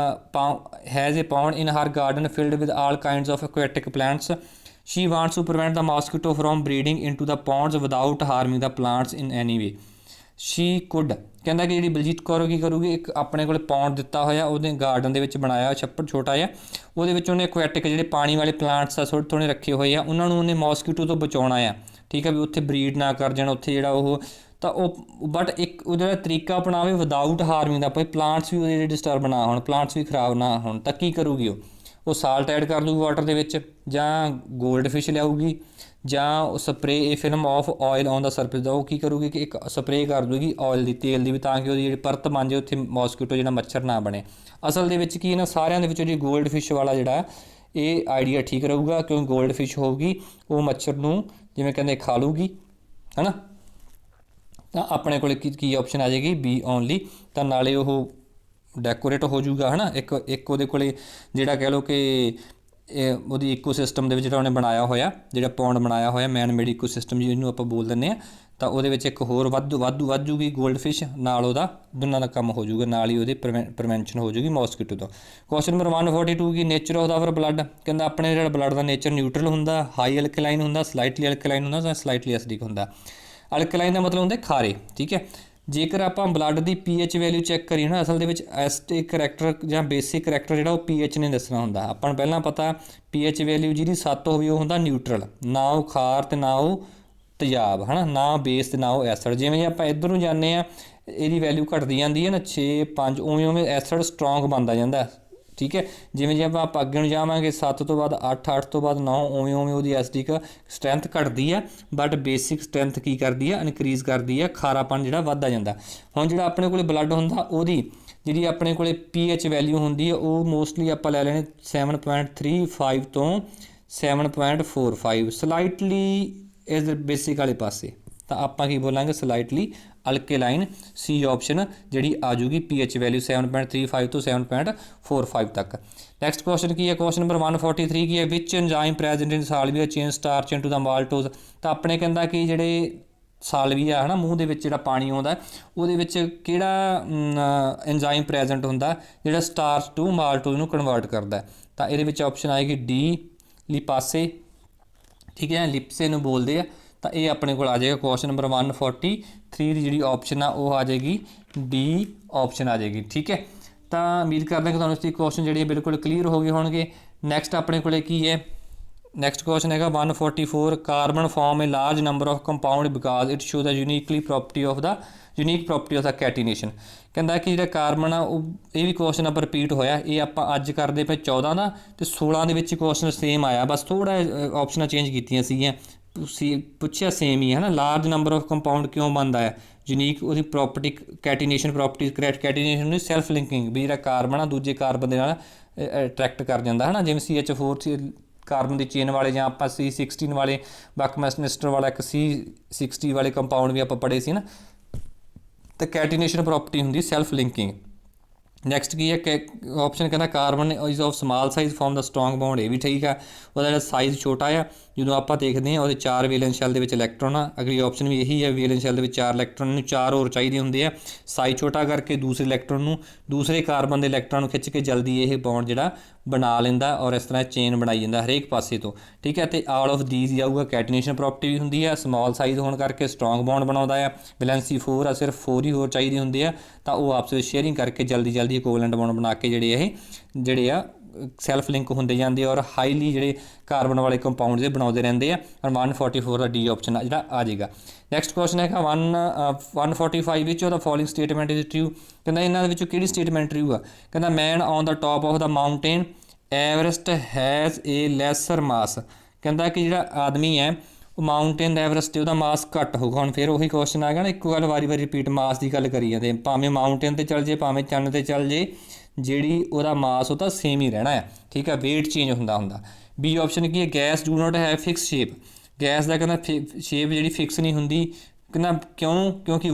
pond in her garden filled with all kinds of aquatic plants. She wants to prevent the mosquito from breeding into the ponds without harming the plants in any way. She could, ਕਹਿੰਦਾ ਕਿ ਜਿਹੜੀ ਬਲਜੀਤ ਕੌਰ ਕੀ ਕਰੂਗੀ, ਇੱਕ ਆਪਣੇ ਕੋਲ ਪੌਂਡ ਦਿੱਤਾ ਹੋਇਆ ਉਹਦੇ ਗਾਰਡਨ ਦੇ ਵਿੱਚ ਬਣਾਇਆ ਛੱਪੜ ਛੋਟਾ ਜਿਹਾ, ਉਹਦੇ ਵਿੱਚ ਉਹਨੇ ਐਕੁਐਟਿਕ ਜਿਹੜੇ ਪਾਣੀ ਵਾਲੇ ਪਲਾਂਟਸ ਆ ਥੋੜ੍ਹੇ ਥੋੜ੍ਹੇ ਰੱਖੇ ਹੋਏ ਆ, ਉਹਨਾਂ ਨੂੰ ਉਹਨੇ ਮੋਸਕੀਟੋ ਤੋਂ ਬਚਾਉਣਾ ਆ, ਠੀਕ ਹੈ, ਵੀ ਉੱਥੇ ਬਰੀਡ ਨਾ ਕਰ ਜਾਣ ਉੱਥੇ ਜਿਹੜਾ ਉਹ। ਤਾਂ ਉਹ ਬਟ ਇੱਕ ਉਹਦਾ ਜਿਹੜਾ ਤਰੀਕਾ ਅਪਣਾਵੇ ਵਿਦਾਊਟ ਹਾਰਮਿੰਗ ਦਾ, ਭਾਈ ਪਲਾਂਟਸ ਵੀ ਉਹਦੇ ਜਿਹੜੇ ਡਿਸਟਰਬ ਨਾ ਹੋਣ, ਪਲਾਂਟਸ ਵੀ ਖਰਾਬ ਨਾ ਹੋਣ। ਤਾਂ ਕੀ ਕਰੂਗੀ ਉਹ ਸਾਲਟ ਐਡ ਕਰ ਲੂਗੀ ਵਾਟਰ ਦੇ ਵਿੱਚ, ਜਾਂ ਗੋਲਡ ਫਿਸ਼ ਲਿਆਊਗੀ, ਜਾਂ ਉਹ ਸਪਰੇ ਇਹ film of oil on the surface ਦਾ ਉਹ ਕੀ ਕਰੂਗੀ ਕਿ ਇੱਕ ਸਪਰੇ ਕਰ ਦੂਗੀ ਆਇਲ ਦੀ, ਤੇਲ ਦੀ ਵੀ, ਤਾਂ ਕਿ ਉਹਦੀ ਜਿਹੜੀ ਪਰਤ ਬਣ ਜਾਏ ਉੱਥੇ ਮੋਸਕੀਟੋ ਜਿਹੜਾ ਮੱਛਰ ਨਾ ਬਣੇ। ਅਸਲ ਦੇ ਵਿੱਚ ਕੀ ਇਹਨਾਂ ਸਾਰਿਆਂ ਦੇ ਵਿੱਚ ਜਿਹੜੀ ਗੋਲਡ ਫਿਸ਼ ਵਾਲਾ ਜਿਹੜਾ ਇਹ ਆਈਡੀਆ ਠੀਕ ਰਹੂਗਾ, ਕਿਉਂਕਿ ਗੋਲਡ ਫਿਸ਼ ਹੋਊਗੀ ਉਹ ਮੱਛਰ ਨੂੰ ਜਿਵੇਂ ਕਹਿੰਦੇ ਖਾ ਲੂਗੀ, ਹੈ ਨਾ। ਤਾਂ ਆਪਣੇ ਕੋਲ ਕੀ ਆਪਸ਼ਨ ਆ ਜਾਏਗੀ? B only. ਤਾਂ ਨਾਲੇ ਉਹ ਡੈਕੋਰੇਟ ਹੋ ਜਾਊਗਾ, ਹੈ ਨਾ। ਇੱਕ ਉਹਦੇ ਕੋਲ ਜਿਹੜਾ ਕਹਿ ਲਓ ਕਿ ਉਹਦੀ ਇਕੋ ਸਿਸਟਮ ਦੇ ਵਿੱਚ ਜਿਹੜਾ ਉਹਨੇ ਬਣਾਇਆ ਹੋਇਆ, ਜਿਹੜਾ ਪੌਂਡ ਬਣਾਇਆ ਹੋਇਆ ਮੈਨ ਮੇਡ ਇਕੋ ਸਿਸਟਮ ਜਿਹਨੂੰ ਆਪਾਂ ਬੋਲ ਦਿੰਦੇ ਹਾਂ, ਤਾਂ ਉਹਦੇ ਵਿੱਚ ਇੱਕ ਹੋਰ ਵੱਧ ਜੂਗੀ ਗੋਲਡ ਫਿਸ਼, ਨਾਲ ਉਹਦਾ ਦੋਨਾਂ ਦਾ ਕੰਮ ਹੋ ਜਾਊਗਾ, ਨਾਲ ਹੀ ਉਹਦੀ ਪ੍ਰੀਵੈਂਸ਼ਨ ਹੋ ਜਾਊਗੀ ਮੋਸਕੀਟੋ ਤੋਂ। ਕੁਐਸਚਨ ਨੰਬਰ 142 ਕੀ nature of the our blood, ਕਹਿੰਦਾ ਆਪਣੇ ਜਿਹੜਾ ਬਲੱਡ ਦਾ ਨੇਚਰ ਨਿਊਟਰਲ ਹੁੰਦਾ, ਹਾਈ ਅਲਕਲਾਈਨ ਹੁੰਦਾ, ਸਲਾਈਟਲੀ ਅਲਕਲਾਈਨ ਹੁੰਦਾ, ਜਾਂ ਸਲਾਈਟਲੀ ਐਸਿਡਿਕ ਹੁੰਦਾ। ਅਲਕਲਾਈਨ ਦਾ ਮਤਲਬ ਹੁੰਦਾ ਖਾਰੇ, ਠੀਕ ਹੈ। ਜੇਕਰ ਆਪਾਂ ਬਲੱਡ ਦੀ ਪੀਐਚ ਵੈਲਿਊ ਚੈੱਕ ਕਰੀਏ ਨਾ, ਅਸਲ ਦੇ ਵਿੱਚ ਐਸਿਡਿਕ ਕਰੈਕਟਰ ਜਾਂ ਬੇਸਿਕ ਕਰੈਕਟਰ ਜਿਹੜਾ ਉਹ ਪੀਐਚ ਨੇ ਦੱਸਣਾ ਹੁੰਦਾ। ਆਪਾਂ ਨੂੰ ਪਹਿਲਾਂ ਪਤਾ ਪੀਐਚ ਵੈਲਿਊ ਜਿਹਦੀ 7 ਹੋਵੇ ਉਹ ਹੁੰਦਾ ਨਿਊਟਰਲ, ਨਾ ਉਹ ਖਾਰ ਅਤੇ ਨਾ ਉਹ ਤੇਜ਼ਾਬ, ਹੈ ਨਾ, ਨਾ ਬੇਸ ਅਤੇ ਨਾ ਉਹ ਐਸਿਡ। ਜਿਵੇਂ ਜੇ ਆਪਾਂ ਇੱਧਰ ਨੂੰ ਜਾਂਦੇ ਹਾਂ ਇਹਦੀ ਵੈਲਿਊ ਘਟਦੀ ਜਾਂਦੀ ਹੈ ਨਾ 6 5, ਉਵੇਂ ਐਸਿਡ ਸਟਰੋਂਗ ਬਣਦਾ ਜਾਂਦਾ, ਠੀਕ ਹੈ। ਜਿਵੇਂ ਜੇ ਆਪਾਂ ਅੱਗੇ ਨੂੰ ਜਾਵਾਂਗੇ 7 ਤੋਂ ਬਾਅਦ 8, 8 ਤੋਂ ਬਾਅਦ 9, ਉਵੇਂ ਉਹਦੀ ਐਸਿਡਿਕ ਸਟਰੈਂਥ ਘਟਦੀ ਹੈ, ਬਟ ਬੇਸਿਕ ਸਟਰੈਂਥ ਕੀ ਕਰਦੀ ਹੈ? ਇਨਕਰੀਜ਼ ਕਰਦੀ ਹੈ, ਖਾਰਾਪਣ ਜਿਹੜਾ ਵੱਧਦਾ ਜਾਂਦਾ। ਹੁਣ ਜਿਹੜਾ ਆਪਣੇ ਕੋਲ ਬਲੱਡ ਹੁੰਦਾ ਉਹਦੀ ਜਿਹੜੀ ਆਪਣੇ ਕੋਲ ਪੀਐਚ ਵੈਲਿਊ ਹੁੰਦੀ ਹੈ ਉਹ ਮੋਸਟਲੀ ਆਪਾਂ ਲੈ ਲੈਣੇ 7.35 ਤੋਂ 7.45, ਸਲਾਈਟਲੀ ਇਸ ਬੇਸਿਕ ਵਾਲੇ ਪਾਸੇ। ਤਾਂ ਆਪਾਂ ਕੀ ਬੋਲਾਂਗੇ? ਸਲਾਈਟਲੀ ਅਲਕੇਲਾਈਨ, ਸੀ ਆਪਸ਼ਨ ਜਿਹੜੀ ਆ ਜੂਗੀ ਪੀਐਚ ਵੈਲਿਊ 7.35 ਤੋਂ 7.45 ਤੱਕ। ਨੈਕਸਟ ਕੁਐਸਚਨ ਕੀ ਹੈ? ਕੁਐਸਚਨ ਨੰਬਰ 143 ਕੀ ਹੈ? Which enzyme present in saliva change starch into the maltose. ਤਾਂ ਆਪਣੇ ਕਹਿੰਦਾ ਕਿ ਜਿਹੜੇ ਸਾਲਵੀਆ ਹੈ ਨਾ, ਮੂੰਹ ਦੇ ਵਿੱਚ ਜਿਹੜਾ ਪਾਣੀ ਆਉਂਦਾ ਉਹਦੇ ਵਿੱਚ ਕਿਹੜਾ ਐਂਜ਼ਾਈਮ ਪ੍ਰੈਜ਼ੈਂਟ ਹੁੰਦਾ ਜਿਹੜਾ ਸਟਾਰਚ ਟੂ ਮਾਲਟੋਜ਼ ਨੂੰ ਕਨਵਰਟ ਕਰਦਾ। ਤਾਂ ਇਹਦੇ ਵਿੱਚ ਆਪਸ਼ਨ ਆਏਗੀ ਡੀ ਲਿਪਾਸੇ, ਠੀਕ ਹੈ, ਲਿਪਸੇ ਨੂੰ ਬੋਲਦੇ ਆ। ਤਾਂ ਇਹ ਆਪਣੇ ਕੋਲ ਆ ਜਾਏਗਾ ਕੁਐਸਚਨ ਨੰਬਰ 143 ਦੀ ਜਿਹੜੀ ਆਪਸ਼ਨ ਆ ਉਹ ਆ ਜਾਏਗੀ ਡੀ ਆਪਸ਼ਨ ਆ ਜਾਏਗੀ, ਠੀਕ ਹੈ। ਤਾਂ ਉਮੀਦ ਕਰਦੇ ਕਿ ਤੁਹਾਨੂੰ ਇਸ ਦੀ ਕੁਐਸਚਨ ਜਿਹੜੇ ਬਿਲਕੁਲ ਕਲੀਅਰ ਹੋ ਗਏ ਹੋਣਗੇ। ਨੈਕਸਟ ਆਪਣੇ ਕੋਲੇ ਕੀ ਹੈ? ਨੈਕਸਟ ਕੁਐਸਚਨ ਹੈਗਾ 144 carbon form a large number of compound because it show the unique property of the catenation. ਕਹਿੰਦਾ ਕਿ ਜਿਹੜਾ ਕਾਰਬਨ ਆ ਉਹ ਇਹ ਵੀ ਕੁਐਸਚਨ ਆਪਾਂ ਰਿਪੀਟ ਹੋਇਆ, ਇਹ ਆਪਾਂ ਅੱਜ ਕਰਦੇ ਪਏ 14 ਦਾ, ਅਤੇ 16 ਦੇ ਵਿੱਚ ਕੁਐਸਚਨ ਸੇਮ ਆਇਆ, ਬਸ ਥੋੜ੍ਹਾ ਆਪਸ਼ਨਾਂ ਚੇਂਜ ਕੀਤੀਆਂ ਸੀਗੀਆਂ, ਪੁੱਛਿਆ ਸੇਮ ਹੀ ਹੈ ਨਾ। ਲਾਰਜ ਨੰਬਰ ਆਫ ਕੰਪਾਊਂਡ ਕਿਉਂ ਬਣਦਾ ਹੈ? ਯੂਨੀਕ ਉਹਦੀ ਪ੍ਰੋਪਰਟੀ ਕੈਟੀਨੇਸ਼ਨ ਪ੍ਰੋਪਰਟੀ ਕੈਟੀਨੇਸ਼ਨ ਨੂੰ ਸੈਲਫ ਲਿੰਕਿੰਗ ਵੀ ਜਿਹੜਾ ਕਾਰਬਨ ਆ ਦੂਜੇ ਕਾਰਬਨ ਦੇ ਨਾਲ ਅਟਰੈਕਟ ਕਰ ਜਾਂਦਾ ਹੈ ਨਾ, ਜਿਵੇਂ CH4 ਕਾਰਬਨ ਦੀ ਚੇਨ ਵਾਲੇ ਜਾਂ ਆਪਾਂ C16 ਵਾਲੇ ਬਕਮੈਸਟਰ ਵਾਲਾ ਇੱਕ C60 ਵਾਲੇ ਕੰਪਾਊਂਡ ਵੀ ਆਪਾਂ ਪੜ੍ਹੇ ਸੀ ਨਾ। ਤਾਂ ਕੈਟੀਨੇਸ਼ਨ ਪ੍ਰੋਪਰਟੀ ਹੁੰਦੀ ਸੈਲਫ ਲਿੰਕਿੰਗ। ਨੈਕਸਟ ਕੀ ਹੈ ਆਪਸ਼ਨ ਕਹਿੰਦਾ carbon is of small size form the strong bond, ਇਹ ਵੀ ਠੀਕ ਆ। ਉਹਦਾ ਜਿਹੜਾ ਸਾਈਜ਼ ਛੋਟਾ ਆ ਜਦੋਂ ਆਪਾਂ ਦੇਖਦੇ ਹਾਂ ਉਹਦੇ 4 ਵੈਲੈਂਸ ਸ਼ੈਲ ਦੇ ਵਿੱਚ ਇਲੈਕਟ੍ਰੋਨ ਆ। ਅਗਲੀ ਆਪਸ਼ਨ ਵੀ ਇਹੀ ਹੈ, ਵੈਲੈਂਸ ਸ਼ੈਲ ਦੇ ਵਿੱਚ 4 ਇਲੈਕਟ੍ਰੋਨ ਨੂੰ 4 ਹੋਰ ਚਾਹੀਦੇ ਹੁੰਦੇ ਆ। ਸਾਈਜ਼ ਛੋਟਾ ਕਰਕੇ ਦੂਸਰੇ ਇਲੈਕਟ੍ਰੋਨ ਨੂੰ ਦੂਸਰੇ ਕਾਰਬਨ ਦੇ ਇਲੈਕਟ੍ਰੋਨ ਨੂੰ ਖਿੱਚ ਕੇ ਜਲਦੀ ਇਹ ਬੌਂਡ ਜਿਹੜਾ ਬਣਾ ਲੈਂਦਾ ਔਰ ਇਸ ਤਰ੍ਹਾਂ ਚੇਨ ਬਣਾਈ ਜਾਂਦਾ ਹਰੇਕ ਪਾਸੇ ਤੋਂ, ਠੀਕ ਹੈ। ਅਤੇ ਆਲ ਆਫ ਦੀਜ਼ ਆਊਗਾ। ਕੈਟੀਨੇਸ਼ਨ ਪ੍ਰੋਪਰਟੀ ਵੀ ਹੁੰਦੀ ਆ, ਸਮੋਲ ਸਾਈਜ਼ ਹੋਣ ਕਰਕੇ ਸਟਰੋਂਗ ਬੌਂਡ ਬਣਾਉਂਦਾ ਆ। ਵੈਲੈਂਸੀ 4 ਆ, ਸਿਰਫ 4 ਹੀ ਹੋਰ ਚਾਹੀਦੇ ਹੁੰਦੇ ਆ, ਤਾਂ ਉਹ ਆਪਸ ਵਿੱਚ ਸ਼ੇਅਰਿੰਗ ਕਰਕੇ ਜਲਦੀ ਇਕੁਇਵਲੈਂਟ ਬੌਂਡ ਬਣਾ ਕੇ ਜਿਹੜੇ ਆ ਸੈਲਫ ਲਿੰਕ ਹੁੰਦੇ ਜਾਂਦੇ ਔਰ ਹਾਈਲੀ ਜਿਹੜੇ ਕਾਰਬਨ ਵਾਲੇ ਕੰਪਾਊਂਡ ਦੇ ਬਣਾਉਂਦੇ ਰਹਿੰਦੇ ਆ। 144 ਦਾ ਡੀ ਆਪਸ਼ਨ ਜਿਹੜਾ ਆ ਜਾਏਗਾ। ਨੈਕਸਟ ਕੁਐਸਚਨ ਹੈਗਾ 145 ਵਿੱਚ ਉਹਦਾ ਫੋਲੋਇੰਗ ਸਟੇਟਮੈਂਟ ਇਜ਼ ਟਰੂ। ਕਹਿੰਦਾ ਇਹਨਾਂ ਦੇ ਵਿੱਚੋਂ ਕਿਹੜੀ ਸਟੇਟਮੈਂਟ ਟਰੂ ਆ। ਕਹਿੰਦਾ man on the top of the mountain Everest has a lesser mass. ਕਹਿੰਦਾ ਕਿ ਜਿਹੜਾ ਆਦਮੀ ਹੈ ਉਹ ਮਾਊਂਟੇਨ ਐਵਰੈਸਟ 'ਤੇ ਉਹਦਾ ਮਾਸ ਘੱਟ ਹੋਊਗਾ। ਹੁਣ ਫਿਰ ਉਹੀ ਕੁਐਸਚਨ ਆ ਗਿਆ ਨਾ, ਇੱਕੋ ਗੱਲ ਵਾਰੀ ਰਿਪੀਟ, ਮਾਸ ਦੀ ਗੱਲ ਕਰੀ ਜਾਂਦੇ, ਭਾਵੇਂ ਮਾਊਂਟੇਨ 'ਤੇ ਚੱਲ ਜੇ ਭਾਵੇਂ ਚੰਨ 'ਤੇ ਚੱਲ ਜੇ, ਜਿਹੜੀ ਉਹਦਾ ਮਾਸ ਉਹ ਤਾਂ ਸੇਮ ਹੀ ਰਹਿਣਾ ਹੈ, ਠੀਕ ਹੈ, ਵੇਟ ਚੇਂਜ ਹੁੰਦਾ। ਬੀ ਆਪਸ਼ਨ ਕੀ ਹੈ gas do not have fix shape. Gas ਦਾ ਕਹਿੰਦਾ ਸ਼ੇਪ ਜਿਹੜੀ ਫਿਕਸ ਨਹੀਂ ਹੁੰਦੀ। ਕਹਿੰਦਾ ਕਿਉਂਕਿ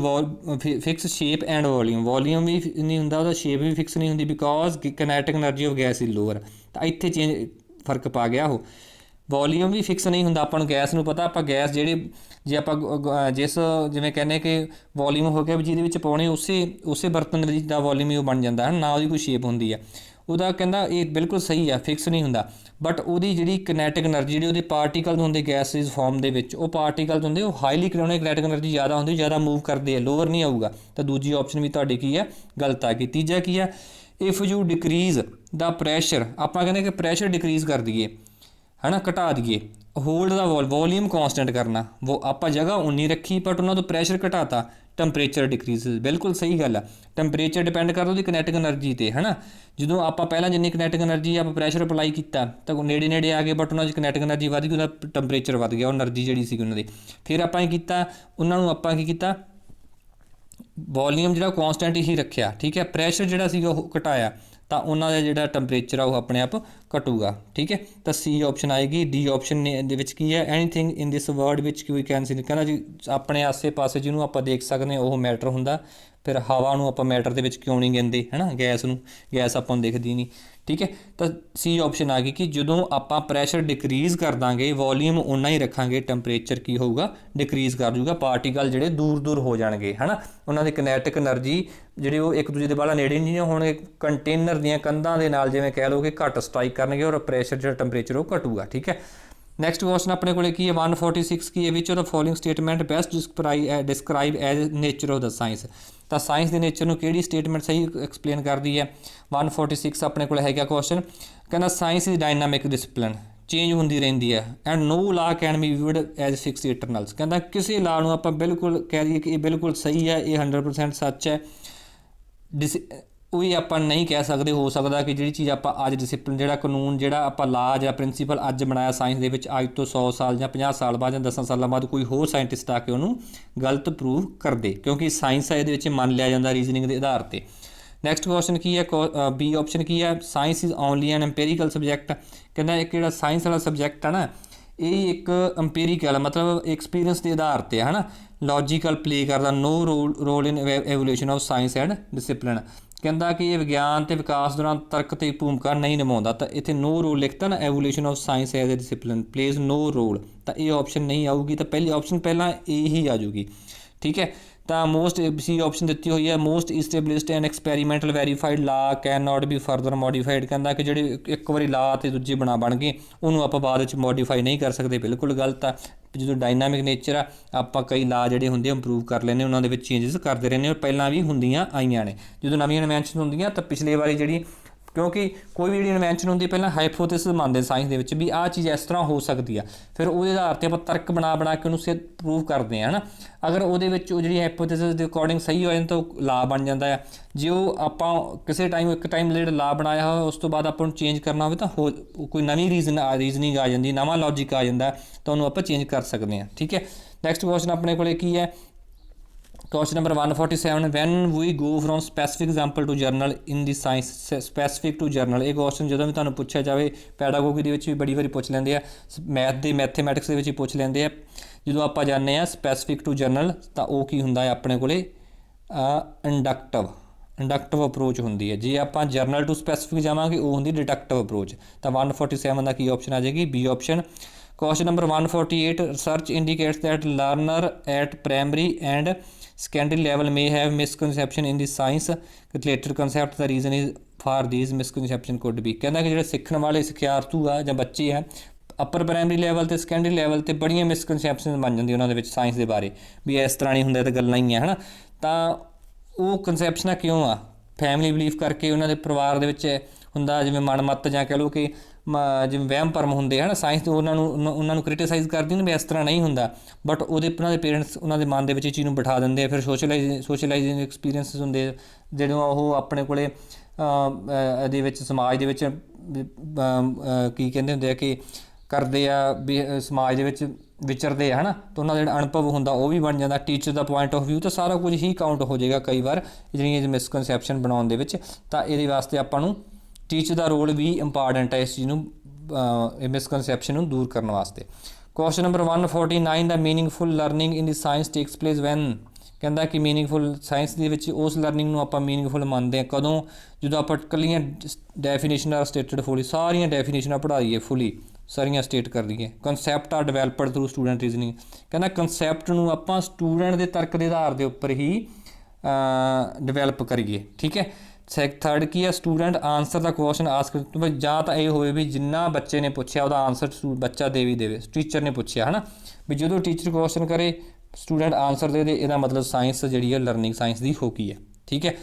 ਫਿਕਸ ਸ਼ੇਪ ਐਂਡ ਵੋਲੀਅਮ ਵੀ ਨਹੀਂ ਹੁੰਦਾ, ਉਹਦਾ ਸ਼ੇਪ ਵੀ ਫਿਕਸ ਨਹੀਂ ਹੁੰਦੀ because kinetic energy of gas is lower. ਤਾਂ ਇੱਥੇ ਫਰਕ ਪਾ ਗਿਆ ਉਹ। ਵੋਲੀਅਮ ਵੀ ਫਿਕਸ ਨਹੀਂ ਹੁੰਦਾ, ਆਪਾਂ ਨੂੰ ਗੈਸ ਨੂੰ ਪਤਾ, ਆਪਾਂ ਗੈਸ ਜਿਹੜੇ ਜੇ ਆਪਾਂ ਜਿਵੇਂ ਕਹਿੰਦੇ ਕਿ ਵੋਲੀਅਮ ਹੋ ਗਿਆ ਵੀ ਜਿਹਦੇ ਵਿੱਚ ਪਾਉਣੇ ਉਸੇ ਬਰਤਨ ਦੀ ਦਾ ਵੋਲੀਅਮ ਹੀ ਉਹ ਬਣ ਜਾਂਦਾ ਹੈ ਨਾ, ਉਹਦੀ ਕੋਈ ਸ਼ੇਪ ਹੁੰਦੀ ਹੈ। ਉਹਦਾ ਕਹਿੰਦਾ ਇਹ ਬਿਲਕੁਲ ਸਹੀ ਆ, ਫਿਕਸ ਨਹੀਂ ਹੁੰਦਾ। ਬਟ ਉਹਦੀ ਜਿਹੜੀ ਕਿਨੈਟਿਕ ਐਨਰਜੀ ਜਿਹੜੇ ਉਹਦੇ ਪਾਰਟੀਕਲਸ ਹੁੰਦੇ ਗੈਸਿਸ ਫਾਰਮ ਦੇ ਵਿੱਚ, ਉਹ ਪਾਰਟੀਕਲਸ ਹੁੰਦੇ ਉਹ ਹਾਈਲੀ ਕਿਨੈਟਿਕ ਐਨਰਜੀ ਜ਼ਿਆਦਾ ਹੁੰਦੀ, ਜ਼ਿਆਦਾ ਮੂਵ ਕਰਦੇ ਆ, ਲੋਅਰ ਨਹੀਂ ਆਊਗਾ। ਤਾਂ ਦੂਜੀ ਆਪਸ਼ਨ ਵੀ ਤੁਹਾਡੀ ਕੀ ਹੈ, ਗਲਤ ਆ ਗਈ। ਤੀਜਾ ਕੀ ਹੈ if you decrease the pressure, ਆਪਾਂ ਕਹਿੰਦੇ ਕਿ ਪ੍ਰੈਸ਼ਰ ਡਿਕਰੀਜ਼ ਕਰ ਦਈਏ ਹੈ ਨਾ, ਘਟਾ ਦਈਏ। ਹੋਲਡ ਦਾ ਵੋਲੀਅਮ ਕੌਂਸਟੈਂਟ ਕਰਨਾ, ਆਪਾਂ ਜਗ੍ਹਾ ਉਨੀ ਰੱਖੀ ਬਟ ਉਹਨਾਂ ਤੋਂ ਪ੍ਰੈਸ਼ਰ ਘਟਾਤਾ, ਟੈਂਪਰੇਚਰ ਡਿਕਰੀਜ਼। ਬਿਲਕੁਲ ਸਹੀ ਗੱਲ ਆ। ਟੈਂਪਰੇਚਰ ਡਿਪੈਂਡ ਕਰਦਾ ਉਹਦੀ ਕਿਨੈਟਿਕ ਐਨਰਜੀ 'ਤੇ ਹੈ ਨਾ। ਜਦੋਂ ਆਪਾਂ ਪਹਿਲਾਂ ਜਿੰਨੀ ਕਿਨੈਟਿਕ ਐਨਰਜੀ ਆਪਾਂ ਪ੍ਰੈਸ਼ਰ ਅਪਲਾਈ ਕੀਤਾ ਤਾਂ ਨੇੜੇ ਆ ਗਏ, ਬਟ ਉਹਨਾਂ ਦੀ ਕਿਨੈਟਿਕ ਐਨਰਜੀ ਵੱਧ ਗਈ, ਉਹਦਾ ਟੈਂਪਰੇਚਰ ਵੱਧ ਗਿਆ, ਉਹ ਐਨਰਜੀ ਜਿਹੜੀ ਸੀ ਉਹਨਾਂ ਦੀ। ਫਿਰ ਆਪਾਂ ਕੀ ਕੀਤਾ ਵੋਲੀਅਮ ਜਿਹੜਾ ਕੌਂਸਟੈਂਟ ਹੀ ਰੱਖਿਆ, ਠੀਕ ਹੈ। ਪ੍ਰੈਸ਼ਰ ਜਿਹੜਾ ਸੀਗਾ ਉਹ ਘਟਾਇਆ, ਤਾਂ ਉਹਨਾਂ ਦਾ ਜਿਹੜਾ ਟੈਂਪਰੇਚਰ ਆ ਉਹ ਆਪਣੇ ਆਪ ਘਟੂਗਾ, ਠੀਕ ਹੈ। ਤਾਂ ਸੀ ਆਪਸ਼ਨ ਆਏਗੀ। ਡੀ ਆਪਸ਼ਨ ਦੇ ਵਿੱਚ ਕੀ ਹੈ ਐਨੀਥਿੰਗ ਇਨ ਦਿਸ ਵਰਡ ਵਿੱਚ ਵੀ ਕੈਨ ਸੀ, ਕਹਿੰਦਾ ਜੀ ਆਪਣੇ ਆਸੇ ਪਾਸੇ ਜਿਹਨੂੰ ਆਪਾਂ ਦੇਖ ਸਕਦੇ ਹਾਂ ਉਹ ਮੈਟਰ ਹੁੰਦਾ। ਫਿਰ ਹਵਾ ਨੂੰ ਆਪਾਂ ਮੈਟਰ ਦੇ ਵਿੱਚ ਕਿਉਂ ਨਹੀਂ ਕਹਿੰਦੇ ਹੈ ਨਾ, ਗੈਸ ਆਪਾਂ ਨੂੰ ਦਿਖਦੀ ਨਹੀਂ, ਠੀਕ ਹੈ। ਤਾਂ ਸੀ ਆਪਸ਼ਨ ਆ ਗਈ ਕਿ ਜਦੋਂ ਆਪਾਂ ਪ੍ਰੈਸ਼ਰ ਡਿਕਰੀਜ਼ ਕਰ ਦਾਂਗੇ ਵੋਲੀਅਮ ਓਨਾ ਹੀ ਰੱਖਾਂਗੇ, ਟੈਂਪਰੇਚਰ ਕੀ ਹੋਊਗਾ ਡਿਕਰੀਜ਼ ਕਰ ਜੂਗਾ, ਪਾਰਟੀਕਲ ਜਿਹੜੇ ਦੂਰ ਹੋ ਜਾਣਗੇ ਹੈ ਨਾ, ਉਹਨਾਂ ਦੀ ਕਿਨੈਟਿਕ ਐਨਰਜੀ ਜਿਹੜੇ ਉਹ ਇੱਕ ਦੂਜੇ ਦੇ ਬਾਹਲਾ ਨੇੜੇ ਨਹੀਂ ਹੋਣਗੇ, ਕੰਟੇਨਰ ਦੀਆਂ ਕੰਧਾਂ ਦੇ ਨਾਲ ਜਿਵੇਂ ਕਹਿ ਲਓ ਕਿ ਘੱਟ ਸਟਰਾਈਕ ਕਰਨਗੇ ਔਰ ਪ੍ਰੈਸ਼ਰ ਜਿਹੜਾ ਟੈਂਪਰੇਚਰ ਉਹ ਘਟੂਗਾ, ਠੀਕ ਹੈ। ਨੈਕਸਟ ਕੁਐਸਚਨ ਆਪਣੇ ਕੋਲੇ ਕੀ ਹੈ 146 ਕੀ ਹੈ ਵਿਚ ਉਹਦਾ following statement best describe as nature of the science. ਤਾਂ ਸਾਇੰਸ ਦੇ ਨੇਚਰ ਨੂੰ ਕਿਹੜੀ ਸਟੇਟਮੈਂਟ ਸਹੀ ਐਕਸਪਲੇਨ ਕਰਦੀ ਹੈ। 146 ਆਪਣੇ ਕੋਲ ਹੈਗਾ ਕੁਐਸਚਨ, ਕਹਿੰਦਾ science is dynamic discipline, change ਹੁੰਦੀ ਰਹਿੰਦੀ ਹੈ and no law can be viewed as fix eternals. ਕਹਿੰਦਾ ਕਿਸੇ ਲਾ ਨੂੰ ਆਪਾਂ ਬਿਲਕੁਲ ਕਹਿ ਦਈਏ ਕਿ ਇਹ ਬਿਲਕੁਲ ਸਹੀ ਹੈ, ਇਹ 100% ਸੱਚ ਹੈ, ਉਹ ਹੀ ਆਪਾਂ ਨਹੀਂ ਕਹਿ ਸਕਦੇ। ਹੋ ਸਕਦਾ ਕਿ ਜਿਹੜੀ ਚੀਜ਼ ਆਪਾਂ ਅੱਜ ਡਿਸਿਪਲਿਨ ਜਿਹੜਾ ਕਾਨੂੰਨ ਜਿਹੜਾ ਆਪਾਂ ਲਾ ਜਾਂ ਪ੍ਰਿੰਸੀਪਲ ਅੱਜ ਬਣਾਇਆ ਸਾਇੰਸ ਦੇ ਵਿੱਚ, ਅੱਜ ਤੋਂ 100 ਸਾਲ ਜਾਂ 50 ਸਾਲ ਬਾਅਦ ਜਾਂ 10 ਸਾਲਾਂ ਬਾਅਦ ਕੋਈ ਹੋਰ ਸਾਇੰਟਿਸਟ ਆ ਕੇ ਉਹਨੂੰ ਗਲਤ ਪ੍ਰੂਵ ਕਰਦੇ, ਕਿਉਂਕਿ ਸਾਇੰਸ ਹੈ ਇਹਦੇ ਵਿੱਚ ਮੰਨ ਲਿਆ ਜਾਂਦਾ ਰੀਜ਼ਨਿੰਗ ਦੇ ਆਧਾਰ 'ਤੇ। ਨੈਕਸਟ ਕੁਐਸਚਨ ਕੀ ਹੈ ਬੀ ਆਪਸ਼ਨ ਕੀ ਹੈ science is only an empirical subject. ਕਹਿੰਦਾ ਇੱਕ ਜਿਹੜਾ ਸਾਇੰਸ ਵਾਲਾ ਸਬਜੈਕਟ ਹੈ ਨਾ ਇਹ ਇੱਕ ਐਮਪੀਰੀਕਲ ਮਤਲਬ ਐਕਸਪੀਰੀਅੰਸ ਦੇ ਆਧਾਰ 'ਤੇ ਹੈ ਨਾ, ਲੌਜੀਕਲ ਪਲੇ ਕਰਦਾ, no role in evolution of science and discipline. ਕਹਿੰਦਾ ਕਿ ਇਹ ਵਿਗਿਆਨ ਅਤੇ ਵਿਕਾਸ ਦੌਰਾਨ ਤਰਕ ਦੀ ਭੂਮਿਕਾ ਨਹੀਂ ਨਿਭਾਉਂਦਾ, ਤਾਂ ਇੱਥੇ ਨੋ ਰੋਲ ਲਿਖਤਾ ਨਾ, evolution of science as a discipline plays no role, ਤਾਂ ਇਹ ਆਪਸ਼ਨ ਨਹੀਂ ਆਊਗੀ। ਤਾਂ ਪਹਿਲੀ ਆਪਸ਼ਨ ਪਹਿਲਾਂ ਇਹ ਹੀ ਆ ਜੂਗੀ, ਠੀਕ ਹੈ। ਤਾਂ ਮੋਸਟ ਸੀ ਆਪਸ਼ਨ ਦਿੱਤੀ ਹੋਈ ਹੈ most established and experimental verified ਲਾ can not B further modified. ਕਹਿੰਦਾ ਕਿ ਜਿਹੜੇ ਇੱਕ ਵਾਰੀ ਲਾ ਅਤੇ ਦੂਜੇ ਬਣ ਗਏ ਉਹਨੂੰ ਆਪਾਂ ਬਾਅਦ ਵਿੱਚ ਮੋਡੀਫਾਈ ਨਹੀਂ ਕਰ ਸਕਦੇ, ਬਿਲਕੁਲ ਗਲਤ ਆ। ਜਦੋਂ ਡਾਇਨਾਮਿਕ ਨੇਚਰ ਆ ਆਪਾਂ ਕਈ ਲਾ ਜਿਹੜੇ ਹੁੰਦੇ ਇੰਪਰੂਵ ਕਰ ਲੈਂਦੇ, ਉਹਨਾਂ ਦੇ ਵਿੱਚ ਚੇਂਜਸ ਕਰਦੇ ਰਹਿੰਦੇ, ਔਰ ਪਹਿਲਾਂ ਵੀ ਹੁੰਦੀਆਂ ਆਈਆਂ ਨੇ। ਜਦੋਂ ਨਵੀਆਂ ਇਨਵੈਂਸ਼ਨ ਹੁੰਦੀਆਂ ਤਾਂ ਪਿਛਲੇ ਵਾਰੀ ਜਿਹੜੀ, ਕਿਉਂਕਿ ਕੋਈ ਵੀ ਜਿਹੜੀ ਇਨਵੈਂਸ਼ਨ ਹੁੰਦੀ ਪਹਿਲਾਂ ਹਾਈਪੋਥੈਸਿਸ ਮੰਨਦੇ ਸਾਇੰਸ ਦੇ ਵਿੱਚ ਵੀ ਆਹ ਚੀਜ਼ ਇਸ ਤਰ੍ਹਾਂ ਹੋ ਸਕਦੀ ਆ, ਫਿਰ ਉਹਦੇ ਆਧਾਰ 'ਤੇ ਆਪਾਂ ਤਰਕ ਬਣਾ ਕੇ ਉਹਨੂੰ ਪ੍ਰੂਵ ਕਰਦੇ ਹਾਂ ਹੈ ਨਾ। ਅਗਰ ਉਹਦੇ ਵਿੱਚ ਉਹ ਜਿਹੜੀ ਹਾਈਪੋਥੈਸਿਸ ਦੇ ਅਕੋਰਡਿੰਗ ਸਹੀ ਹੋ ਜਾਂਦਾ ਤਾਂ ਉਹ ਲਾ ਬਣ ਜਾਂਦਾ ਆ। ਜੇ ਉਹ ਆਪਾਂ ਕਿਸੇ ਇੱਕ ਟਾਈਮ ਜਿਹੜਾ ਲਾ ਬਣਾਇਆ ਹੋਇਆ ਉਸ ਤੋਂ ਬਾਅਦ ਆਪਾਂ ਨੂੰ ਚੇਂਜ ਕਰਨਾ ਹੋਵੇ ਤਾਂ ਕੋਈ ਨਵੀਂ ਰੀਜ਼ਨਿੰਗ ਆ ਜਾਂਦੀ, ਨਵਾਂ ਲੌਜਿਕ ਆ ਜਾਂਦਾ, ਤਾਂ ਉਹਨੂੰ ਆਪਾਂ ਚੇਂਜ ਕਰ ਸਕਦੇ ਹਾਂ, ਠੀਕ ਹੈ। ਨੈਕਸਟ ਕੁਐਸਚਨ ਆਪਣੇ ਕੋਲੇ ਕੀ ਹੈ question number 147 when we go from specific example to general in the science specific to general. ये क्वेश्चन जो भी ਤੁਹਾਨੂੰ ਪੁੱਛਿਆ ਜਾਵੇ ਪੈਡਾਗੋਗੀ ਦੇ ਵਿੱਚ ਵੀ ਬੜੀ ਵਾਰੀ ਪੁੱਛ ਲੈਂਦੇ ਆ, ਮੈਥ ਦੇ ਮੈਥਮੈਟਿਕਸ ਦੇ ਵਿੱਚ ਵੀ ਪੁੱਛ ਲੈਂਦੇ ਆ। ਜਦੋਂ ਆਪਾਂ ਜਾਂਦੇ ਆ ਸਪੈਸੀਫਿਕ ਟੂ ਜਰਨਲ ਤਾਂ ਉਹ ਕੀ ਹੁੰਦਾ ਹੈ ਆਪਣੇ ਕੋਲੇ ਇੰਡਕਟਿਵ ਅਪਰੋਚ ਹੁੰਦੀ ਹੈ। ਜੇ ਆਪਾਂ ਜਰਨਲ ਟੂ ਸਪੈਸੀਫਿਕ ਜਾਵਾਂਗੇ ਉਹ ਹੁੰਦੀ ਡਿਡਕਟਿਵ ਅਪਰੋਚ। ਤਾਂ 147 ਦਾ ਕੀ ਆਪਸ਼ਨ ਆ ਜਾਏਗੀ? B option. Question number 148 research indicates that learner eight primary and secondary level may have misconception in the science related concept, the reason is for these misconception could be। कहना कि जो सीखने वाले सिखियार्थू आ ਜਾਂ ਬੱਚੇ ਆ ਅਪਰ ਪ੍ਰਾਇਮਰੀ ਲੈਵਲ ਤੇ ਸੈਕੰਡਰੀ ਲੈਵਲ ਤੇ ਬੜੀਆਂ ਮਿਸਕਨਸੈਪਸ਼ਨ ਬਣ ਜਾਂਦੀਆਂ ਉਹਨਾਂ ਦੇ ਵਿੱਚ ਸਾਇੰਸ ਦੇ ਬਾਰੇ ਵੀ ਇਸ ਤਰ੍ਹਾਂ ਨਹੀਂ ਹੁੰਦਾ, ਤਾਂ ਗੱਲਾਂ ਹੀ ਆ ਹੈ ਨਾ। ਤਾਂ ਉਹ ਕਨਸੈਪਸ਼ਨਾਂ ਕਿਉਂ ਆ? ਫੈਮਿਲੀ ਬਿਲੀਫ ਕਰਕੇ, ਉਹਨਾਂ ਦੇ ਪਰਿਵਾਰ ਦੇ ਵਿੱਚ ਹੁੰਦਾ ਜਿਵੇਂ ਮਨਮੱਤ ਜਾਂ ਕਹਿ ਲਓ ਕਿ ਜਿਵੇਂ ਵਹਿਮ ਭਰਮ ਹੁੰਦੇ ਹੈ ਨਾ, ਸਾਇੰਸ ਤੇ ਉਹਨਾਂ ਨੂੰ ਕ੍ਰਿਟੀਸਾਈਜ਼ ਕਰਦੀ ਨੇ ਵੀ ਇਸ ਤਰ੍ਹਾਂ ਨਹੀਂ ਹੁੰਦਾ, ਬਟ ਉਹਨਾਂ ਦੇ ਪੇਰੈਂਟਸ ਉਹਨਾਂ ਦੇ ਮਨ ਦੇ ਵਿੱਚ ਇਹ ਚੀਜ਼ ਨੂੰ ਬਿਠਾ ਦਿੰਦੇ ਆ। ਫਿਰ ਸੋਸ਼ਲਾਈਜ਼ਿੰਗ ਐਕਸਪੀਰੀਅੰਸਿਸ ਹੁੰਦੇ ਜਦੋਂ ਉਹ ਆਪਣੇ ਕੋਲੇ ਇਹਦੇ ਵਿੱਚ ਸਮਾਜ ਦੇ ਵਿੱਚ ਕੀ ਕਹਿੰਦੇ ਹੁੰਦੇ ਆ ਕਿ ਕਰਦੇ ਆ ਵੀ ਸਮਾਜ ਦੇ ਵਿੱਚ ਵਿਚਰਦੇ ਆ ਹੈ ਨਾ, ਤਾਂ ਉਹਨਾਂ ਦਾ ਜਿਹੜਾ ਅਨੁਭਵ ਹੁੰਦਾ ਉਹ ਵੀ ਬਣ ਜਾਂਦਾ। Teacher the point of view ਤਾਂ ਸਾਰਾ ਕੁਝ ਹੀ ਕਾਊਂਟ ਹੋ ਜਾਏਗਾ ਕਈ ਵਾਰ ਜਿਹੜੀਆਂ ਮਿਸਕਨਸੈਪਸ਼ਨ ਬਣਾਉਣ ਦੇ ਵਿੱਚ। ਤਾਂ ਇਹਦੇ ਵਾਸਤੇ ਆਪਾਂ ਨੂੰ ਟੀਚਰ ਦਾ ਰੋਲ ਵੀ ਇੰਪਾਰਟੈਂਟ ਹੈ ਇਸ ਚੀਜ਼ ਨੂੰ ਮਿਸਕਨਸੈਪਸ਼ਨ ਨੂੰ ਦੂਰ ਕਰਨ ਵਾਸਤੇ। Question number 149 the meaningful learning in the science takes place van. ਕਹਿੰਦਾ ਕਿ ਮੀਨਿੰਗਫੁਲ ਸਾਇੰਸ ਦੇ ਵਿੱਚ ਉਸ ਲਰਨਿੰਗ ਨੂੰ ਆਪਾਂ ਮੀਨਿੰਗਫੁਲ ਮੰਨਦੇ ਹਾਂ ਕਦੋਂ? ਜਦੋਂ ਆਪਾਂ ਇਕੱਲੀਆਂ ਡੈਫੀਨੇਸ਼ਨਾਂ ਸਟੇਟਡ ਫੁਲੀ, ਸਾਰੀਆਂ ਡੈਫੀਨੇਸ਼ਨਾਂ ਪੜ੍ਹਾਈਏ ਫੁਲੀ, ਸਾਰੀਆਂ ਸਟੇਟ ਕਰ ਲਈਏ। Concept are developed through student reasoning. ਕਹਿੰਦਾ ਕਨਸੈਪਟ ਨੂੰ ਆਪਾਂ ਸਟੂਡੈਂਟ ਦੇ ਤਰਕ ਦੇ ਆਧਾਰ ਦੇ ਉੱਪਰ ਹੀ ਡਿਵੈਲਪ ਕਰੀਏ, ਠੀਕ ਹੈ। ਥਰਡ ਕੀ ਹੈ? ਸਟੂਡੈਂਟ ਆਨਸਰ ਦਾ ਕੁਐਸਚਨ ਆਸਕ। ਜਾਂ ਤਾਂ ਇਹ ਹੋਵੇ ਵੀ ਜਿੰਨਾ ਬੱਚੇ ਨੇ ਪੁੱਛਿਆ ਉਹਦਾ ਆਨਸਰ ਬੱਚਾ ਦੇ ਵੀ ਦੇਵੇ, ਟੀਚਰ ਨੇ ਪੁੱਛਿਆ ਹੈ ਨਾ, ਵੀ ਜਦੋਂ ਟੀਚਰ ਕੁਐਸਚਨ ਕਰੇ ਸਟੂਡੈਂਟ ਆਨਸਰ ਦੇ ਇਹਦਾ ਮਤਲਬ ਸਾਇੰਸ ਜਿਹੜੀ ਹੈ ਲਰਨਿੰਗ ਸਾਇੰਸ ਦੀ ਹੋ ਗਈ ਹੈ, ਠੀਕ ਹੈ।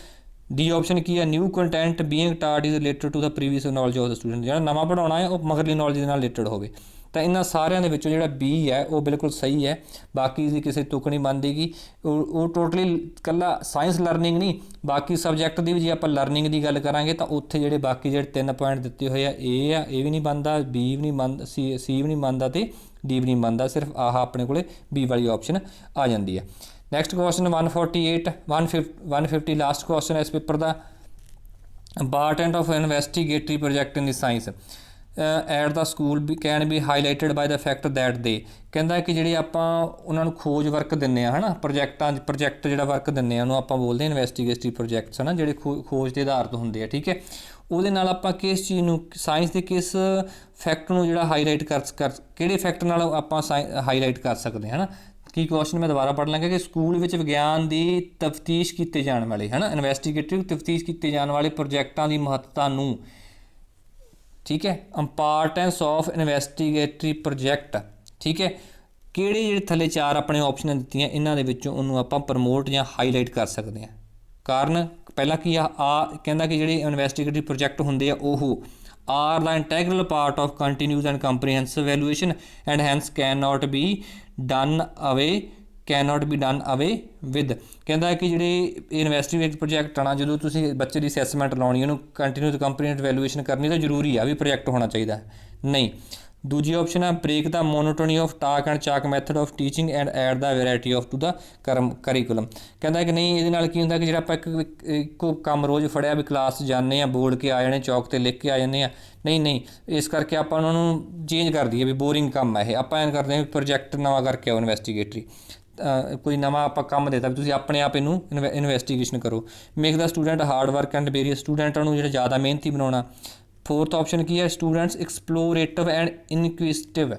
ਡੀ ਆਪਸ਼ਨ ਕੀ ਹੈ? New content being taught is related to the previous knowledge of the student. ਜਿਹੜਾ ਨਵਾਂ ਪੜ੍ਹਾਉਣਾ ਹੈ ਉਹ ਮਗਰਲੀ ਨੌਲੇਜ ਦੇ ਨਾਲ ਰਿਲੇਟਡ ਹੋਵੇ। ਤਾਂ ਇਹਨਾਂ ਸਾਰਿਆਂ ਦੇ ਵਿੱਚੋਂ ਜਿਹੜਾ ਬੀ ਹੈ ਉਹ ਬਿਲਕੁਲ ਸਹੀ ਹੈ, ਬਾਕੀ ਦੀ ਕਿਸੇ ਤੁੱਕ ਨਹੀਂ ਮੰਨਦੀਗੀ। ਉਹ ਟੋਟਲੀ ਇਕੱਲਾ ਸਾਇੰਸ ਲਰਨਿੰਗ ਨਹੀਂ, ਬਾਕੀ ਸਬਜੈਕਟ ਦੀ ਵੀ ਜੇ ਆਪਾਂ ਲਰਨਿੰਗ ਦੀ ਗੱਲ ਕਰਾਂਗੇ ਤਾਂ ਉੱਥੇ ਜਿਹੜੇ ਬਾਕੀ ਜਿਹੜੇ 3 ਪੁਆਇੰਟ ਦਿੱਤੇ ਹੋਏ ਆ, ਇਹ ਵੀ ਨਹੀਂ ਮੰਨਦਾ, ਬੀ ਵੀ ਨਹੀਂ ਮੰਨਦਾ, ਸੀ ਵੀ ਨਹੀਂ ਮੰਨਦਾ ਅਤੇ ਡੀ ਵੀ ਨਹੀਂ ਮੰਨਦਾ। ਸਿਰਫ ਆਹ ਆਪਣੇ ਕੋਲੇ ਬੀ ਵਾਲੀ ਆਪਸ਼ਨ ਆ ਜਾਂਦੀ ਹੈ। ਨੈਕਸਟ ਕੁਐਸਚਨ 150 ਲਾਸਟ ਕੁਐਸਚਨ ਇਸ ਪੇਪਰ ਦਾ। Important of investigatory project in the science at the school we can be highlighted by the fact that they. ਕਹਿੰਦਾ ਕਿ ਜਿਹੜੇ ਆਪਾਂ ਉਹਨਾਂ ਨੂੰ ਖੋਜ ਵਰਕ ਦਿੰਦੇ ਹਾਂ ਹੈ ਨਾ, ਪ੍ਰੋਜੈਕਟ ਜਿਹੜਾ ਵਰਕ ਦਿੰਦੇ ਹਾਂ ਉਹਨੂੰ ਆਪਾਂ ਬੋਲਦੇ ਹਾਂ ਇਨਵੈਸਟੀਗੇਟਰੀ ਪ੍ਰੋਜੈਕਟਸ ਹੈ ਨਾ, ਜਿਹੜੇ ਖੋਜ ਦੇ ਆਧਾਰਿਤ ਹੁੰਦੇ ਆ, ਠੀਕ ਹੈ। ਉਹਦੇ ਨਾਲ ਆਪਾਂ ਕਿਸ ਚੀਜ਼ ਨੂੰ ਸਾਇੰਸ ਦੇ ਕਿਸ ਫੈਕਟ ਨੂੰ ਜਿਹੜਾ ਹਾਈਲਾਈਟ ਕਿਹੜੇ ਫੈਕਟ ਨਾਲ ਆਪਾਂ ਹਾਈਲਾਈਟ ਕਰ ਸਕਦੇ ਹਾਂ ਨਾ। ਕੀ ਕੁਐਸਚਨ ਮੈਂ ਦੁਬਾਰਾ ਪੜ੍ਹ ਲਾਂਗਾ ਕਿ ਸਕੂਲ ਵਿੱਚ ਵਿਗਿਆਨ ਦੀ ਤਫਤੀਸ਼ ਕੀਤੇ ਜਾਣ ਵਾਲੇ ਹੈ ਨਾ, ਇਨਵੈਸਟੀਗੇਟਿਵ ਤਫਤੀਸ਼ ਕੀਤੇ ਜਾਣ ਵਾਲੇ ਪ੍ਰੋਜੈਕਟਾਂ ਦੀ ਮਹੱਤਤਾ ਨੂੰ, ਠੀਕ ਹੈ। ਇੰਪਾਰਟੈਂਸ ਆਫ ਇਨਵੈਸਟੀਗੇਟਰੀ ਪ੍ਰੋਜੈਕਟ, ਠੀਕ ਹੈ। ਕਿਹੜੇ ਜਿਹੜੇ ਥੱਲੇ 4 ਆਪਣੇ ਆਪਸ਼ਨਾਂ ਦਿੱਤੀਆਂ ਇਹਨਾਂ ਦੇ ਵਿੱਚੋਂ ਉਹਨੂੰ ਆਪਾਂ ਪ੍ਰਮੋਟ ਜਾਂ ਹਾਈਲਾਈਟ ਕਰ ਸਕਦੇ ਹਾਂ। ਕਾਰਨ ਪਹਿਲਾਂ ਕੀ ਆ ਕਹਿੰਦਾ ਕਿ ਜਿਹੜੇ ਇਨਵੈਸਟੀਗੇਟਿਵ ਪ੍ਰੋਜੈਕਟ ਹੁੰਦੇ ਆ ਉਹ are the integral part of continuous and comprehensive evaluation and hence can not be done away with. ਕਹਿੰਦਾ ਕਿ ਜਿਹੜੇ ਇਨਵੈਸਟੀਗੇਟਿਵ ਪ੍ਰੋਜੈਕਟ ਆਣਾ, ਜਦੋਂ ਤੁਸੀਂ ਬੱਚੇ ਦੀ ਅਸੈਸਮੈਂਟ ਲਾਉਣੀ, ਉਹਨੂੰ ਕੰਟੀਨਿਊਸ ਕੰਪਰੀਹੈਂਸਿਵ ਵੈਲੂਏਸ਼ਨ ਕਰਨੀ ਤਾਂ ਜ਼ਰੂਰੀ ਆ ਵੀ ਪ੍ਰੋਜੈਕਟ ਹੋਣਾ ਚਾਹੀਦਾ ਨਹੀਂ। ਦੂਜੀ ਆਪਸ਼ਨ ਆ break the monotony of talk and chalk method of teaching and add the variety of to the curriculum. ਕਹਿੰਦਾ ਕਿ ਨਹੀਂ, ਇਹਦੇ ਨਾਲ ਕੀ ਹੁੰਦਾ ਕਿ ਜਿਹੜਾ ਆਪਾਂ ਇੱਕੋ ਕੰਮ ਰੋਜ਼ ਫੜਿਆ ਵੀ ਕਲਾਸ 'ਚ ਜਾਂਦੇ ਹਾਂ, ਬੋਰਡ ਕੇ ਆ ਜਾਣੇ, ਚੌਕ 'ਤੇ ਲਿਖ ਕੇ ਆ ਜਾਂਦੇ ਹਾਂ, ਨਹੀਂ ਇਸ ਕਰਕੇ ਆਪਾਂ ਉਹਨਾਂ ਨੂੰ ਚੇਂਜ ਕਰ ਦਈਏ ਵੀ ਬੋਰਿੰਗ ਕੰਮ ਹੈ ਇਹ। ਆਪਾਂ ਐਂ ਕਰਦੇ ਹਾਂ ਵੀ ਪ੍ਰੋਜੈਕਟ ਨਵਾਂ ਕਰਕੇ ਆਓ ਇਨਵੈਸਟੀਗੇਟਰੀ, ਕੋਈ ਨਵਾਂ ਆਪਾਂ ਕੰਮ ਦੇਤਾ ਵੀ ਤੁਸੀਂ ਆਪਣੇ ਆਪ ਇਹਨੂੰ ਇਨਵੈਸਟੀਗੇਸ਼ਨ ਕਰੋ। Make the student hard work and various, ਸਟੂਡੈਂਟਾਂ ਨੂੰ ਜਿਹੜਾ ਜ਼ਿਆਦਾ ਮਿਹਨਤੀ ਬਣਾਉਣਾ। ਫੋਰਥ ਆਪਸ਼ਨ ਕੀ ਹੈ? ਸਟੂਡੈਂਟਸ ਐਕਸਪਲੋਰੇਟਿਵ ਐਂਡ ਇਨਕੁਇਜ਼ਿਟਿਵ,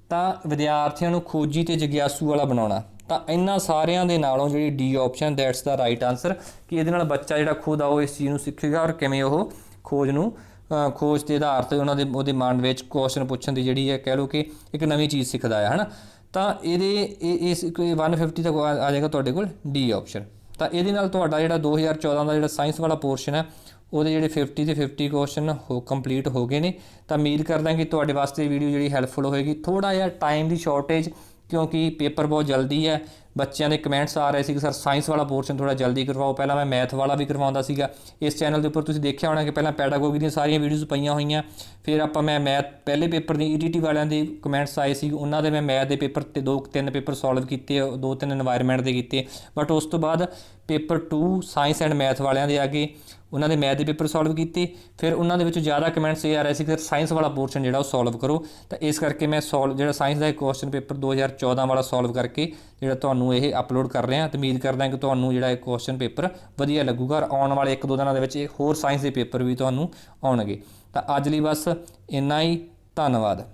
ਤਾਂ ਵਿਦਿਆਰਥੀਆਂ ਨੂੰ ਖੋਜੀ ਅਤੇ ਜਗਿਆਸੂ ਵਾਲਾ ਬਣਾਉਣਾ। ਤਾਂ ਇਹਨਾਂ ਸਾਰਿਆਂ ਦੇ ਨਾਲੋਂ ਜਿਹੜੀ D option that's the right answer, ਕਿ ਇਹਦੇ ਨਾਲ ਬੱਚਾ ਜਿਹੜਾ ਖੁਦ ਆ ਉਹ ਇਸ ਚੀਜ਼ ਨੂੰ ਸਿੱਖੇਗਾ ਔਰ ਕਿਵੇਂ ਉਹ ਖੋਜ ਦੇ ਆਧਾਰ 'ਤੇ ਉਹਦੇ ਮਨ ਵਿੱਚ ਕੁਐਸਚਨ ਪੁੱਛਣ ਦੀ ਜਿਹੜੀ ਹੈ ਕਹਿ ਲਓ ਕਿ ਇੱਕ ਨਵੀਂ ਚੀਜ਼ ਸਿੱਖਦਾ ਹੈ ਨਾ। ਤਾਂ ਇਸ 150 ਤੱਕ ਆ ਜਾਏਗਾ ਤੁਹਾਡੇ ਕੋਲ ਡੀ ਆਪਸ਼ਨ। ਤਾਂ ਇਹਦੇ ਨਾਲ ਤੁਹਾਡਾ ਜਿਹੜਾ 2014 ਦਾ ਜਿਹੜਾ ਸਾਇੰਸ ਵਾਲਾ ਪੋਰਸ਼ਨ ਹੈ ਉਹਦੇ ਜਿਹੜੇ 50 ਤੇ 50 ਕੁਐਸਚਨ ਕੰਪਲੀਟ ਹੋ ਗਏ ਨੇ। ਤਾਂ ਉਮੀਦ ਕਰਦਾ ਕਿ ਤੁਹਾਡੇ ਵਾਸਤੇ ਵੀਡੀਓ ਜਿਹੜੀ ਹੈਲਪਫੁਲ ਹੋਏਗੀ। ਥੋੜ੍ਹਾ ਜਿਹਾ ਟਾਈਮ ਦੀ ਸ਼ਾਰਟੇਜ, ਕਿਉਂਕਿ ਪੇਪਰ ਬਹੁਤ ਜਲਦੀ ਹੈ, ਬੱਚਿਆਂ ਦੇ ਕਮੈਂਟਸ ਆ ਰਹੇ ਸੀ ਕਿ ਸਰ ਸਾਇੰਸ ਵਾਲਾ ਪੋਰਸ਼ਨ ਥੋੜ੍ਹਾ ਜਲਦੀ ਕਰਵਾਓ। ਪਹਿਲਾਂ ਮੈਂ ਮੈਥ ਵਾਲਾ ਵੀ ਕਰਵਾਉਂਦਾ ਸੀਗਾ। ਇਸ ਚੈਨਲ ਦੇ ਉੱਪਰ ਤੁਸੀਂ ਦੇਖਿਆ ਹੋਣਾ ਕਿ ਪਹਿਲਾਂ ਪੈਡਾਗੋਗੀ ਦੀਆਂ ਸਾਰੀਆਂ ਵੀਡੀਓਜ਼ ਪਈਆਂ ਹੋਈਆਂ, ਫਿਰ ਮੈਂ ਮੈਥ ਪਹਿਲੇ ਪੇਪਰ ਦੀ ETT ਵਾਲਿਆਂ ਦੇ ਕਮੈਂਟਸ ਆਏ ਸੀ, ਉਹਨਾਂ ਦੇ ਮੈਂ ਮੈਥ ਦੇ ਪੇਪਰ ਤੇ 2-3 ਪੇਪਰ ਸੋਲਵ ਕੀਤੇ, 2-3 এনवायरमेंट ਦੇ ਕੀਤੇ। ਬਟ ਉਸ ਤੋਂ ਬਾਅਦ ਪੇਪਰ 2 ਸਾਇੰਸ ਐਂਡ ਮੈਥ ਵਾਲਿਆਂ ਦੇ ਆ ਗਏ, ਉਹਨਾਂ ਦੇ ਮੈਥ ਦੇ ਪੇਪਰ ਸੋਲਵ ਕੀਤੇ। ਫਿਰ ਉਹਨਾਂ ਦੇ ਵਿੱਚ ਜ਼ਿਆਦਾ ਕਮੈਂਟਸ ਇਹ ਆ ਰਹੇ ਸੀ ਕਿ ਸਾਇੰਸ ਵਾਲਾ ਪੋਰਸ਼ਨ ਜਿਹੜਾ ਉਹ ਸੋਲਵ ਕਰੋ। ਤਾਂ ਇਸ ਕਰਕੇ ਮੈਂ ਜਿਹੜਾ ਸਾਇੰਸ ਦਾ ਕੁਐਸਚਨ ਪੇਪਰ 2014 ਵਾਲਾ ਸੋਲਵ ਕਰਕੇ ਜਿਹੜਾ ਤੁਹਾਨੂੰ ਇਹ ਅਪਲੋਡ ਕਰ ਰਿਹਾ। ਅਤੇ ਉਮੀਦ ਕਰਦਾ ਕਿ ਤੁਹਾਨੂੰ ਜਿਹੜਾ ਇਹ ਕੁਐਸਚਨ ਪੇਪਰ ਵਧੀਆ ਲੱਗੂਗਾ। ਔਰ ਆਉਣ ਵਾਲੇ 1-2 ਦਿਨਾਂ ਦੇ ਵਿੱਚ ਹੋਰ ਸਾਇੰਸ ਦੇ ਪੇਪਰ ਵੀ ਤੁਹਾਨੂੰ ਆਉਣਗੇ। ਤਾਂ ਅੱਜ ਲਈ ਬਸ ਇੰਨਾ ਹੀ, ਧੰਨਵਾਦ।